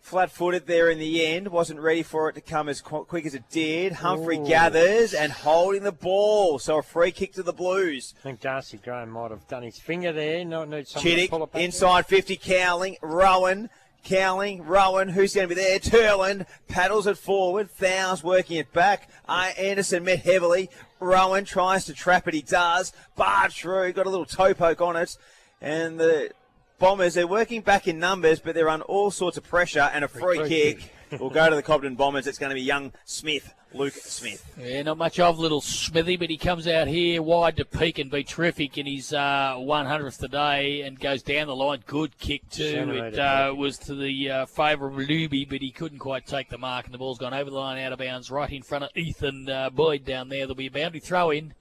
Speaker 1: flat-footed there in the end. Wasn't ready for it to come as quick as it did. Humphrey gathers and holding the ball. So a free kick to the Blues.
Speaker 4: I think Darcy Graham might have done his finger there.
Speaker 1: Chittick, inside 50, Cowling, Rowan. Rowan, who's going to be there? Turland paddles it forward. Thow's working it back. Anderson met heavily. Rowan tries to trap it. He does. Barge through. Got a little toe poke on it. And the Bombers, they're working back in numbers, but they're on all sorts of pressure. And a free kick will go to the Cobden Bombers. It's going to be young Smith, Luke Smith.
Speaker 2: Yeah, not much of little Smithy, but he comes out here wide to peak and be terrific in his 100th today and goes down the line. Good kick too. It was to the favour of Luby, but he couldn't quite take the mark, and the ball's gone over the line out of bounds right in front of Ethan Boyd down there. There'll be a boundary throw in.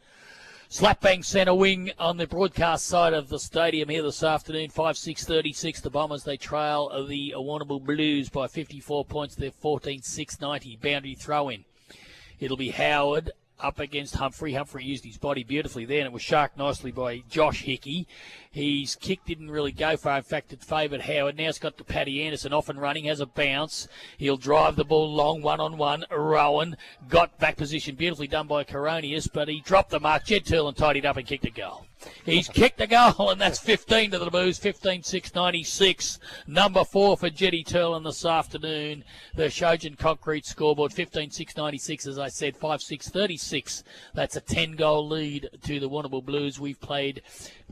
Speaker 2: Slap bang centre wing on the broadcast side of the stadium here this afternoon. 5-6-36. The Bombers, they trail the Warrnambool Blues by 54 points. They're 14-6-90. Boundary throw in. It'll be Howard up against Humphrey. Humphrey used his body beautifully there, and it was sharked nicely by Josh Hickey. His kick didn't really go far. In fact, it favoured Howard. Now it's got to Paddy Anderson off and running, has a bounce. He'll drive the ball long, one-on-one. Rowan got back position. Beautifully done by Coronius, but he dropped the mark. Jed Turlin tidied up and kicked a goal. He's kicked a goal, and that's 15 to the Blues, 15-6-96. Number 4 for Jetty Turlin this afternoon. The Shoshin Concrete scoreboard, 15-6-96, as I said, 5-6-36. That's a 10-goal lead to the Warrnambool Blues. We've played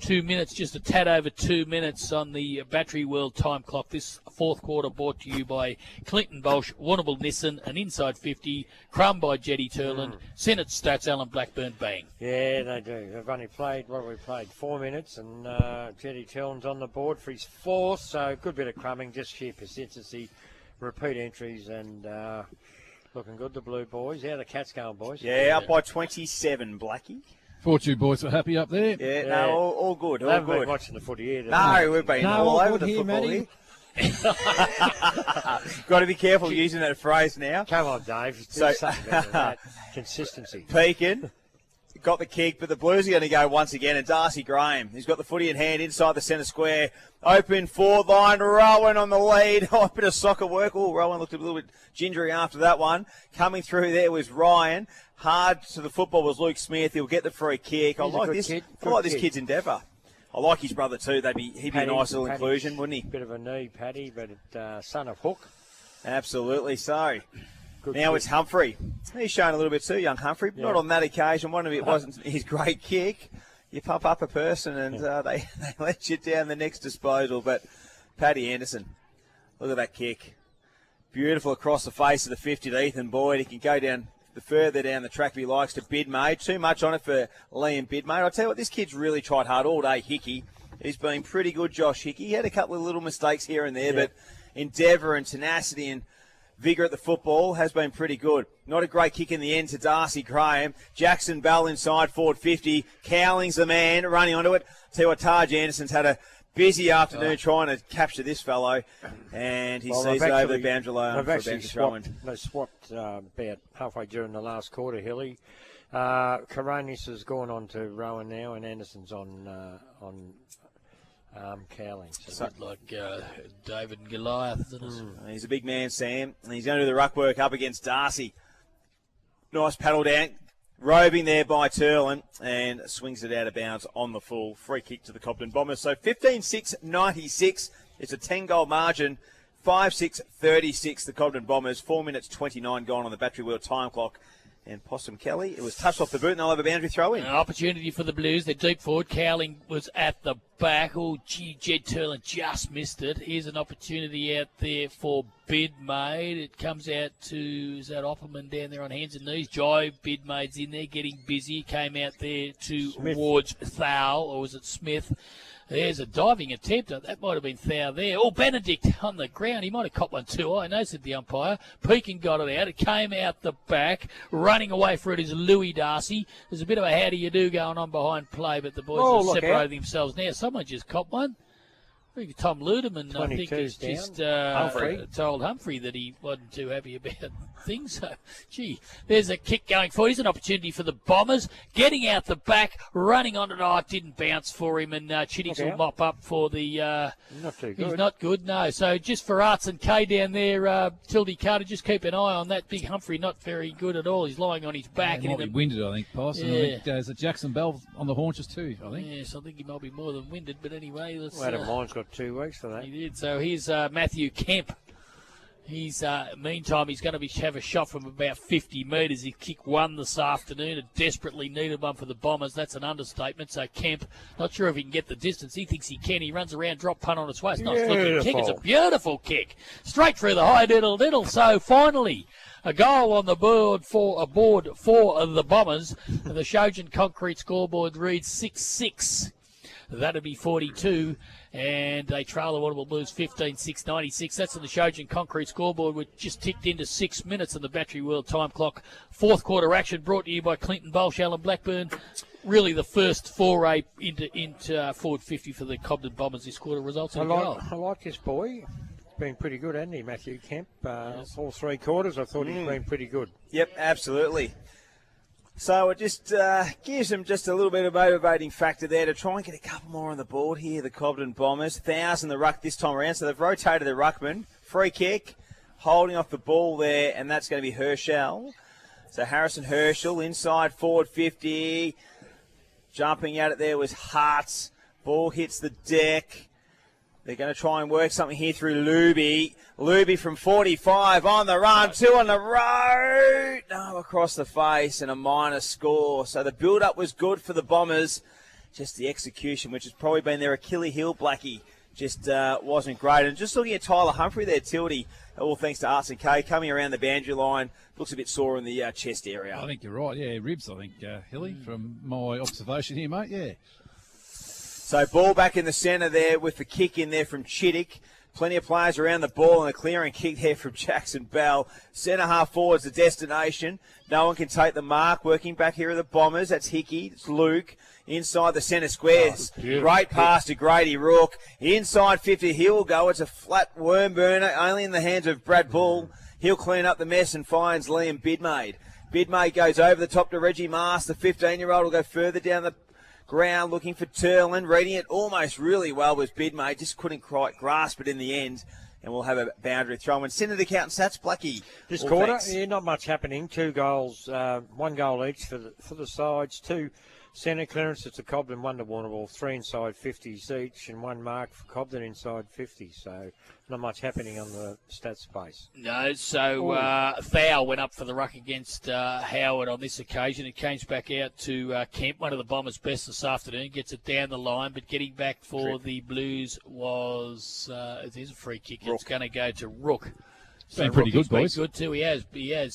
Speaker 2: 2 minutes, just a tad over 2 minutes on the Battery World time clock. This fourth quarter brought to you by Clinton Bolsch, Warrnambool Nissan, an inside 50, crumb by Jetty Turlin, Senate Stats, Alan Blackburn, bang.
Speaker 4: Yeah, they do. They've only played, we played 4 minutes, and Jetty Turlin's on the board for his fourth, so good bit of crumbing, just sheer consistency, repeat entries, and looking good, the Blue boys. How are the Cats going, boys?
Speaker 1: Yeah, up by 27, Blackie.
Speaker 3: 4-2 boys were happy up there.
Speaker 1: Yeah, no, all good, all
Speaker 4: haven't
Speaker 1: good.
Speaker 4: been watching the footy here.
Speaker 1: No, we've been all over the
Speaker 4: here,
Speaker 1: football
Speaker 4: Matty.
Speaker 1: here. Got to be careful using that phrase now.
Speaker 4: Come on, Dave. Do something better than that. Consistency.
Speaker 1: Pekin got the kick, but the Blues are going to go once again. And Darcy Graham, he's got the footy in hand inside the centre square. Open forward line. Rowan on the lead. Oh, a bit of soccer work. Oh, Rowan looked a little bit gingery after that one. Coming through there was Ryan. Hard to the football was Luke Smith. He'll get the free kick. I like this kid's endeavour. I like his brother too. He'd be a nice little inclusion, wouldn't he?
Speaker 4: Bit of a knee, Paddy, but son of Hook.
Speaker 1: Absolutely so. Now it's Humphrey. He's shown a little bit too, young Humphrey. Yeah. Not on that occasion. One of it wasn't his great kick. You pop up a person and they let you down the next disposal. But Paddy Anderson, look at that kick. Beautiful across the face of the 50 to Ethan Boyd. He can go down the further down the track he likes to Bidmade. Too much on it for Liam Bidmade. I'll tell you what, this kid's really tried hard all day, Hickey. He's been pretty good, Josh Hickey. He had a couple of little mistakes here and there, but endeavour and tenacity and vigour at the football has been pretty good. Not a great kick in the end to Darcy Graham. Jackson Bell inside forward 50. Cowling's the man running onto it. Tell you what, Taj Anderson's had a busy afternoon trying to capture this fellow, and he sees it over the boundary line for a boundary throw-in.
Speaker 4: They swapped about halfway during the last quarter, Hilly. Coronis has gone on to Rowan now, and Anderson's on Cowling.
Speaker 2: So like David and Goliath, isn't it?
Speaker 1: He's a big man, Sam, and he's going to do the ruck work up against Darcy. Nice paddle down. Roving there by Turlin and swings it out of bounds on the full. Free kick to the Cobden Bombers. So 15-6-96. It's a 10-goal margin. 5-6-36 the Cobden Bombers. 4 minutes 29 gone on the battery wheel time clock. And Possum Kelly, it was touched off the boot and they'll have a boundary throw in.
Speaker 2: An opportunity for the Blues. They're deep forward. Cowling was at the back. Oh, gee, Jed Turlin just missed it. Here's an opportunity out there for Bidmade. It comes out to, is that Opperman down there on hands and knees? Joe Bidmade's in there getting busy. Came out there towards Thal, or was it Smith? There's a diving attempt. That might have been Thau there. Oh, Benedict on the ground. He might have copped one too. I know, said the umpire. Pekin got it out. It came out the back. Running away for it is Louis Darcy. There's a bit of a how do you do going on behind play, but the boys are separating themselves now. Someone just copped one. I think Tom Ludeman, I think, has just told Humphrey that he wasn't too happy about things. So, gee, there's a kick going forward. Here's an opportunity for the Bombers. Getting out the back, running on it. Oh, it didn't bounce for him, and Chittings will mop up for the...
Speaker 4: not too good.
Speaker 2: He's not good, no. So just for Arts and K down there, Tildy Carter, just keep an eye on that. Big Humphrey, not very good at all. He's lying on his back.
Speaker 3: He might be winded, I think, Poss. Yeah. And I think there's a Jackson Bell on the haunches too, I think.
Speaker 2: Yes, I think he might be more than winded, but anyway... let's.
Speaker 4: Adam Lyon's got 2 weeks for that.
Speaker 2: He did. So here's Matthew Kemp. He's meantime he's going to have a shot from about 50 metres. He kicked one this afternoon, a desperately needed one for the Bombers. That's an understatement. So Kemp, not sure if he can get the distance. He thinks he can. He runs around, drop punt on its way. It's a nice looking kick. It's a beautiful kick, straight through the high diddle. So finally, a goal on the board for the Bombers. The Shojan Concrete scoreboard reads 6-6. That'd be 42. And they trail the Warrnambool Blues 15-6-96. That's on the Shojan Concrete scoreboard, which just ticked into 6 minutes on the Battery World time clock. Fourth quarter action brought to you by Clinton Bolsh, Alan Blackburn. Really the first foray into forward 50 for the Cobden Bombers this quarter. Results in a goal.
Speaker 4: I like this boy. Been pretty good, hasn't he, Matthew Kemp? All 3 quarters, I thought he's been pretty good.
Speaker 1: Yep, absolutely. So it just gives them just a little bit of motivating factor there to try and get a couple more on the board here, the Cobden Bombers. 1,000 the ruck this time around, so they've rotated the ruckman. Free kick, holding off the ball there, and that's going to be Herschel. So Harrison Herschel inside forward 50. Jumping at it there was Hartz. Ball hits the deck. They're going to try and work something here through Luby. Luby from 45 on the run, 2 on the road. No, across the face and a minor score. So the build-up was good for the Bombers. Just the execution, which has probably been their Achilles heel, Blackie, just wasn't great. And just looking at Tyler Humphrey there, Tildy, all thanks to Arts and K, coming around the boundary line. Looks a bit sore in the chest area.
Speaker 3: I think you're right. Yeah, ribs, I think, Hilly, from my observation here, mate. Yeah.
Speaker 1: So ball back in the centre there with the kick in there from Chittick. Plenty of players around the ball and a clearing kick there from Jackson Bell. Centre half forward's the destination. No one can take the mark. Working back here are the Bombers. That's Hickey. It's Luke. Inside the centre squares. Great pass to Grady Rourke. Inside 50. He'll go. It's a flat worm burner. Only in the hands of Brad Bull. He'll clean up the mess and finds Liam Bidmade. Bidmade goes over the top to Reggie Mast. The 15-year-old will go further down the ground looking for Turlin, reading it almost really well was Bidmade, just couldn't quite grasp it in the end, and we'll have a boundary throw. And send it to count stats, Blackie.
Speaker 4: This quarter, not much happening. 2 goals, 1 goal each for the sides. 2 centre clearances to Cobden, 1 to Warrnambool, 3 inside 50s each, and 1 mark for Cobden inside 50. So not much happening on the stat space.
Speaker 2: No, so Thau went up for the ruck against Howard on this occasion. It came back out to Kemp, one of the Bombers' best this afternoon. Gets it down the line, but getting back for the Blues was there's a free kick. Rook. It's going to go to Rook.
Speaker 3: It's been pretty good, boys.
Speaker 2: Been good too. He has,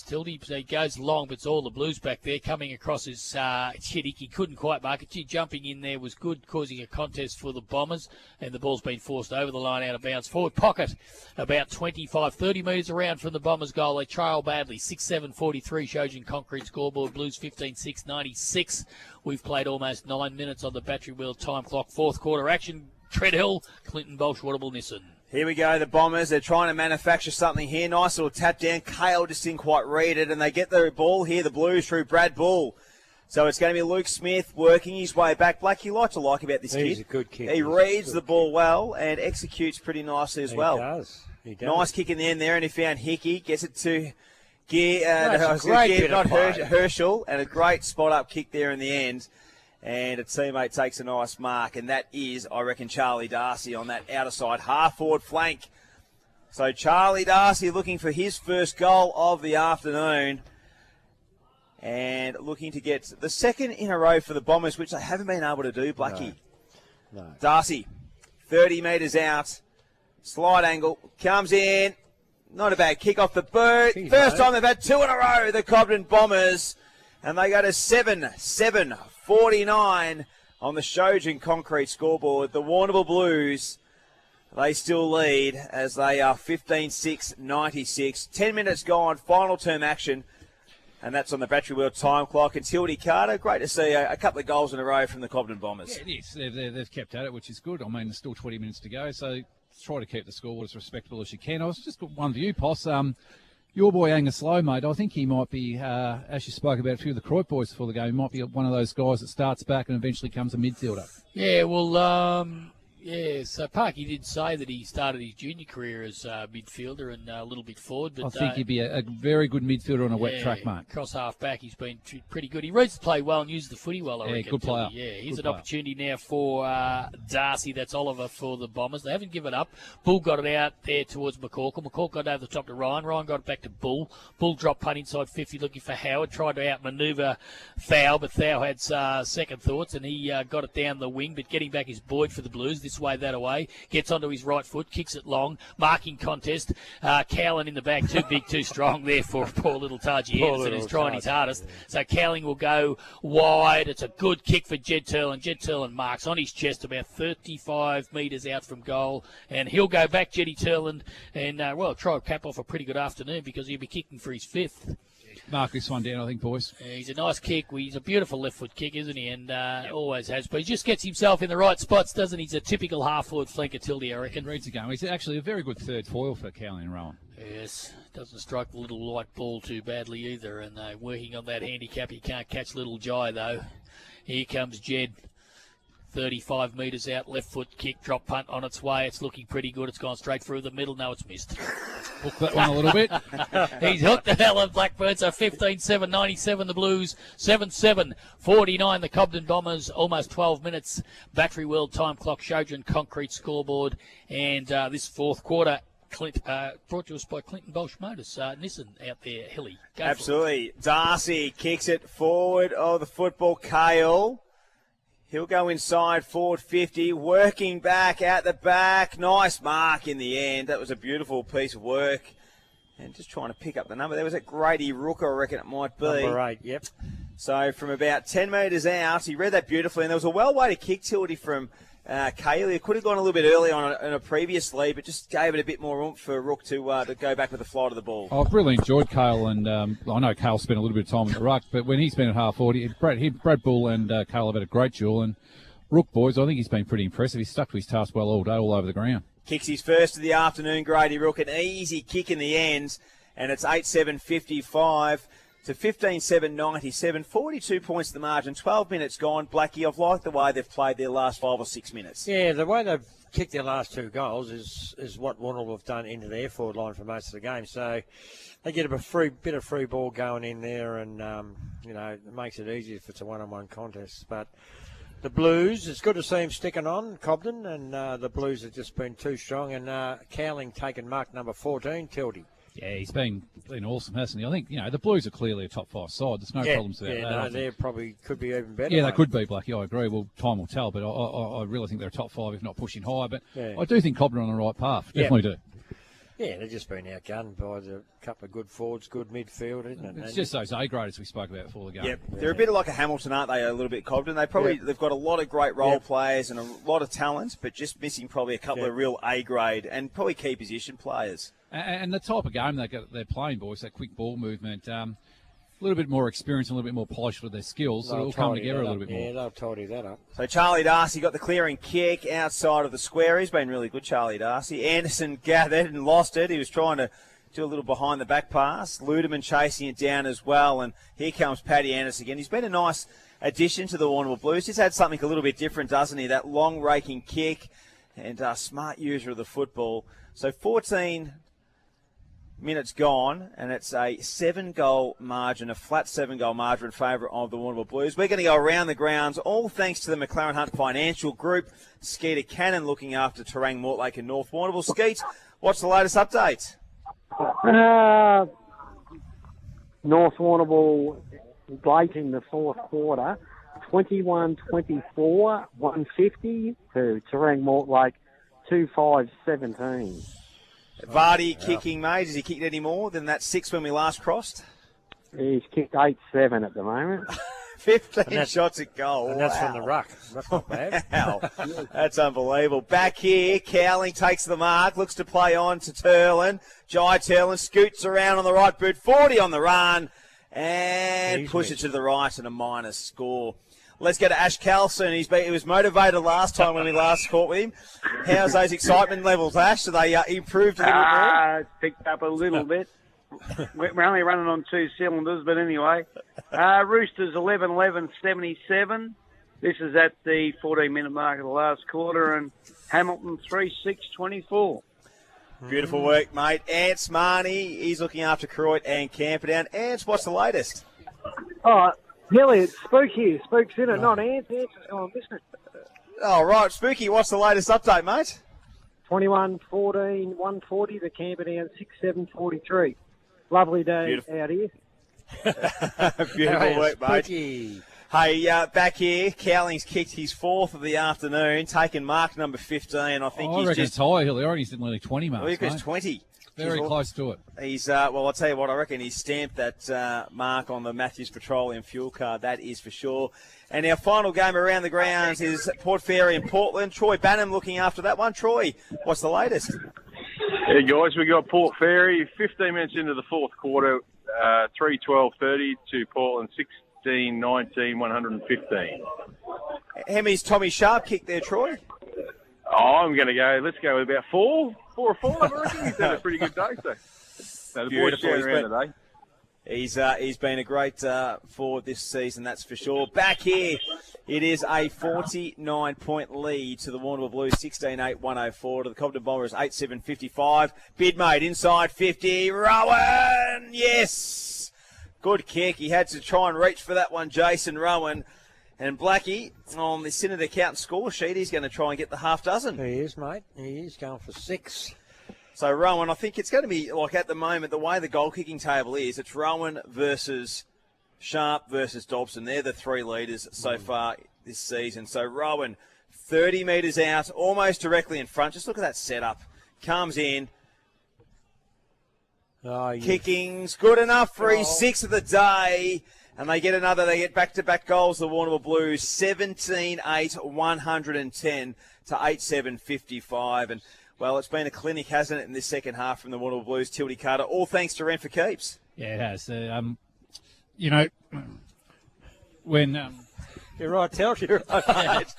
Speaker 2: Tildy. So he goes long, but it's all the Blues back there coming across his Chittick. He couldn't quite mark it. Jumping in there was good, causing a contest for the Bombers, and the ball's been forced over the line out of bounds. Forward pocket, about 30 metres around from the Bombers' goal. They trail badly. 6-7-43 Shojin Concrete scoreboard. Blues 15-6-96. We've played almost 9 minutes on the Battery Wheel time clock. Fourth quarter action. Treadhill, Clinton Bolsh, Warrnambool, Nissan.
Speaker 1: Here we go, the Bombers. They're trying to manufacture something here. Nice little tap down. Kale just didn't quite read it, and they get the ball here, the Blues, through Brad Bull. So it's going to be Luke Smith working his way back. Black, you like to like about this kid.
Speaker 4: He's a good kid.
Speaker 1: He reads the ball well and executes pretty nicely as well.
Speaker 4: He does.
Speaker 1: Nice kick in the end there, and he found Hickey. Gets it to Herschel, and a great spot-up kick there in the end. And a teammate takes a nice mark, and that is, I reckon, Charlie Darcy on that outer side half-forward flank. So Charlie Darcy looking for his first goal of the afternoon and looking to get the second in a row for the Bombers, which they haven't been able to do, Blackie.
Speaker 4: No.
Speaker 1: Darcy, 30 metres out, slide angle, comes in, not a bad kick off the boot. First time they've had two in a row, the Cobden Bombers, and they go to 7-7-49 on the Shojin Concrete scoreboard. The Warrnambool Blues, they still lead as they are 15-6-96. 10 minutes gone, final term action. And that's on the Battery Wheel time clock. And Tildy Carter, great to see a couple of goals in a row from the Cobden Bombers.
Speaker 3: Yeah, it is. They've kept at it, which is good. I mean, there's still 20 minutes to go, so try to keep the score as respectable as you can. I was just got one view, Poss. Your boy Angus Slow, mate, I think he might be, as you spoke about a few of the Croydon boys before the game, he might be one of those guys that starts back and eventually becomes a midfielder.
Speaker 2: Yeah, well, so Parky did say that he started his junior career as a midfielder and a little bit forward. But
Speaker 3: I think he'd be a very good midfielder on a wet track, mate.
Speaker 2: Cross half back, he's been pretty good. He reads the play well and uses the footy well, I reckon.
Speaker 3: Good player.
Speaker 2: Yeah, here's an opportunity now for Darcy. That's Oliver for the Bombers. They haven't given up. Bull got it out there towards McCorkle. McCorkle got over the top to Ryan. Ryan got it back to Bull. Bull dropped punt inside 50 looking for Howard. Tried to outmaneuver Thao, but Thao had second thoughts and he got it down the wing, but getting back his Boyd for the Blues. This way, that away. Gets onto his right foot, kicks it long, marking contest. Cowling in the back, too big, too strong there for poor little Taji Anderson, who's trying his hardest. So Cowling will go wide. It's a good kick for Jed Turlin. Jed Turlin marks on his chest about 35 metres out from goal, and he'll go back, Jeddy Turlin, and, try to cap off a pretty good afternoon because he'll be kicking for his fifth.
Speaker 3: Mark this one down, I think, boys.
Speaker 2: He's a nice kick. He's a beautiful left-foot kick, isn't he? And always has. But he just gets himself in the right spots, doesn't he? He's a typical half-forward flanker, Tildy, I reckon.
Speaker 3: Reads the game. He's actually a very good third foil for Cowling and Rowan.
Speaker 2: Yes. Doesn't strike the little light ball too badly either. And working on that handicap, he can't catch little Jai, though. Here comes Jed. 35 metres out, left foot kick, drop punt on its way. It's looking pretty good. It's gone straight through the middle. No, it's missed.
Speaker 3: Hook that one a little bit.
Speaker 2: He's hooked the hell of Blackburn. So 15-7-97 the Blues, 7-7-49 the Cobden Bombers. Almost 12 minutes. Battery World time clock, Shojin Concrete scoreboard. And this fourth quarter, brought to us by Clinton Bolsh Motors. Nissan out there, Hilly.
Speaker 1: Absolutely. Darcy kicks it forward. Oh, the football, Kale. He'll go inside, forward 50, working back at the back. Nice mark in the end. That was a beautiful piece of work. And just trying to pick up the number. There was that Grady Rooker, I reckon it might be.
Speaker 4: Number 8, yep.
Speaker 1: So from about 10 metres out, he read that beautifully. And there was a well-weighted kick, Tildy, from Cayley. It could have gone a little bit early on in a previous lead, but just gave it a bit more oomph for Rook to go back with the flight of the ball.
Speaker 3: I've really enjoyed Cale, and I know Cale spent a little bit of time in the ruck, but when he's been at half 40, Brad Bull and Cale have had a great duel, and Rook, boys, I think he's been pretty impressive. He's stuck to his task well all day, all over the ground.
Speaker 1: Kicks his first of the afternoon, Grady Rook, an easy kick in the end, and it's 8-7-55 to 15-7-97, 42 points to the margin, 12 minutes gone. Blackie, I've liked the way they've played their last 5 or 6 minutes.
Speaker 4: Yeah, the way they've kicked their last 2 goals is what Warrnambool have done into their forward line for most of the game. So they get a bit of free ball going in there, and it makes it easier if it's a one-on-one contest. But the Blues, it's good to see him sticking on, Cobden, and the Blues have just been too strong. And Cowling taking mark number 14, Tildy.
Speaker 3: Yeah, he's been awesome, hasn't he? I think, the Blues are clearly a top 5 side. There's no problems about that.
Speaker 4: Yeah, they probably could be even better.
Speaker 3: Yeah, they could be, Blackie, I agree. Well, time will tell, but I really think they're a top 5, if not pushing high. But I do think Cobden are on the right path. Definitely do.
Speaker 4: Yeah, they've just been outgunned by the couple of good forwards, good midfield, isn't it?
Speaker 3: It's just those A-graders we spoke about before the game.
Speaker 1: Yep. They're a bit like a Hamilton, aren't they, a little bit, Cobden? They've got a lot of great role players and a lot of talent, but just missing probably a couple of real A-grade and probably key position players.
Speaker 3: And the type of game they're playing, boys, that quick ball movement, a little bit more experience and a little bit more polish with their skills, so it'll come together a little bit more.
Speaker 4: Yeah, they'll tidy that up.
Speaker 1: So Charlie Darcy got the clearing kick outside of the square. He's been really good, Charlie Darcy. Anderson gathered and lost it. He was trying to do a little behind the back pass. Ludeman chasing it down as well. And here comes Paddy Anderson again. He's been a nice addition to the Warrnambool Blues. He's had something a little bit different, doesn't he? That long raking kick and smart user of the football. So 14 minutes gone, and it's a 7-goal margin, a flat 7-goal margin in favour of the Warrnambool Blues. We're going to go around the grounds, all thanks to the McLaren Hunt Financial Group. Skeeter Cannon looking after Terang, Mortlake and North Warrnambool. Skeet, what's the latest update?
Speaker 5: North Warrnambool late in the fourth quarter, 21-24, 150 to Terang, Mortlake, 2-5-17.
Speaker 1: Vardy kicking, mate. Has he kicked any more than that 6 when we last crossed?
Speaker 5: He's kicked 8-7 at the moment.
Speaker 1: 15 shots at goal.
Speaker 4: And that's from the ruck. That's not bad.
Speaker 1: Wow. That's unbelievable. Back here, Cowling takes the mark, looks to play on to Turlin. Jai Turlin scoots around on the right boot, 40 on the run, and push it to the right and a minus score. Let's go to Ash Carlson. He was motivated last time when we last caught with him. How's those excitement levels, Ash? Have they improved a little bit more?
Speaker 6: Picked up a little bit. We're only running on 2 cylinders, but anyway. Roosters 11-11-77. This is at the 14-minute mark of the last quarter, and Hamilton 3-6-24.
Speaker 1: Beautiful work, mate. Ants Marnie, he's looking after Croydon and Camperdown. Ants, what's the latest?
Speaker 12: Oh, Hilly, it's Spooky. Spook's in it, not Ants. Ants is going missing.
Speaker 1: Oh, right. Spooky, what's the latest update, mate?
Speaker 12: 21-14, 140 to Camperdown, 6-7-43. Lovely day out here.
Speaker 1: Beautiful work, mate. Hey, back here, Cowling's kicked his 4th of the afternoon, taken mark number 15. I think
Speaker 3: I reckon it's high, Hilly. I reckon he's nearly 20 marks.
Speaker 1: I think it's 20.
Speaker 3: Very close to it.
Speaker 1: He's well, I'll tell you what, I reckon he's stamped that mark on the Matthews Petroleum fuel card, that is for sure. And our final game around the grounds is Port Fairy and Portland. Troy Banham looking after that one. Troy, what's the latest?
Speaker 8: Yeah, guys, we got Port Fairy 15 minutes into the fourth quarter, 3-12-30 to Portland 16-19, 115.
Speaker 1: Hemi's Tommy Sharp kicked there, Troy.
Speaker 8: Oh, I'm going to go, let's go with about 4 or 5, I reckon. He's had a pretty good day, so. The boys sharing around today.
Speaker 1: He's been a great forward this season, that's for sure. Back here, it is a 49-point lead to the Warrnambool Blues, 16-8, 104. To the Cobden Bombers, 8-7-55. Bid made inside 50. Rowan, yes! Good kick. He had to try and reach for that one, Jason Rowan. And Blackie, on the Senator Accountant score sheet, he's going to try and get the half dozen.
Speaker 4: He is, mate. He is going for 6.
Speaker 1: So, Rowan, I think it's going to be, like at the moment, the way the goal-kicking table is, it's Rowan versus Sharp versus Dobson. They're the 3 leaders so far this season. So, Rowan, 30 metres out, almost directly in front. Just look at that setup. Comes in. Kicking's good enough for his 6th of the day. And they get back-to-back goals, the Warrnambool Blues, 17-8, 110 to 8-7-55. And, well, it's been a clinic, hasn't it, in this second half from the Warrnambool Blues, Tildy Carter, all thanks to Rent for Keeps.
Speaker 3: Yeah, it has. You know, when...
Speaker 4: You're right, tells you right.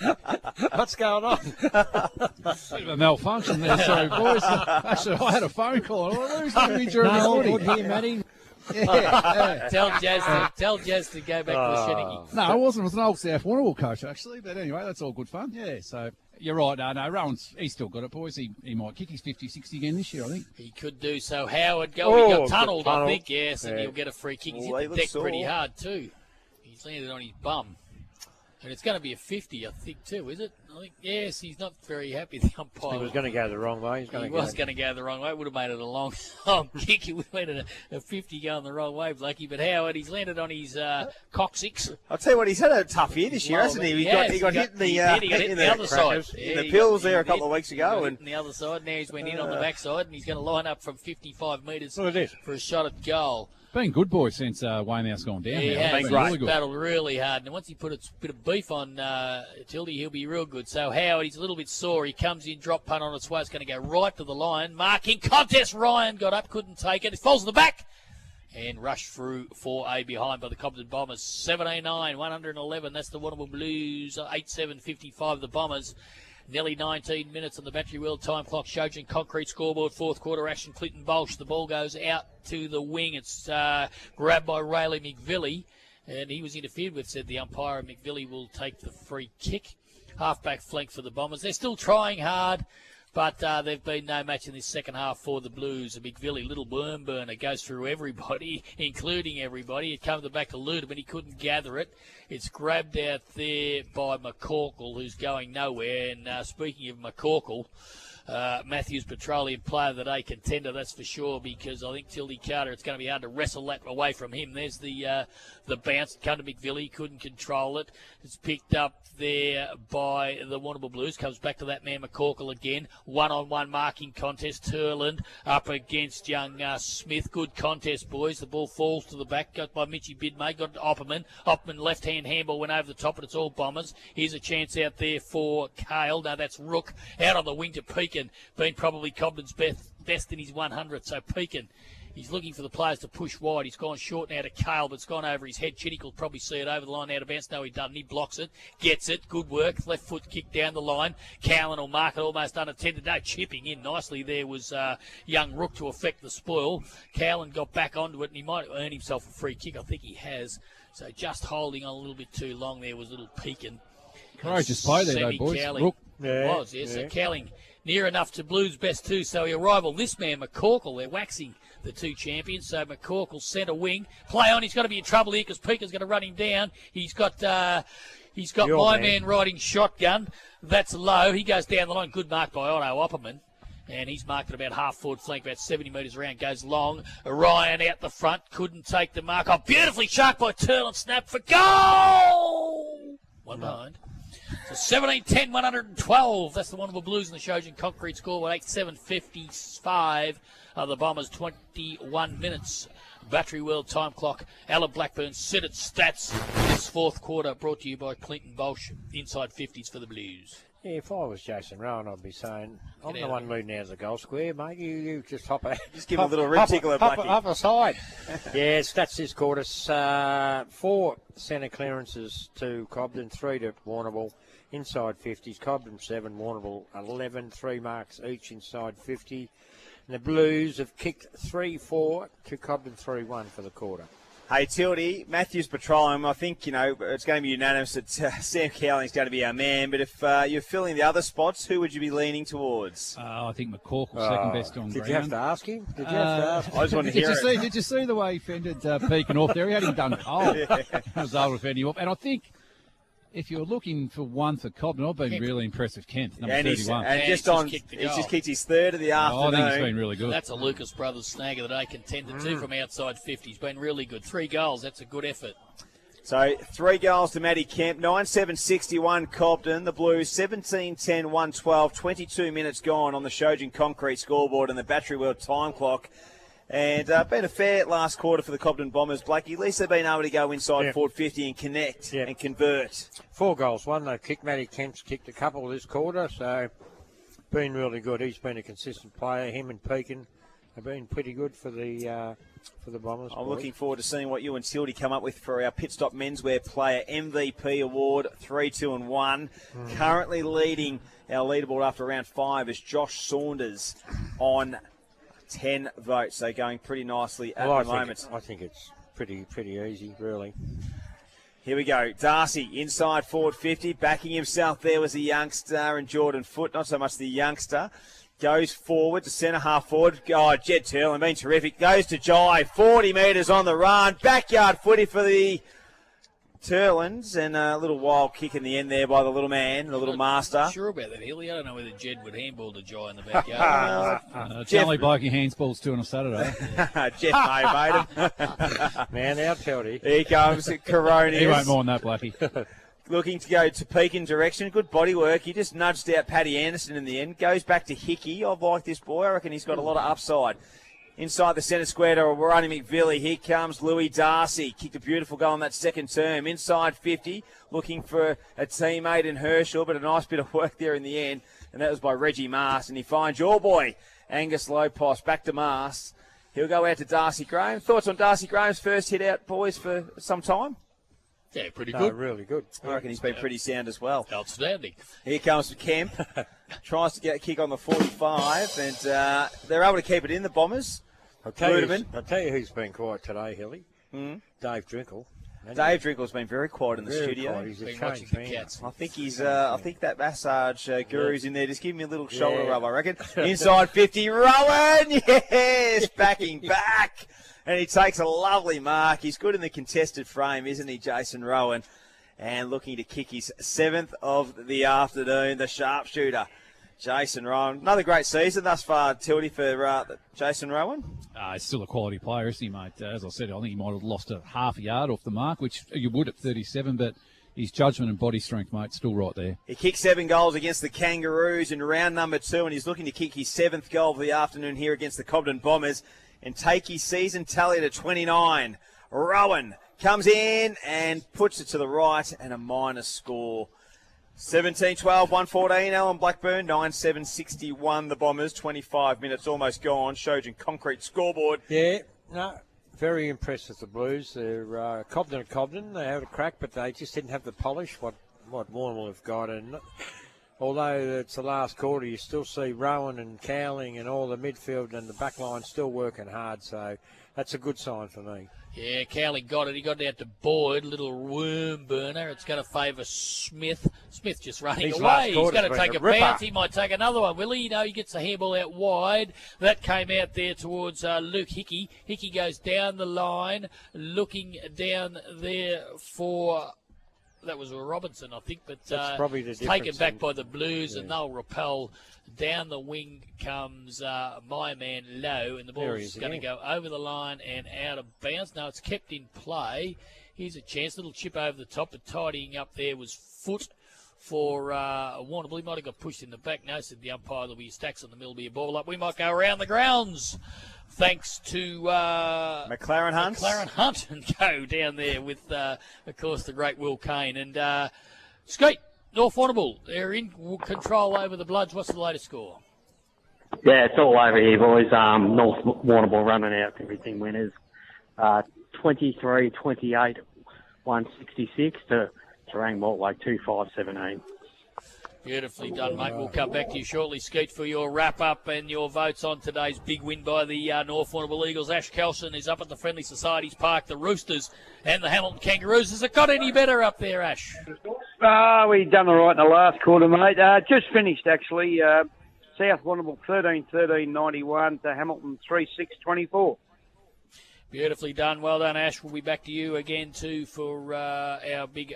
Speaker 4: What's going on?
Speaker 3: Bit of a malfunction there, sorry, boys. Actually, I had a phone call. Who's going to be during the footy?
Speaker 4: Good here, Matty.
Speaker 2: Yeah. Tell Jazz to go back to the Shenanigans.
Speaker 3: No, it wasn't. It was an old South Warrnambool coach, actually. But anyway, that's all good fun. Yeah, so you're right. No, Rowan's, he's still got it, boys. He might kick his 50-60 again this year, I think.
Speaker 2: He could do so. Howard he got tunnelled, I think, yes, and he'll get a free kick. He's hit the deck pretty hard, too. He's landed on his bum. And it's going to be a 50, I think, too, is it? Yes, he's not very happy, the umpire.
Speaker 4: He was going to go the wrong way.
Speaker 2: He was going to go the wrong way. Would have made it a long kick. He would have made it a 50 going the wrong way, Blakey. But Howard, he's landed on his coccyx.
Speaker 1: I'll tell you what, he's had a tough year this year, hasn't he? He got hit in the
Speaker 2: other side.
Speaker 1: In the pills there a couple of weeks ago.
Speaker 2: And the other side. Now he's went in on the backside, and he's going to line up from 55 metres
Speaker 4: for
Speaker 2: a shot at goal.
Speaker 3: Been good boy since Weymouth's gone down.
Speaker 2: He
Speaker 3: has.
Speaker 2: has. He's battled really hard. And once he put a bit of beef on Tildy, he'll be real good. So Howard, he's a little bit sore. He comes in, drop punt on its way. It's going to go right to the line. Marking contest. Ryan got up, couldn't take it. It falls to the back. And rushed through for a behind by the Cobden Bombers. 7:09, 111. That's the Warrnambool Blues. 8:7:55 the Bombers. Nearly 19 minutes on the Battery World time clock. Shojin Concrete scoreboard. Fourth quarter action. Clinton Bolsh. The ball goes out to the wing. It's grabbed by Rayleigh McVilly. And he was interfered with, said the umpire. McVilly will take the free kick. Halfback flank for the Bombers. They're still trying hard. But they've been no match in this second half for the Blues. A McVilly, little worm burner, goes through everybody, including everybody. It comes back to Luda, but he couldn't gather it. It's grabbed out there by McCorkle, who's going nowhere. And speaking of McCorkle, Matthews Petroleum Player of the Day contender, that's for sure, because I think Tildy Carter, it's going to be hard to wrestle that away from him. There's the bounce. Come to McVilly, couldn't control it. It's picked up there by the Warrnambool Blues. Comes back to that man McCorkle again. One-on-one marking contest. Turland up against young Smith. Good contest, boys. The ball falls to the back. Got by Mitchy Bidmay. Got to Opperman. Opperman left-hand handball went over the top, and it's all Bombers. Here's a chance out there for Cale. No, that's Rook. Out on the wing to Pekin. Been probably Cobden's best in his 100. So Pekin, he's looking for the players to push wide. He's gone short now to Cale, but it's gone over his head. Chittick will probably see it over the line out of bounds. No, he doesn't. He blocks it. Gets it. Good work. Left foot kick down the line. Cowan will mark it almost unattended. No, chipping in nicely there was young Rook to affect the spoil. Cowan got back onto it, and he might earn himself a free kick. I think he has. So just holding on a little bit too long there was little Pekin.
Speaker 3: Courageous play there, though, boys. Rook.
Speaker 2: Was, yes. So Cowling near enough to Blues' best two, so he'll rival this man, McCorkle. They're waxing the two champions, so McCorkle centre wing. Play on, he's got to be in trouble here because Pekin's going to run him down. He's got my man riding shotgun. That's low. He goes down the line. Good mark by Otto Opperman. And he's marked at about half-forward flank, about 70 metres around, goes long. Orion out the front, couldn't take the mark. Oh, beautifully sharp by Turland, snap for goal! One behind. So 17-10, 112. That's the Warrnambool Blues in the Shojin Concrete score with 8:7:55. The Bombers 21 minutes. Battery World time clock. Alan Blackburn set its stats this fourth quarter. Brought to you by Clinton Bolsh. Inside 50s for the Blues.
Speaker 4: Yeah, if I was Jason Rowan, I'd be saying, I'm the one leading out of the goal square, mate. You just hop out.
Speaker 1: Just give him a little rib tickle at Blackie.
Speaker 4: Up aside. Yeah, stats this quarter. 4 centre clearances to Cobden, 3 to Warrnambool. Inside 50s. Cobden 7, Warrnambool 11. 3 marks each inside 50. And the Blues have kicked 3-4 to Cobden 3-1 for the quarter.
Speaker 1: Hey, Tildy, Matthews Petroleum, I think, it's going to be unanimous that Sam Cowling's going to be our man, but if you're filling the other spots, who would you be leaning towards?
Speaker 3: I think McCorkle's second best on ground.
Speaker 4: Did you have to ask him? I
Speaker 1: just want to hear it.
Speaker 3: Did you see the way he fended Pekin off there? He had him done cold.
Speaker 1: Yeah.
Speaker 3: I was able to fend him off. And I think if you're looking for one for Cobden, I've been really impressed with Kent, number 31.
Speaker 1: He's just kicked his third of the afternoon.
Speaker 3: I think he's been really good.
Speaker 2: That's a Lucas Brothers snag of the day, contender too from outside 50. He's been really good. 3 goals, that's a good effort.
Speaker 1: So 3 goals to Matty Kemp, 9-7-61 Cobden. The Blues 17-10, 112, 22 minutes gone on the Shojin Concrete scoreboard and the Battery World time clock. And been a fair last quarter for the Cobden Bombers, Blakey. At least they've been able to go inside forward 50 and connect and convert.
Speaker 4: 4 goals, 1 they kicked. Matty Kemp's kicked a couple this quarter, so been really good. He's been a consistent player. Him and Pekin have been pretty good for the Bombers.
Speaker 1: I'm looking forward to seeing what you and Tildy come up with for our Pit Stop Menswear Player MVP Award, 3-2-1. Currently leading our leaderboard after round 5 is Josh Saunders on 10 votes, so going pretty nicely at the moment.
Speaker 4: I think it's pretty easy, really.
Speaker 1: Here we go. Darcy, inside forward 50, backing himself there was the youngster and Jordan Foote, not so much the youngster. Goes forward to centre half forward. Oh, Jed Turlin, been terrific. Goes to Jai, 40 metres on the run. Backyard footy for the Turlands, and a little wild kick in the end there by the little man, the little master.
Speaker 2: Sure about that, Hilly. I don't know whether Jed would handball the Jai in the backyard.
Speaker 3: It's the only bloke he handsballs to on a Saturday.
Speaker 1: Jeff may have made him.
Speaker 4: Man, out, Teldy.
Speaker 1: Here comes Coronius.
Speaker 3: He won't mind that, Blackie.
Speaker 1: Looking to go to Pekin direction. Good body work. He just nudged out Paddy Anderson in the end. Goes back to Hickey. I like this boy. I reckon he's got a lot of upside. Inside the centre square to Warrnambool Villy. Here comes Louis Darcy. Kicked a beautiful goal in that second term. Inside 50. Looking for a teammate in Herschel, but a nice bit of work there in the end. And that was by Reggie Mast. And he finds your boy, Angus Lopos, back to Mast. He'll go out to Darcy Graham. Thoughts on Darcy Graham's first hit out, boys, for some time?
Speaker 2: Yeah, pretty good.
Speaker 4: Really good.
Speaker 1: I reckon he's been pretty sound as well.
Speaker 2: Outstanding.
Speaker 1: Here comes Kemp. Tries to get a kick on the 45, and they're able to keep it in, the Bombers.
Speaker 4: I'll tell you who's been quiet today, Hilly. Dave Drinkle.
Speaker 1: Dave Drinkle's been very quiet in the studio.
Speaker 4: Quiet. He's
Speaker 2: been watching the Cats.
Speaker 1: I think he's. I think that massage guru's in there. Just give me a little shoulder rub, I reckon. Inside 50, Rowan. Yes, backing back. And he takes a lovely mark. He's good in the contested frame, isn't he, Jason Rowan? And looking to kick his 7th of the afternoon, the sharpshooter, Jason Rowan. Another great season thus far, Tildy, for Jason Rowan.
Speaker 3: He's still a quality player, isn't he, mate? As I said, I think he might have lost a half a yard off the mark, which you would at 37, but his judgment and body strength, mate, still right there.
Speaker 1: He kicked 7 goals against the Kangaroos in round number 2, and he's looking to kick his 7th goal of the afternoon here against the Cobden Bombers and take his season tally to 29. Rowan comes in and puts it to the right, and a minus score. 17-12, 114, Alan Blackburn, 9-7-61, the Bombers, 25 minutes almost gone. Shojin concrete scoreboard.
Speaker 4: Yeah, no, very impressed with the Blues. They're Cobden, they had a crack, but they just didn't have the polish, what Warrnambool have got. And although it's the last quarter, you still see Rowan and Cowling and all the midfield and the back line still working hard, so that's a good sign for me.
Speaker 2: Yeah, Cowling got it. He got it out to Boyd, little worm burner. It's going to favour Smith. Smith just running away. He's going to take a bounce. He might take another one, will he? No, he gets the handball out wide. That came out there towards Luke Hickey. Hickey goes down the line, looking down there for... That was Robinson, I think, but taken back by the Blues, and they'll repel. Down the wing comes my man Lowe, and the ball's going to go over the line and out of bounds. No, it's kept in play. Here's a chance. Little chip over the top, but tidying up there was Foot for Warrnambool. He might have got pushed in the back. No, said the umpire. There'll be stacks on the middle, be a ball up. We might go around the grounds. Thanks to
Speaker 1: McLaren
Speaker 2: Hunt and go down there with, of course, the great Will Kane. And Skeet, North Warrnambool, they're in control over the Bloods. What's the latest score?
Speaker 5: Yeah, it's all over here, boys. North Warrnambool running out everything winners. 23-28, 166 to Terang Mortlake 25-17.
Speaker 2: Beautifully done, mate. We'll come back to you shortly, Skeet, for your wrap-up and your votes on today's big win by the North Warrnambool Eagles. Ash Kelson is up at the Friendly Societies Park, the Roosters and the Hamilton Kangaroos. Has it got any better up there, Ash?
Speaker 6: We done all right in the last quarter, mate. Just finished, actually. South Warrnambool 13-13-91 to Hamilton 3-6-24.
Speaker 2: Beautifully done. Well done, Ash. We'll be back to you again, too, for our big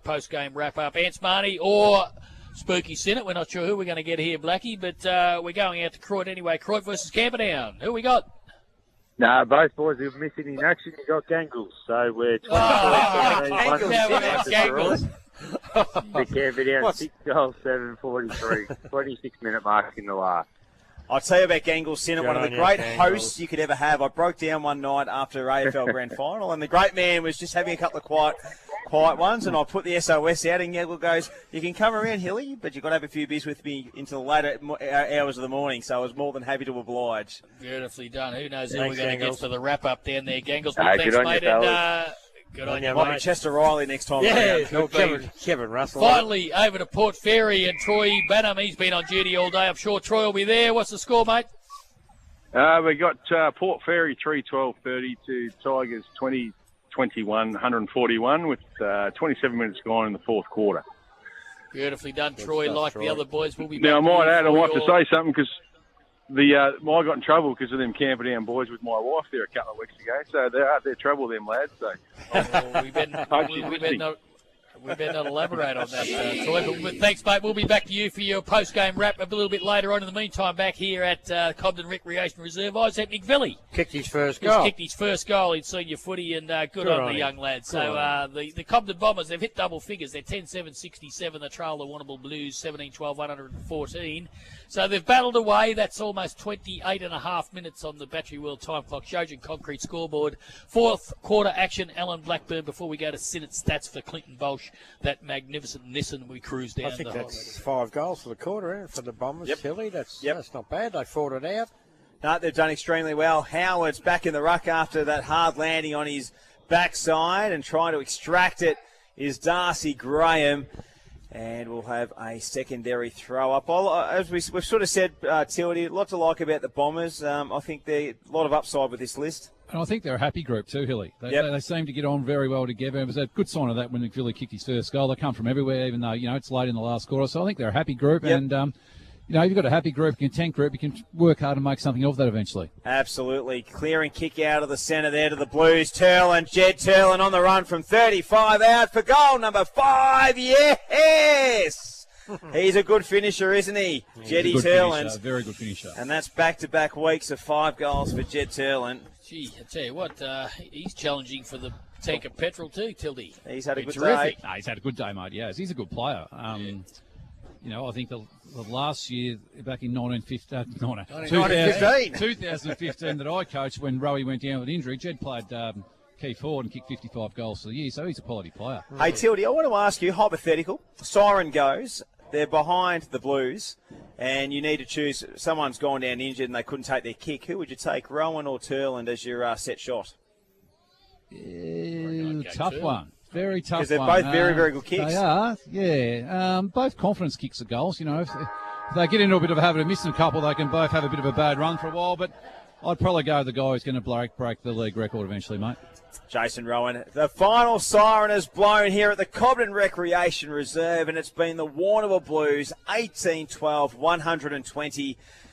Speaker 2: post-game wrap-up. Ants Marnie or Spooky Senate. We're not sure who we're going to get here, Blackie, but we're going out to Croydon anyway. Croydon versus Camperdown. Who we got?
Speaker 13: No, both boys are missing in action. You got Gangles, so we're 23.
Speaker 2: Gangles.
Speaker 13: The Camperdown 6 goals, 7:43, 26-minute mark in the last.
Speaker 1: I'll tell you about Gangles Senate, one of the great hosts you could ever have. I broke down one night after AFL Grand Final, and the great man was just having a couple of quiet ones, and I put the SOS out, and Gangles goes, "You can come around, Hilly, but you've got to have a few beers with me into the later hours of the morning," so I was more than happy to oblige.
Speaker 2: Beautifully done. Who knows who we're going to get for the wrap-up down there, Gangles.
Speaker 13: Thanks, mate.
Speaker 2: Good on you,
Speaker 1: might be Chester Riley next time.
Speaker 2: Yeah,
Speaker 4: Kevin Russell.
Speaker 2: Finally, over to Port Fairy and Troy Banham. He's been on duty all day. I'm sure Troy will be there. What's the score, mate?
Speaker 8: We got Port Fairy 3-12-30 to Tigers 20-21, 141 with 27 minutes gone in the fourth quarter.
Speaker 2: Beautifully done, Troy. Like the other boys, will be back.
Speaker 8: Now, I might add, I want to say something because I got in trouble because of them Camperdown boys with my wife there a couple of weeks ago. So they're out there trouble, them lads. So
Speaker 2: we better not elaborate on that, Troy. But thanks, mate. We'll be back to you for your post-game wrap a little bit later on. In the meantime, back here at Cobden Recreation Reserve, Isaac McVilly
Speaker 4: kicked his first goal.
Speaker 2: He's kicked his first goal in senior footy, and good on the young lad. So the Cobden Bombers, they've hit double figures. They're 10-7-67. They trail the Warrnambool Blues 17-12, 114. So they've battled away. That's almost 28 and a half minutes on the Battery World Time Clock. Shojin Concrete scoreboard. Fourth quarter action, Alan Blackburn, before we go to Sinnott stats for Clinton Bolsh. That magnificent Nissan we cruised down.
Speaker 4: I think that's 5 goals for the quarter, isn't it, for the Bombers.
Speaker 1: Yep.
Speaker 4: Hilly, that's not bad. They fought it out.
Speaker 1: No, they've done extremely well. Howard's back in the ruck after that hard landing on his backside, and trying to extract it is Darcy Graham. And we'll have a secondary throw-up. As we've sort of said, Tildy, a lot to like about the Bombers. I think they're a lot of upside with this list.
Speaker 3: And I think they're a happy group too, Hilly. They seem to get on very well together. It was a good sign of that when McVilly kicked his first goal. They come from everywhere, even though, it's late in the last quarter. So I think they're a happy group.
Speaker 1: Yep.
Speaker 3: And, if you've got a happy group, a content group, you can work hard and make something of that eventually.
Speaker 1: Absolutely. Clearing kick out of the centre there to the Blues. Jed Turlin on the run from 35 out for goal number 5. Yes! He's a good finisher, isn't he? Jeddy Turlin.
Speaker 3: Very good finisher.
Speaker 1: And that's back-to-back weeks of 5 goals for Jed Turlin.
Speaker 2: Gee, I tell you what, he's challenging for the tank of petrol too, Tildy.
Speaker 1: He's had a good
Speaker 2: terrific.
Speaker 1: day.
Speaker 3: No, he's had a good day, mate. Yes, he's a good player. I think the last year, back in 2015 that I coached, when Rowie went down with injury, Jed played key forward and kicked 55 goals for the year, so he's a quality player.
Speaker 1: Hey, Tildy, I want to ask you, hypothetical, siren goes, they're behind the Blues, and you need to choose, someone's gone down injured and they couldn't take their kick. Who would you take, Rowan or Turland, as your set shot?
Speaker 3: Tough one. Very tough one.
Speaker 1: Because they're both very, very good kicks.
Speaker 3: They are, yeah. Both confidence kicks are goals. If they get into a bit of a habit of missing a couple, they can both have a bit of a bad run for a while. But I'd probably go with the guy who's going to break the league record eventually, mate.
Speaker 1: Jason Rowan. The final siren is blown here at the Cobden Recreation Reserve, and it's been the Warrnambool Blues 18-12, 120.